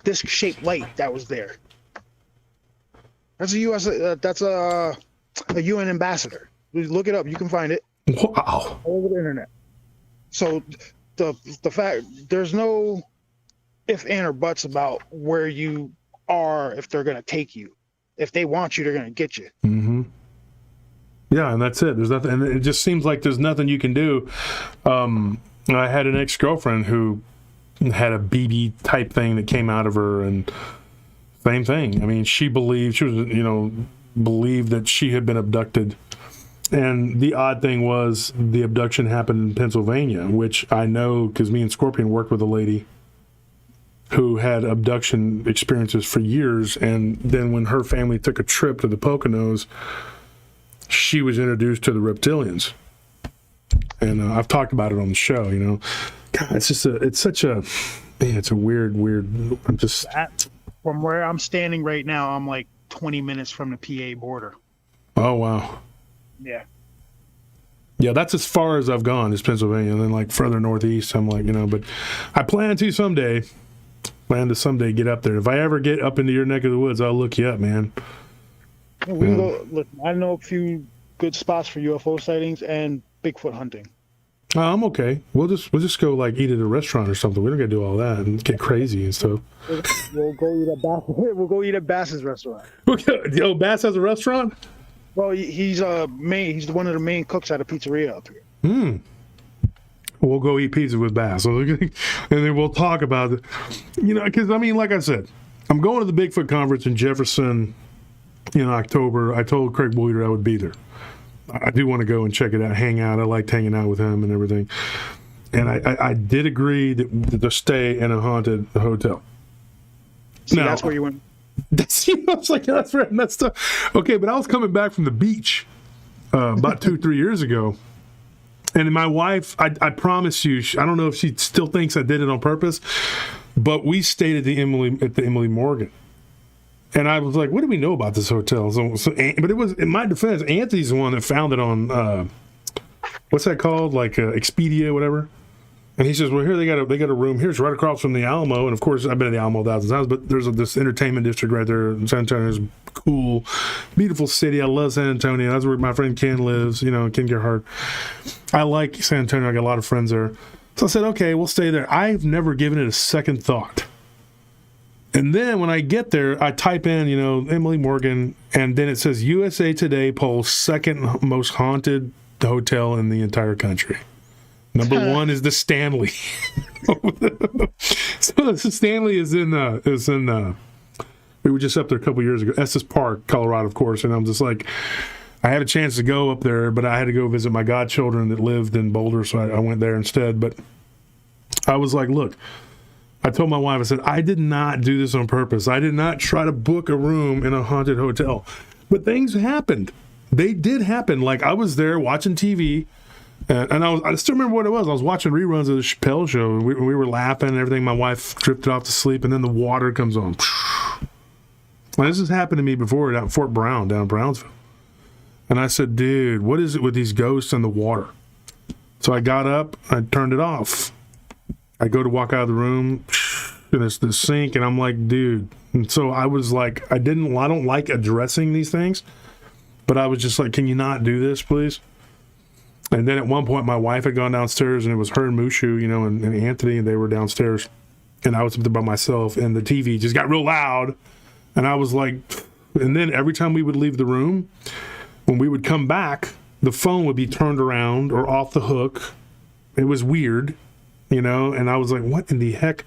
disc-shaped light that was there. That's a U.S. That's a UN ambassador. Look it up. You can find it. Wow. All over the internet. So the fact, there's no if, and, or buts about where you are if they're going to take you. If they want you, they're going to get you. Mm-hmm. Yeah, and that's it. There's nothing, and it just seems like there's nothing you can do. I had an ex-girlfriend who had a BB type thing that came out of her, and same thing. I mean, she believed that she had been abducted. And the odd thing was the abduction happened in Pennsylvania, which I know because me and Scorpion worked with a lady who had abduction experiences for years. And then when her family took a trip to the Poconos, she was introduced to the Reptilians. And I've talked about it on the show, God, it's a weird, I'm just... From where I'm standing right now, I'm like 20 minutes from the PA border. Oh, wow. Yeah. Yeah, that's as far as I've gone is Pennsylvania. And then like further northeast, I'm like, but I plan to someday get up there. If I ever get up into your neck of the woods, I'll look you up, man. We can go, look, I know a few good spots for UFO sightings and Bigfoot hunting. I'm okay. We'll just go like eat at a restaurant or something. We don't got to do all that and get crazy and stuff. We'll go eat at Bass. We'll go eat at Bass's restaurant. Oh, Bass has a restaurant? Well, he's He's one of the main cooks at a pizzeria up here. We'll go eat pizza with Bass, and then we'll talk about it. Because I mean, like I said, I'm going to the Bigfoot conference in Jefferson in October. I told Craig Boyder I would be there. I do want to go and check it out, hang out. I liked hanging out with him and everything. And I did agree to stay in a haunted hotel. Now, that's where you went. I was like, that's right, and that's stuff. Okay, but I was coming back from the beach about 2-3 years ago, and my wife, I promise you, I don't know if she still thinks I did it on purpose, but we stayed at the Emily Morgan, and I was like, what do we know about this hotel? But it was, in my defense, Anthony's the one that found it on what's that called, like Expedia, whatever. And he says, well, here they got a room here. It's right across from the Alamo. And, of course, I've been at the Alamo 1,000 times, but there's this entertainment district right there. San Antonio's cool, beautiful city. I love San Antonio. That's where my friend Ken lives, Ken Gerhardt. I like San Antonio. I got a lot of friends there. So I said, okay, we'll stay there. I've never given it a second thought. And then when I get there, I type in, Emily Morgan, and then it says USA Today polls second most haunted hotel in the entire country. Number one is the Stanley. So the Stanley is in we were just up there a couple years ago, Estes Park, Colorado, of course, and I'm just like, I had a chance to go up there, but I had to go visit my godchildren that lived in Boulder, so I went there instead. But I was like, look, I told my wife, I said, I did not do this on purpose. I did not try to book a room in a haunted hotel. But things happened. They did happen. Like, I was there watching TV, and I still remember what it was. I was watching reruns of the Chappelle Show, and we were laughing and everything. My wife drifted off to sleep, and then the water comes on. And this has happened to me before at Fort Brown, down in Brownsville. And I said, dude, what is it with these ghosts and the water? So I got up, I turned it off. I go to walk out of the room, and it's the sink, and I'm like, dude. And so I was like, I don't like addressing these things, but I was just like, can you not do this, please? And then at one point, my wife had gone downstairs, and it was her and Mushu, and Anthony, and they were downstairs, and I was up there by myself, and the TV just got real loud, and I was like, and then every time we would leave the room, when we would come back, the phone would be turned around or off the hook. It was weird, and I was like, what in the heck?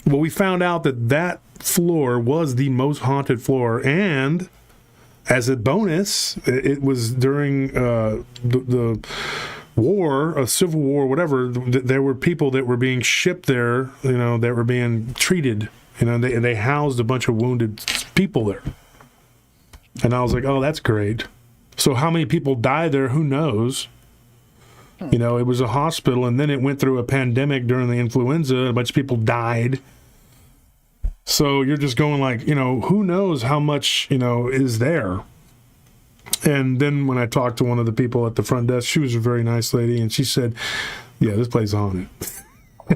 Well, we found out that floor was the most haunted floor, and as a bonus, it was during the war, a civil war, whatever. There were people that were being shipped there, that were being treated. They housed a bunch of wounded people there. And I was like, oh, that's great. So how many people die there? Who knows? You know, it was a hospital, and then it went through a pandemic during the influenza. A bunch of people died. So you're just going like, you know, who knows how much, you know, is there? And then when I talked to one of the people at the front desk, she was a very nice lady, and she said, yeah, this place is haunted.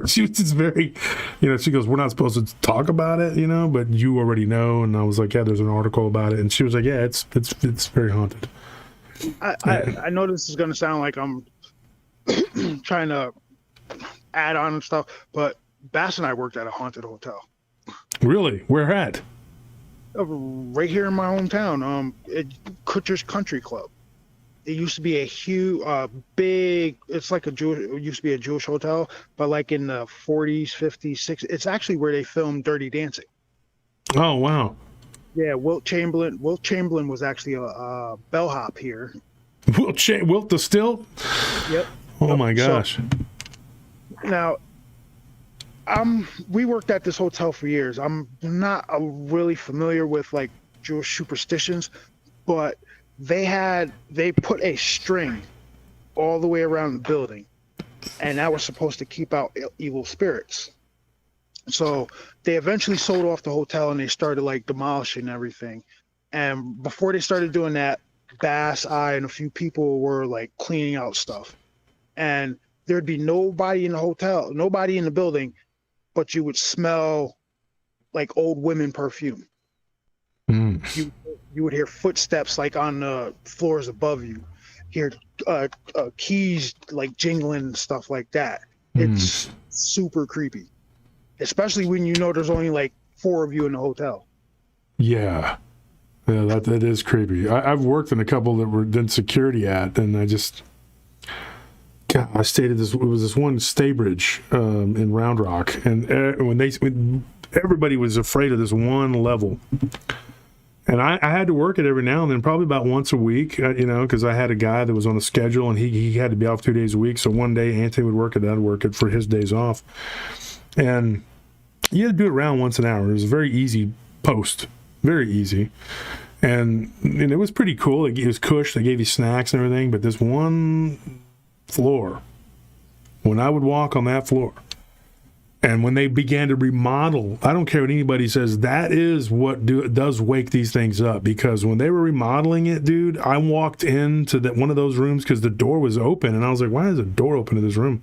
She was just very, you know, she goes, we're not supposed to talk about it, you know, but you already know. And I was like, yeah, there's an article about it. And she was like, yeah, it's very haunted. I know this is going to sound like I'm trying to add on and stuff, but Bass and I worked at a haunted hotel. Really? Where at? Right here in my hometown, Kutcher's Country Club. It used to be a huge, big. It's like it used to be a Jewish hotel, but like in the 40s, 50s, 60s. It's actually where they filmed Dirty Dancing. Oh wow! Yeah, Wilt Chamberlain. Wilt Chamberlain was actually a bellhop here. Wilt the Still? Yep. Oh my gosh! So, now, we worked at this hotel for years. I'm not really familiar with like Jewish superstitions, but they put a string all the way around the building, and that was supposed to keep out evil spirits. So they eventually sold off the hotel, and they started like demolishing everything. And before they started doing that, Bass, I, and a few people were like cleaning out stuff, and there'd be nobody in the hotel, nobody in the building, but you would smell like old women perfume. You would hear footsteps like on the floors above you, hear keys like jingling and stuff like that. It's super creepy, especially when you know there's only like 4 of you in the hotel. Yeah, that is creepy. I've worked in a couple that were done security at, and I stayed at this. It was this one Staybridge in Round Rock, and when everybody was afraid of this one level. And I had to work it every now and then, probably about once a week, you know, because I had a guy that was on a schedule, and he had to be off 2 days a week. So one day Anthony would work it, I'd work it for his days off. And you had to do it around once an hour. It was a very easy post, very easy. And it was pretty cool. It was cush. They gave you snacks and everything. But this one floor, when I would walk on that floor, and when they began to remodel, I don't care what anybody says, that is what does wake these things up. Because when they were remodeling it, dude, I walked into one of those rooms because the door was open. And I was like, why is the door open to this room?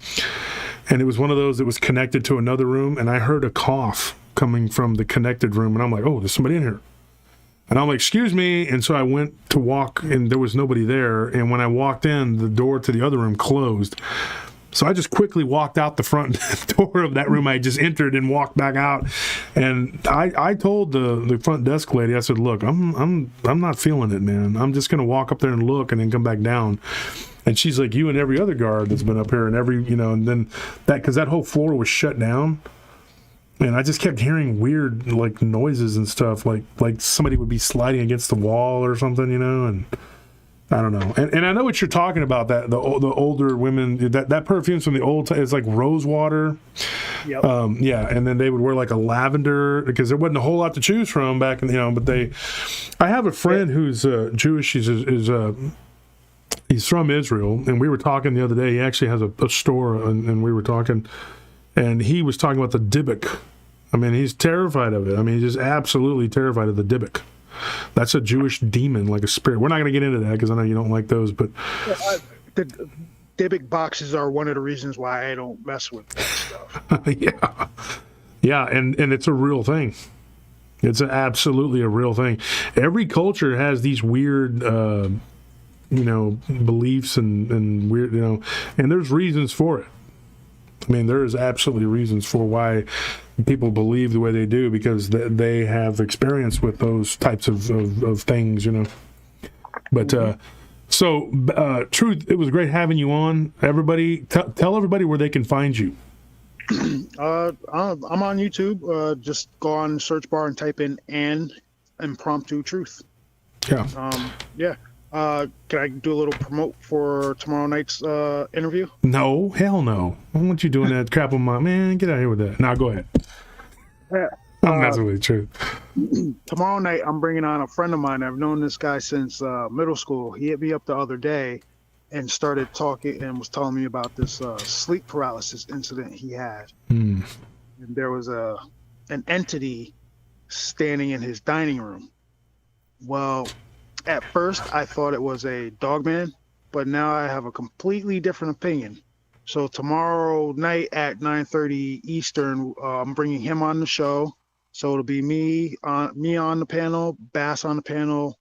And it was one of those that was connected to another room. And I heard a cough coming from the connected room. And I'm like, oh, there's somebody in here. And I'm like, excuse me. And so I went to walk, and there was nobody there. And when I walked in, the door to the other room closed. So I just quickly walked out the front door of that room I just entered and walked back out. And I told the front desk lady, I said, look, I'm not feeling it, man. I'm just going to walk up there and look and then come back down. And she's like, you and every other guard that's been up here, and every, you know, and then because that whole floor was shut down. And I just kept hearing weird like noises and stuff, like somebody would be sliding against the wall or something, you know, and I don't know. And I know what you're talking about, that the older women, that perfume's from the old time. It's like rose water. Yep. Yeah, and then they would wear like a lavender, because there wasn't a whole lot to choose from back in, you know, but I have a friend who's Jewish. He's from Israel, and we were talking the other day. He actually has a store, and we were talking, and he was talking about the Dybbuk. I mean, he's terrified of it. I mean, he's just absolutely terrified of the Dybbuk. That's a Jewish demon, like a spirit. We're not going to get into that because I know you don't like those, but the Dybbuk boxes are one of the reasons why I don't mess with that stuff. Yeah, and it's a real thing. It's absolutely a real thing. Every culture has these weird, beliefs and weird, and there's reasons for it. I mean, there is absolutely reasons for why people believe the way they do, because they have experience with those types of things, But Truth, it was great having you on. Everybody, tell everybody where they can find you. I'm on YouTube. Just go on search bar and type in "and impromptu truth." Yeah. Can I do a little promote for tomorrow night's interview? No, hell no. I don't want you doing that crap on my man. Get out of here with that. Now go ahead. Yeah. I'm messing with you, Truth. Tomorrow night, I'm bringing on a friend of mine. I've known this guy since middle school. He hit me up the other day and started talking and was telling me about this sleep paralysis incident he had. And there was an entity standing in his dining room. Well, at first I thought it was a Dogman, but now I have a completely different opinion. So tomorrow night at 9:30 Eastern, I'm bringing him on the show. So it'll be me on the panel, Bass on the panel,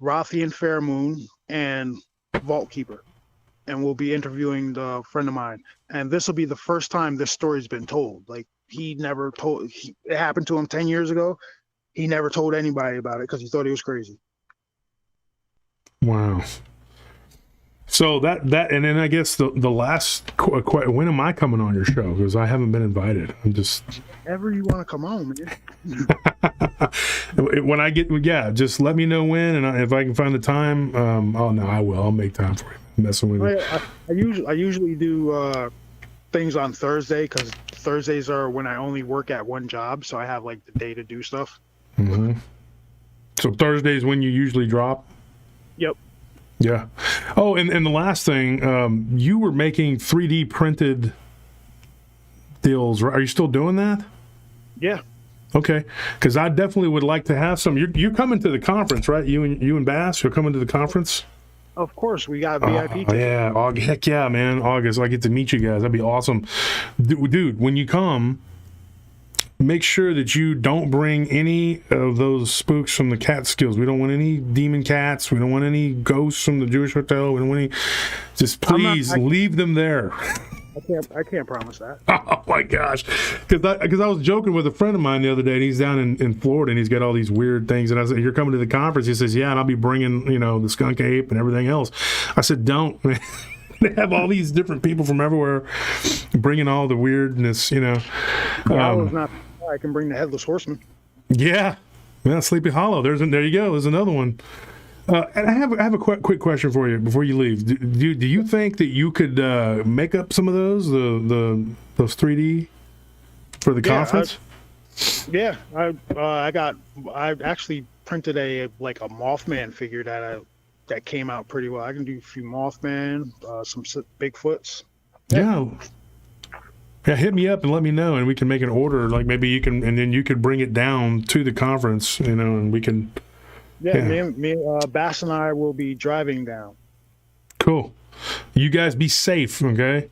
Rothian Fairmoon, and Vault Keeper. And we'll be interviewing the friend of mine. And this will be the first time this story's been told. Like, he never told, it happened to him 10 years ago. He never told anybody about it because he thought he was crazy. Wow. So that and then I guess the last when am I coming on your show? Because I haven't been invited. I'm just whenever you want to come on, man. When I get just let me know when, and if I can find the time. I will. I'll make time for you. I'm messing with you. I usually do things on Thursday because Thursdays are when I only work at one job, so I have like the day to do stuff. Mm-hmm. So Thursdays when you usually drop. Yep. Yeah. Oh, and the last thing, you were making 3D printed deals. Are you still doing that? Yeah. Okay. Because I definitely would like to have some. You're coming to the conference, right? You and Bass, you're coming to the conference? Of course. We got VIP. Yeah. Heck yeah, man. August. I get to meet you guys. That'd be awesome. Dude, when you come, make sure that you don't bring any of those spooks from the Catskills. We don't want any demon cats. We don't want any ghosts from the Jewish hotel. We don't want any. Just please leave them there. I can't promise that. Oh my gosh, because I was joking with a friend of mine the other day, and he's down in Florida, and he's got all these weird things. And I said, "You're coming to the conference?" He says, "Yeah, and I'll be bringing the skunk ape and everything else." I said, "Don't." They have all these different people from everywhere bringing all the weirdness. I can bring the Headless Horseman. Yeah, Sleepy Hollow. There you go. There's another one. And I have a quick question for you before you leave. Do you think that you could make up some of those those 3D for the conference? I actually printed a Mothman figure that came out pretty well. I can do a few Mothman, some Bigfoots. Yeah, hit me up and let me know, and we can make an order. Like maybe you can, and then you could bring it down to the conference, and we can. Yeah. Me, Bass and I will be driving down. Cool. You guys be safe, okay?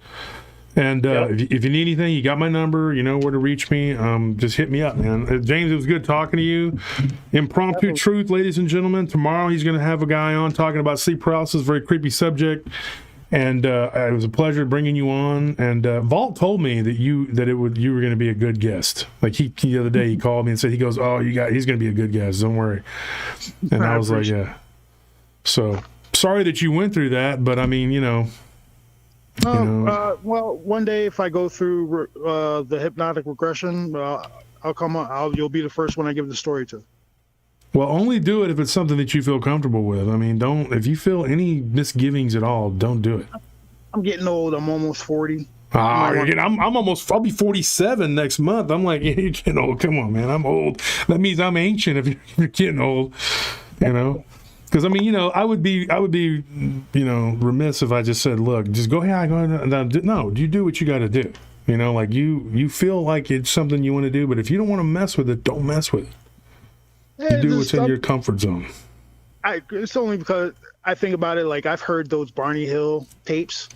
And if you need anything, you got my number. You know where to reach me. Just hit me up, man. James, it was good talking to you. Impromptu Truth, ladies and gentlemen. Tomorrow he's going to have a guy on talking about sleep paralysis, very creepy subject. And it was a pleasure bringing you on. And Vault told me that you were going to be a good guest. Like the other day he called me and said, he's going to be a good guest. Don't worry. And I was like, yeah. So sorry that you went through that, but I mean, well, one day if I go through the hypnotic regression, I'll come on. You'll be the first one I give the story to. Well, only do it if it's something that you feel comfortable with. I mean, if you feel any misgivings at all, don't do it. I'm getting old. I'm almost 40. I'll be 47 next month. I'm like, you're getting old. Come on, man. I'm old. That means I'm ancient if you're getting old, Because I mean, I would be, remiss if I just said, look, just go ahead. No, you do what you got to do. Like you feel like it's something you want to do, but if you don't want to mess with it, don't mess with it. You do what's in your comfort zone. It's only because I think about it. Like I've heard those Barney Hill tapes,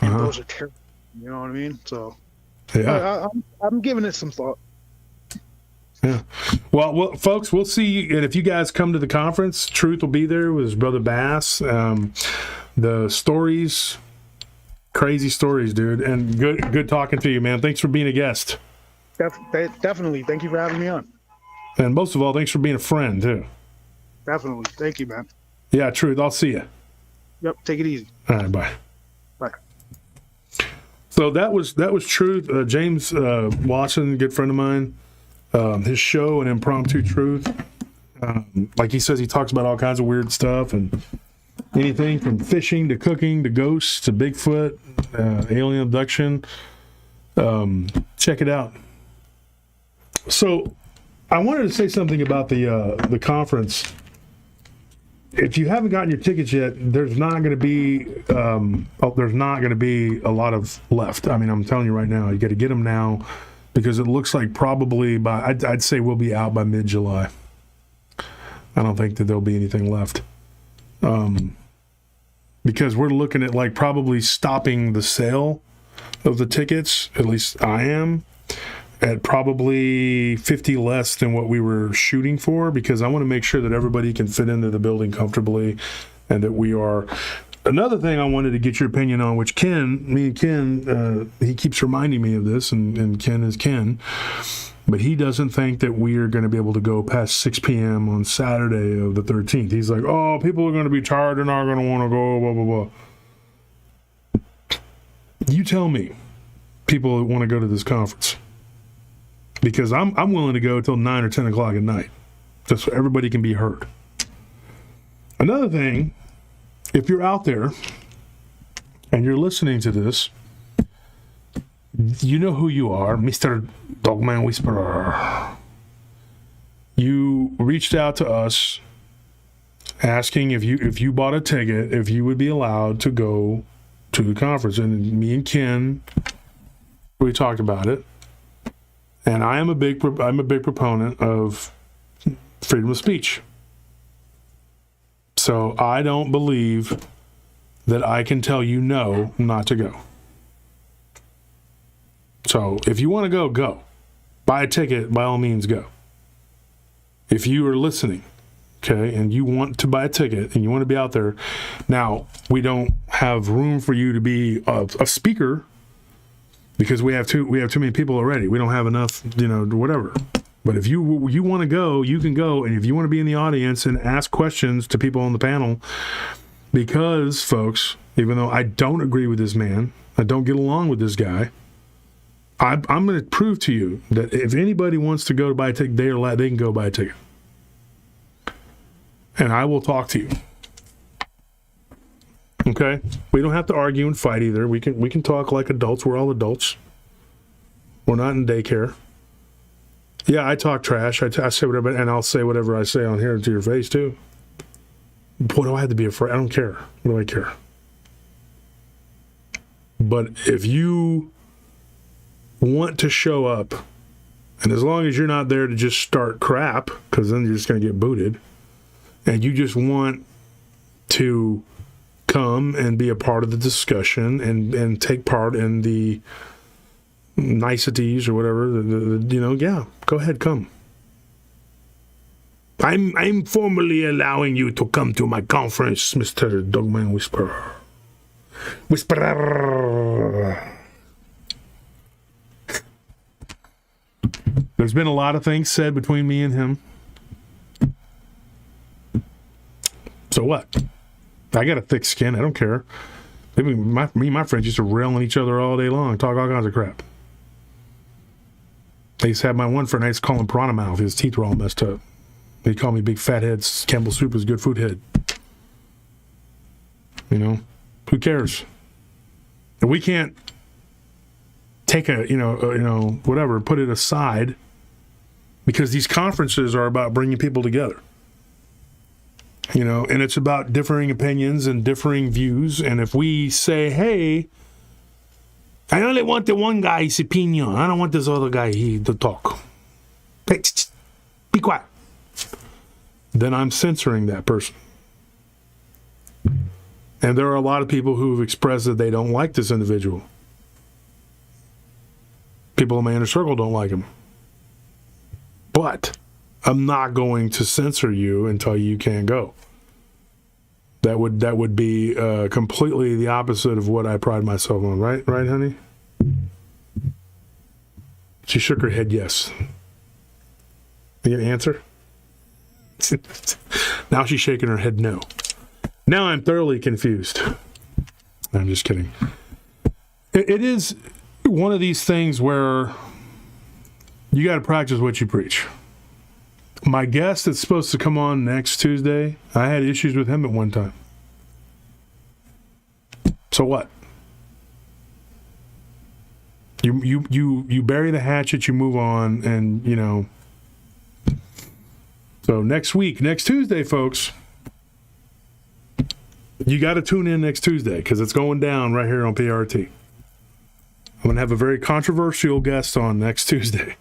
and those are terrible. You know what I mean? So, yeah, I'm giving it some thought. Yeah. Well, folks, we'll see you. And if you guys come to the conference, Truth will be there with his brother Bass. The stories, crazy stories, dude, and good talking to you, man. Thanks for being a guest. Definitely. Thank you for having me on. And most of all, thanks for being a friend, too. Definitely. Thank you, man. Yeah, Truth. I'll see you. Yep. Take it easy. All right. Bye. Bye. So that was Truth. James Watson, good friend of mine. His show, An Impromptu Truth. Like he says, he talks about all kinds of weird stuff and anything from fishing to cooking to ghosts to Bigfoot, alien abduction. Check it out. So I wanted to say something about the conference. If you haven't gotten your tickets yet, there's not going to be a lot of left. I mean, I'm telling you right now, you got to get them now, because it looks like probably I'd say we'll be out by mid-July. I don't think that there'll be anything left, because we're looking at like probably stopping the sale of the tickets. At least I am. At probably 50 less than what we were shooting for, because I want to make sure that everybody can fit into the building comfortably, and that we are. Another thing I wanted to get your opinion on, which me and Ken, he keeps reminding me of this, and Ken is Ken, but he doesn't think that we are going to be able to go past 6 p.m. on Saturday of the 13th. He's like, oh, people are going to be tired, they're not going to want to go, blah, blah, blah. You tell me, people that want to go to this conference. Because I'm willing to go till 9 or 10 o'clock at night, just so everybody can be heard. Another thing, if you're out there and you're listening to this, you know who you are, Mr. Dogman Whisperer. You reached out to us asking if you bought a ticket, if you would be allowed to go to the conference. And me and Ken, we talked about it. And I'm a big proponent of freedom of speech. So I don't believe that I can tell you no, not to go. So if you want to go, go. Buy a ticket, by all means, go. If you are listening, okay, and you want to buy a ticket and you want to be out there, now we don't have room for you to be a speaker, because we have too many people already. We don't have enough, whatever. But if you want to go, you can go. And if you want to be in the audience and ask questions to people on the panel, because, folks, even though I don't agree with this man, I don't get along with this guy, I'm going to prove to you that if anybody wants to go to buy a ticket, they can go buy a ticket. And I will talk to you. Okay, we don't have to argue and fight either. We can talk like adults. We're all adults. We're not in daycare. Yeah, I talk trash. I say whatever, and I'll say whatever I say on here to your face too. What do I have to be afraid? I don't care. What do I care? But if you want to show up, and as long as you're not there to just start crap, because then you're just going to get booted, and you just want to come and be a part of the discussion and take part in the niceties or whatever, yeah, go ahead, come. I'm formally allowing you to come to my conference, Mr. Dogman Whisperer. There's been a lot of things said between me and him. So what? I got a thick skin. I don't care. Me and my friends used to rail on each other all day long, talk all kinds of crap. I used to have my one friend, I used to call him Piranha Mouth. His teeth were all messed up. They call me Big Fat Head. Campbell Soup is good food head. Who cares? And we can't take whatever, put it aside, because these conferences are about bringing people together. And it's about differing opinions and differing views. And if we say, hey, I only want the one guy's opinion, I don't want this other guy here to talk. Hey, be quiet. Then I'm censoring that person. And there are a lot of people who have expressed that they don't like this individual. People in my inner circle don't like him. But I'm not going to censor you and tell you can't go. That would be completely the opposite of what I pride myself on, right, honey? She shook her head yes. You gonna answer? Now she's shaking her head no. Now I'm thoroughly confused. I'm just kidding. It is one of these things where you got to practice what you preach. My guest that's supposed to come on next Tuesday, I had issues with him at one time. So what? You bury the hatchet, you move on, and So next week, next Tuesday, folks, you got to tune in next Tuesday because it's going down right here on PRT. I'm going to have a very controversial guest on next Tuesday.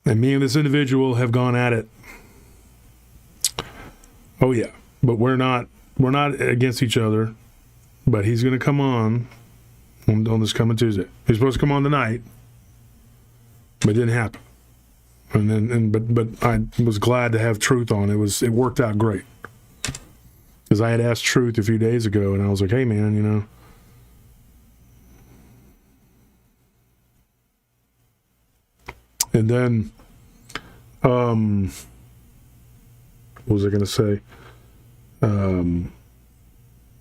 And me and this individual have gone at it. Oh, yeah. But we're not against each other. But he's going to come on this coming Tuesday. He's supposed to come on tonight. But it didn't happen. But I was glad to have Truth on. It worked out great. Because I had asked Truth a few days ago, and I was like, hey, man, you know. And then, what was I going to say?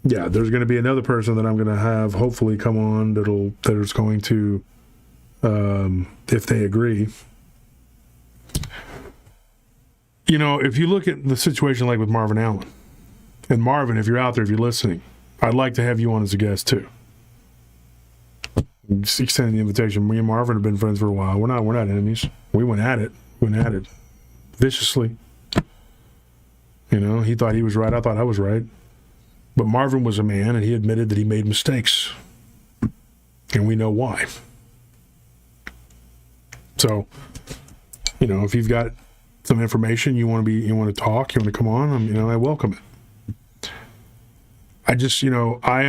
Yeah, there's going to be another person that I'm going to have hopefully come on that is going to, if they agree. You know, if you look at the situation like with Marvin Allen, and Marvin, if you're out there, if you're listening, I'd like to have you on as a guest too. Extending the invitation. Me and Marvin have been friends for a while. We're not enemies. We went at it viciously. You know, he thought he was right. I thought I was right. But Marvin was a man, and he admitted that he made mistakes, and we know why. So, you know, if you've got some information you want to talk, you want to come on, you know, I welcome it. I just, you know, I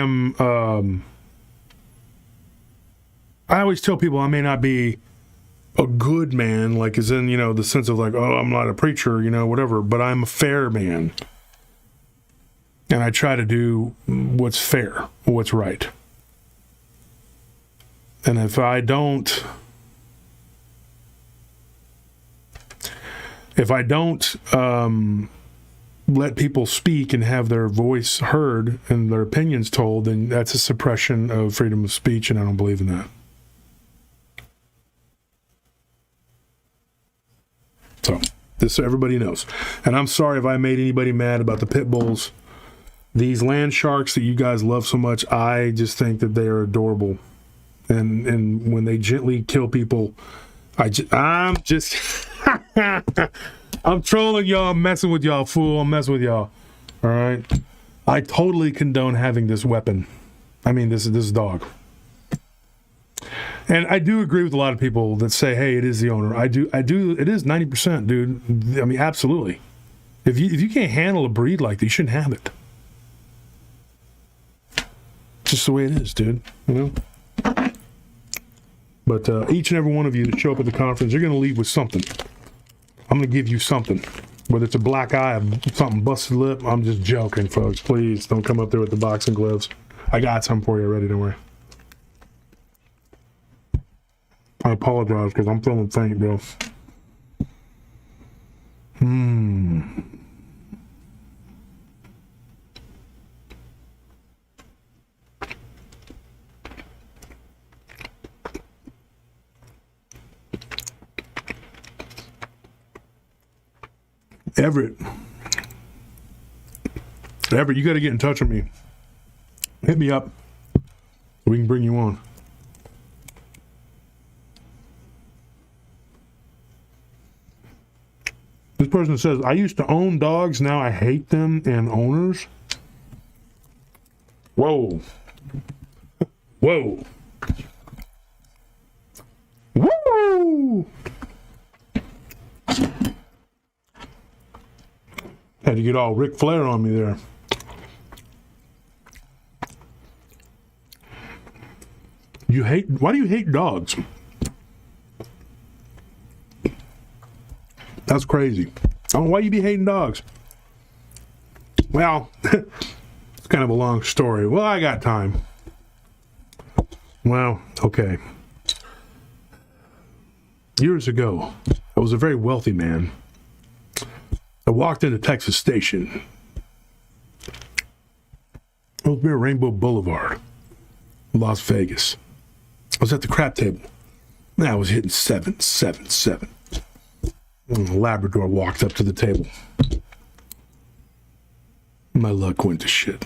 always tell people I may not be a good man, like as in, you know, the sense of like, oh, I'm not a preacher, you know, whatever, but I'm a fair man. And I try to do what's fair, what's right. And if I don't let people speak and have their voice heard and their opinions told, then that's a suppression of freedom of speech, and I don't believe in that. So, this everybody knows. And I'm sorry if I made anybody mad about the pit bulls. These land sharks that you guys love so much, I just think that they are adorable. And when they gently kill people, I'm just... I'm trolling y'all. I'm messing with y'all, fool. I'm messing with y'all. All right? I totally condone having this weapon. I mean, this dog. And I do agree with a lot of people that say, hey, it is the owner. I do. It is 90%, dude. I mean, absolutely. If you can't handle a breed like that, you shouldn't have it. Just the way it is, dude. You know? But each and every one of you that show up at the conference, you're going to leave with something. I'm going to give you something. Whether it's a black eye, something busted lip, I'm just joking, folks. Please don't come up there with the boxing gloves. I got some for you already, don't worry. I apologize because I'm feeling faint, bro. Everett, you got to get in touch with me. Hit me up so we can bring you on. This person says, I used to own dogs, now I hate them and owners. Whoa. Whoa. Woo! Had to get all Ric Flair on me there. Why do you hate dogs? That's crazy. I don't know why you be hating dogs. Well, it's kind of a long story. Well, I got time. Well, okay. Years ago, I was a very wealthy man. I walked into Texas Station. It was near Rainbow Boulevard, Las Vegas. I was at the crap table. And I was hitting 777. And the Labrador walked up to the table. My luck went to shit.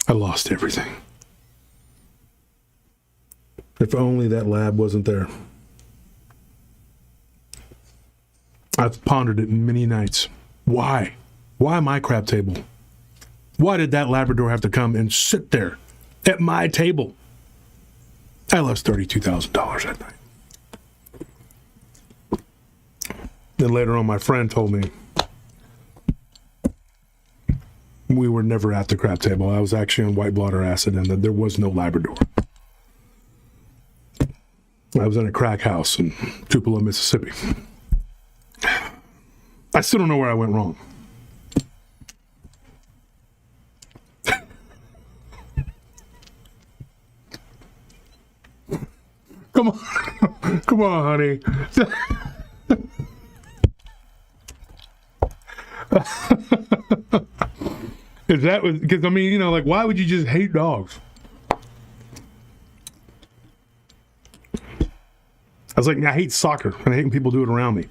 I lost everything. If only that lab wasn't there. I've pondered it many nights. Why? Why my crap table? Why did that Labrador have to come and sit there at my table? I lost $32,000 that night. Then later on, my friend told me we were never at the crap table. I was actually on white blotter acid and that there was no Labrador. I was in a crack house in Tupelo, Mississippi. I still don't know where I went wrong. Come on. Come on, honey. Is that because I mean, you know, like, why would you just hate dogs? I was like, I hate soccer, and I hate when people do it around me.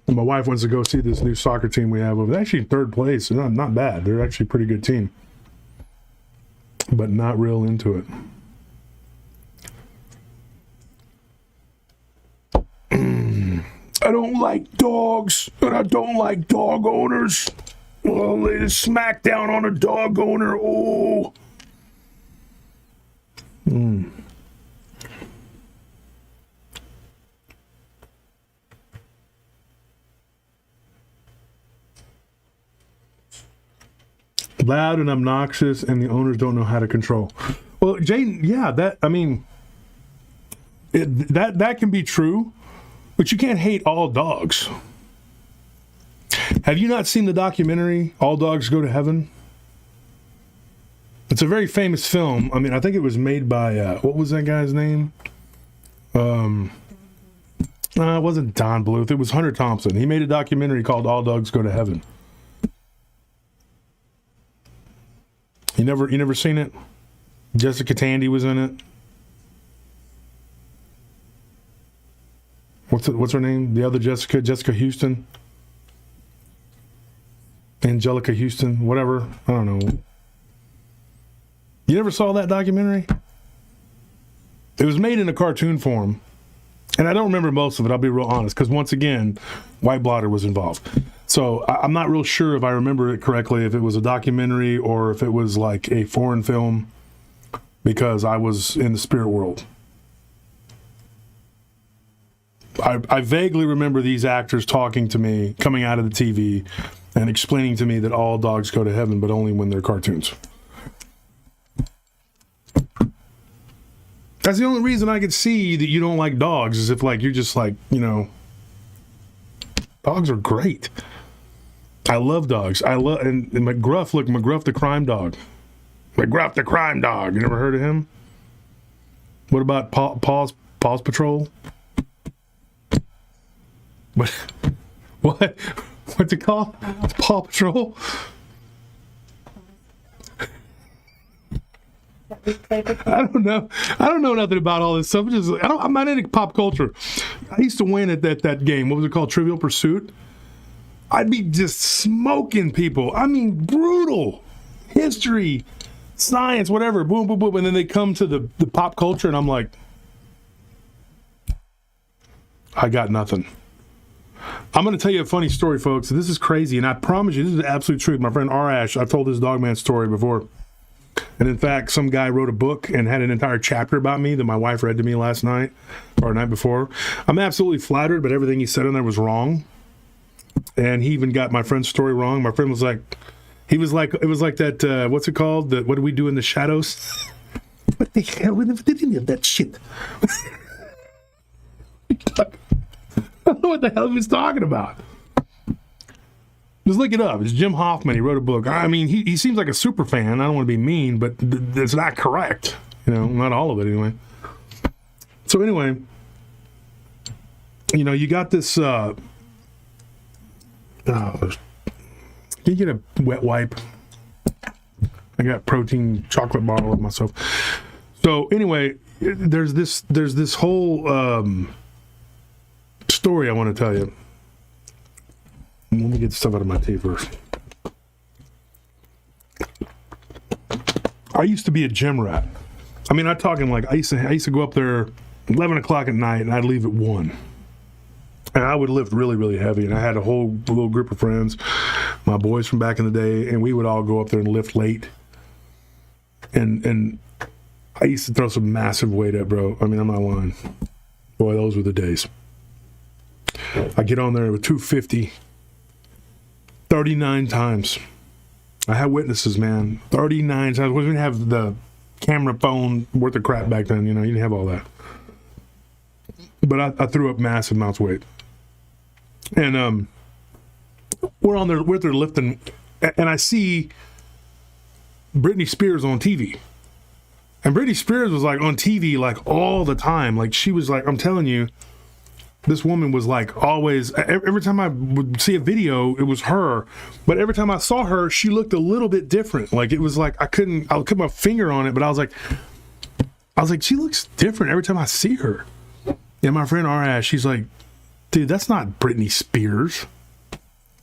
And my wife wants to go see this new soccer team we have. They're actually in third place. They're not bad. They're actually a pretty good team. But not real into it. I don't like dogs, and I don't like dog owners. Oh, they just smack down on a dog owner. Oh. Loud and obnoxious, and the owners don't know how to control. Well, Jane, yeah, that can be true, but you can't hate all dogs. Have you not seen the documentary "All Dogs Go to Heaven"? It's a very famous film. I mean, I think it was made by what was that guy's name? It wasn't Don Bluth. It was Hunter Thompson. He made a documentary called "All Dogs Go to Heaven." You never seen it? Jessica Tandy was in it. What's her name? The other Jessica Houston, Angelica Houston, whatever. I don't know. You never saw that documentary? It was made in a cartoon form, and I don't remember most of it. I'll be real honest, because once again, white blotter was involved. So I'm not real sure if I remember it correctly, if it was a documentary or if it was like a foreign film, because I was in the spirit world. I vaguely remember these actors talking to me, coming out of the TV, and explaining to me that all dogs go to heaven, but only when they're cartoons. That's the only reason I could see that you don't like dogs, is if, like, you're just like, you know, dogs are great. I love dogs. And McGruff, look, McGruff the crime dog. McGruff the crime dog. You never heard of him? What about Paws Patrol? What's it called? Paw Patrol? I don't know. I don't know nothing about all this stuff. I'm not into pop culture. I used to win at that game. What was it called? Trivial Pursuit? I'd be just smoking people. I mean, brutal. History, science, whatever. Boom, boom, boom. And then they come to the pop culture, and I'm like, I got nothing. I'm going to tell you a funny story, folks. This is crazy, and I promise you, this is the absolute truth. My friend R. Ash, I've told this Dogman story before. And in fact, some guy wrote a book and had an entire chapter about me that my wife read to me last night or night before. I'm absolutely flattered, but everything he said in there was wrong. And he even got my friend's story wrong. My friend was like, it was like that, what's it called? What do we do in the shadows? What the hell? We never did any of that shit. I don't know what the hell he was talking about. Just look it up. It's Jim Hoffman. He wrote a book. I mean, he seems like a super fan. I don't want to be mean, but it's not correct. You know, not all of it anyway. So anyway, you know, you got this, can you get a wet wipe? I got protein chocolate bar all of myself. So anyway, there's this whole story I want to tell you. Let me get the stuff out of my tea first. I used to be a gym rat. I mean, I'm talking like I used to go up there 11 o'clock at night, and I'd leave at 1. And I would lift really, really heavy. And I had a whole little group of friends, my boys from back in the day, and we would all go up there and lift late. And I used to throw some massive weight up, bro. I mean, I'm not lying. Boy, those were the days. I get on there with 250, 39 times. I had witnesses, man. 39 times. We didn't have the camera phone worth of crap back then. You know, you didn't have all that. But I threw up massive amounts of weight. And we're there lifting, and I see Britney Spears on TV. And Britney Spears was like on TV like all the time. Like she was like, I'm telling you, this woman was like always, every time I would see a video, it was her. But every time I saw her, she looked a little bit different. Like it was like, I could put my finger on it, but I was like, she looks different every time I see her. And my friend Arash, she's like, dude, that's not Britney Spears.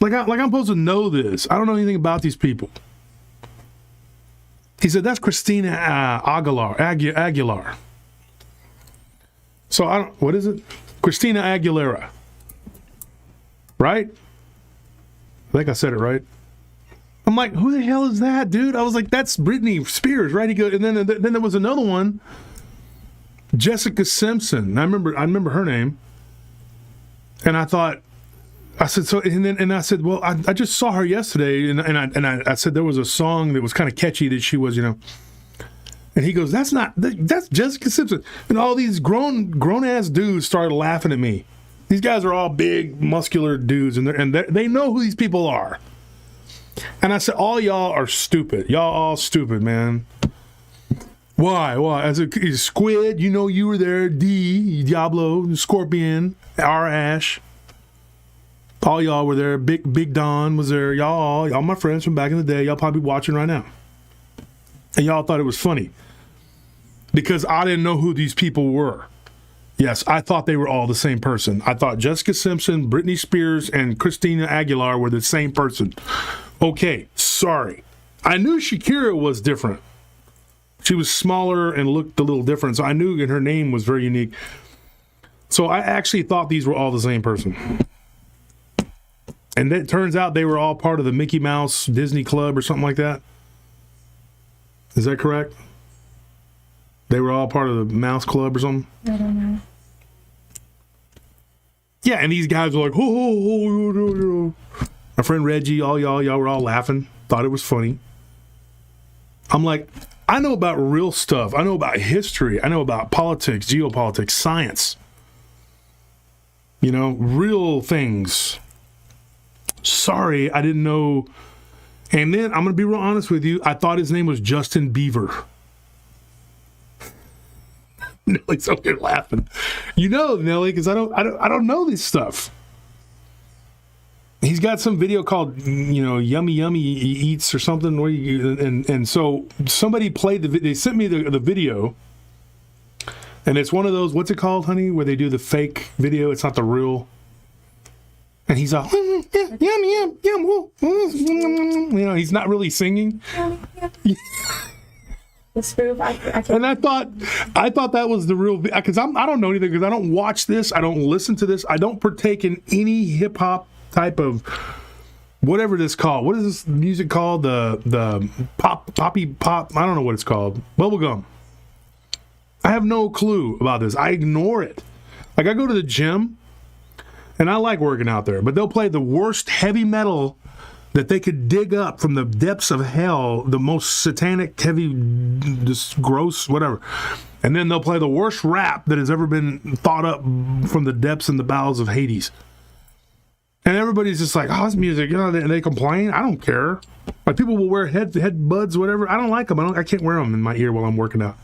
Like I'm supposed to know this. I don't know anything about these people. He said, that's Christina Aguilar. So what is it? Christina Aguilera. Right? I think I said it right. I'm like, who the hell is that, dude? I was like, that's Britney Spears, right? He goes, and then there was another one, Jessica Simpson. I remember her name. And I said, so, and I said, well, I just saw her yesterday, and I said there was a song that was kind of catchy that she was, you know. And he goes, that's Jessica Simpson. And all these grown ass dudes started laughing at me. These guys are all big, muscular dudes, and they know who these people are. And I said, all y'all are stupid. Y'all all stupid, man. Why? As a Squid, you know you were there. D, Diablo, Scorpion, R Ash. All y'all were there. Big Don was there. Y'all my friends from back in the day. Y'all probably watching right now. And y'all thought it was funny. Because I didn't know who these people were. Yes, I thought they were all the same person. I thought Jessica Simpson, Britney Spears, and Christina Aguilar were the same person. Okay, sorry. I knew Shakira was different. She was smaller and looked a little different, so I knew that her name was very unique. So I actually thought these were all the same person. And it turns out they were all part of the Mickey Mouse Disney Club or something like that. Is that correct? They were all part of the Mouse Club or something? I don't know. Yeah, and these guys were like, oh. My friend Reggie, all y'all were all laughing, thought it was funny. I'm like, I know about real stuff. I know about history. I know about politics, geopolitics, science. You know, real things. Sorry, I didn't know. And then, I'm going to be real honest with you, I thought his name was Justin Bieber. Nelly's over here laughing. You know, Nelly, because I don't know this stuff. He's got some video called, you know, Yummy Eats or something. Where and so somebody played the video. They sent me the video. And it's one of those, what's it called, honey? Where they do the fake video. It's not the real. And he's all, yum. You know, he's not really singing. Spoof. I can't. And I thought that was the real, because I don't know anything, because I don't watch this, I don't listen to this, I don't partake in any hip hop type of whatever this called. What is this music called? The poppy pop. I don't know what it's called. Bubblegum. I have no clue about this. I ignore it. Like I go to the gym, and I like working out there, but they'll play the worst heavy metal that they could dig up from the depths of hell, the most satanic, heavy, just gross, whatever. And then they'll play the worst rap that has ever been thought up from the depths and the bowels of Hades. And everybody's just like, oh, it's music, you know, they complain. I don't care. Like people will wear head buds, whatever. I don't like them. I can't wear them in my ear while I'm working out.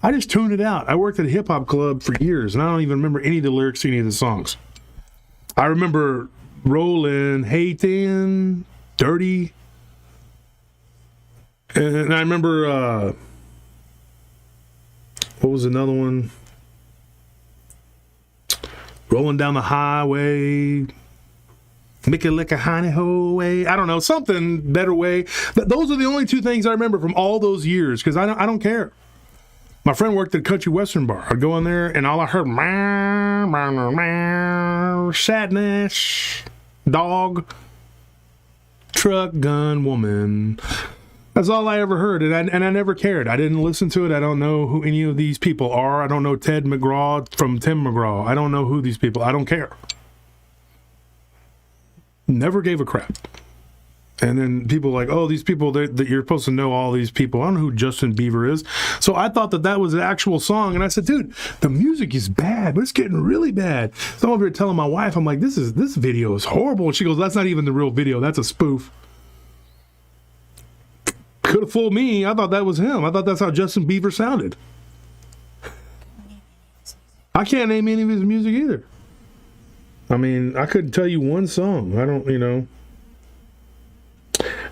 I just tuned it out. I worked at a hip hop club for years, and I don't even remember any of the lyrics to any of the songs. I remember Rollin', Hatin', Dirty. And I remember, what was another one? Rolling down the highway. Make it like a honey hole way. I don't know, something better way. Those are the only two things I remember from all those years, because I don't care. My friend worked at a country western bar. I'd go in there, and all I heard, sadness, dog, truck, gun, woman. That's all I ever heard, and I never cared. I didn't listen to it. I don't know who any of these people are. I don't know Ted McGraw from Tim McGraw. I don't know who these people. I don't care. Never gave a crap. And then people like, oh, these people, that you're supposed to know all these people. I don't know who Justin Bieber is. So I thought that was an actual song. And I said, dude, the music is bad, but it's getting really bad. So I'm over here telling my wife, I'm like, this video is horrible. And she goes, that's not even the real video. That's a spoof. Could have fooled me. I thought that was him. I thought that's how Justin Bieber sounded. I can't name any of his music either. I mean, I couldn't tell you one song. I don't,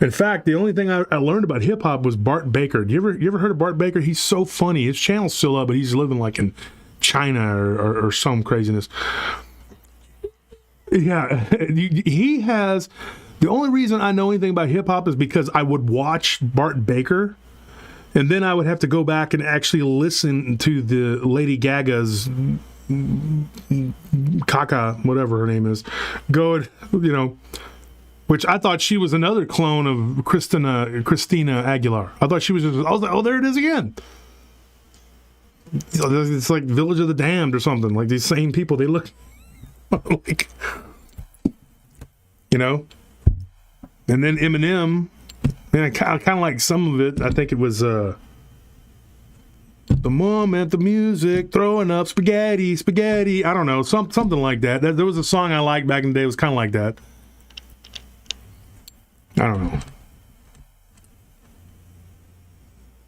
In fact, the only thing I learned about hip hop was Bart Baker. You ever heard of Bart Baker? He's so funny. His channel's still up, but he's living like in China or some craziness. Yeah, he has. The only reason I know anything about hip hop is because I would watch Bart Baker, and then I would have to go back and actually listen to the Lady Gaga's Kaka, whatever her name is, which I thought she was another clone of Christina Aguilar. I thought she was I was like, oh, there it is again. It's like Village of the Damned or something. Like these same people, they look like, And then Eminem, and I kind of like some of it. I think it was the moment the music throwing up spaghetti. I don't know, something like that. There was a song I liked back in the day. It was kind of like that. I don't know.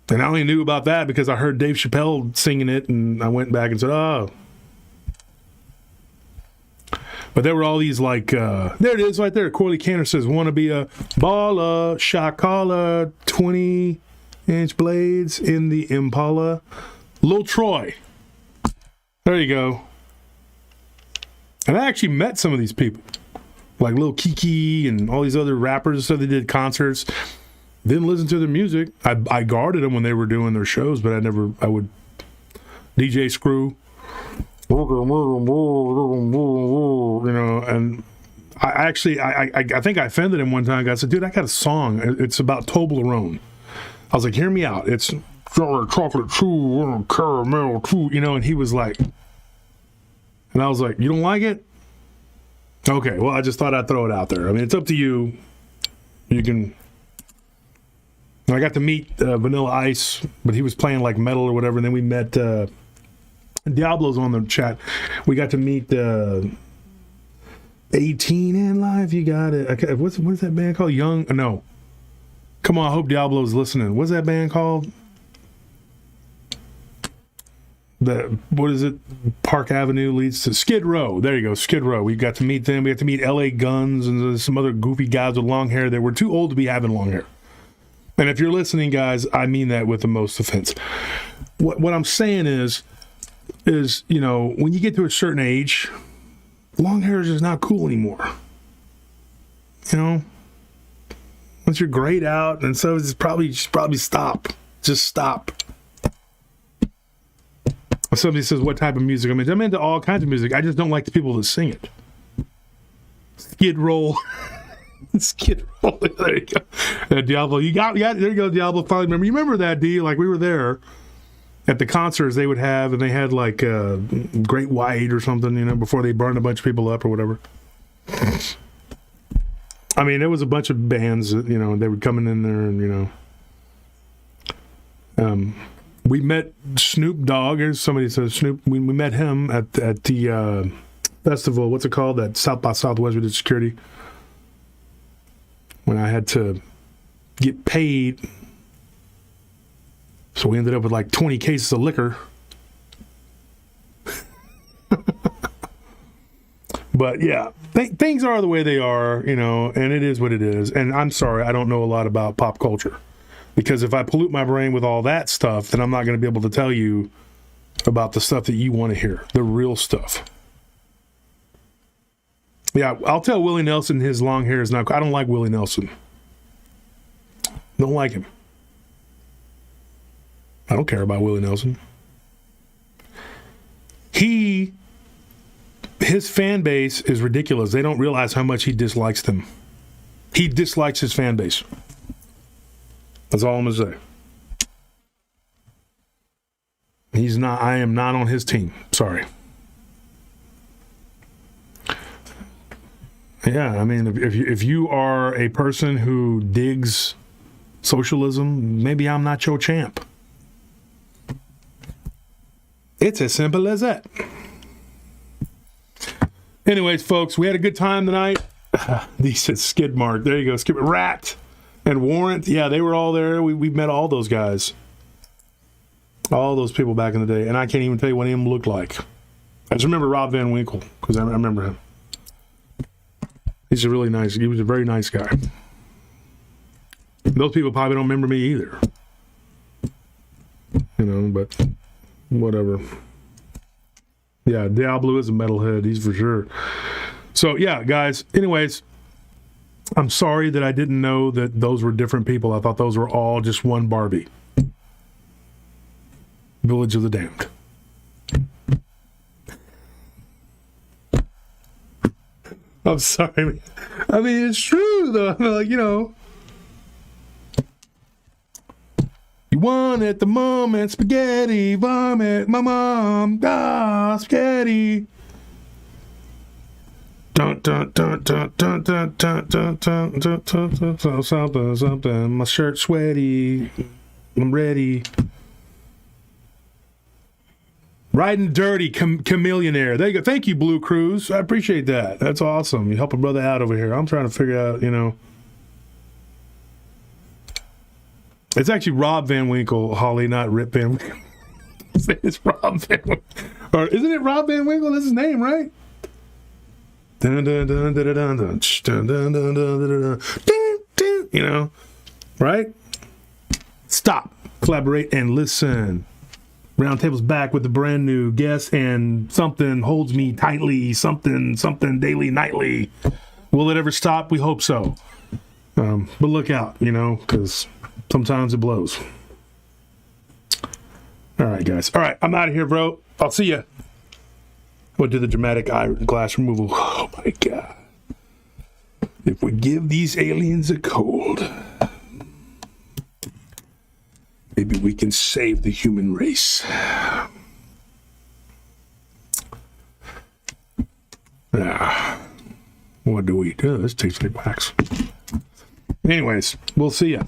And I only knew about that because I heard Dave Chappelle singing it, and I went back and said, oh. But there were all these like, there it is right there. Corley Cantor says, want to be a baller, shot caller, 20-inch blades in the Impala. Lil Troy. There you go. And I actually met some of these people. Like Lil Kiki and all these other rappers. So they did concerts. Didn't listen to their music. I guarded them when they were doing their shows, but I would DJ Screw. And I think I offended him one time. I said, dude, I got a song. It's about Toblerone. I was like, hear me out. It's chocolate chew, caramel chew, and he was like, and I was like, you don't like it? Okay, well, I just thought I'd throw it out there. I mean, it's up to you. You can. I got to meet Vanilla Ice, but he was playing like metal or whatever. And then we met Diablo's on the chat. We got to meet 18 in life. You got it. Okay, what is that band called? Young? No. Come on, I hope Diablo's listening. What's that band called? What is it? Park Avenue leads to Skid Row. There you go, Skid Row. We got to meet them. We got to meet LA Guns and some other goofy guys with long hair that were too old to be having long hair. And if you're listening, guys, I mean that with the most offense. What I'm saying is when you get to a certain age, long hair is just not cool anymore. Once you're grayed out, and so it's probably stop. Just stop. Somebody says, what type of music? I mean, I'm into all kinds of music. I just don't like the people that sing it. Skid Row. Skid Row. There you go. Diablo. You got there you go, Diablo. Finally remember. You remember that, D? Like, we were there at the concerts they would have, and they had like Great White or something, before they burned a bunch of people up or whatever. I mean, there was a bunch of bands that, they were coming in there and, we met Snoop Dogg, or somebody says Snoop. We met him at the festival. What's it called? That South by Southwest we did security. When I had to get paid. So we ended up with like 20 cases of liquor. But yeah, things are the way they are, and it is what it is. And I'm sorry, I don't know a lot about pop culture. Because if I pollute my brain with all that stuff, then I'm not going to be able to tell you about the stuff that you want to hear, the real stuff. Yeah, I'll tell Willie Nelson his long hair is not. I don't like Willie Nelson. Don't like him. I don't care about Willie Nelson. his fan base is ridiculous. They don't realize how much he dislikes them. He dislikes his fan base. That's all I'm going to say. I am not on his team. Sorry. Yeah, I mean, if you are a person who digs socialism, maybe I'm not your champ. It's as simple as that. Anyways, folks, we had a good time tonight. He said skid mark. There you go. Skid Rat and Warrant. Yeah, they were all there. We met all those guys. All those people back in the day. And I can't even tell you what him looked like. I just remember Rob Van Winkle because I remember him. He was a very nice guy. Those people probably don't remember me either. You know, but whatever. Yeah, Diablo is a metalhead, he's for sure. So, yeah, guys, anyways, I'm sorry that I didn't know that those were different people. I thought those were all just one Barbie. Village of the Damned. I'm sorry. I mean, it's true, though. Like, you know. You want at the moment, spaghetti, vomit, my mom, spaghetti. Dun dun dun dun dun dun dun dun dun dun dun dun something something. My shirt's sweaty. I'm ready. Riding dirty, chameleonaire. There you go. Thank you, Blue Cruise. I appreciate that. That's awesome. You help a brother out over here. I'm trying to figure out, you know. It's actually Rob Van Winkle, Holly, not Rip Van Winkle. It's Rob Van Winkle. Or isn't it Rob Van Winkle? That's his name, right? You know, right? Stop, collaborate, and listen. Round Table's back with a brand new guest and something holds me tightly, something daily, nightly. Will it ever stop? We hope so. But look out, you know, because sometimes it blows. All right, guys. All right, I'm out of here, bro. I'll see ya. We'll do the dramatic eyeglass removal. Oh, my God. If we give these aliens a cold, maybe we can save the human race. What do we do? This tastes like wax. Anyways, we'll see ya.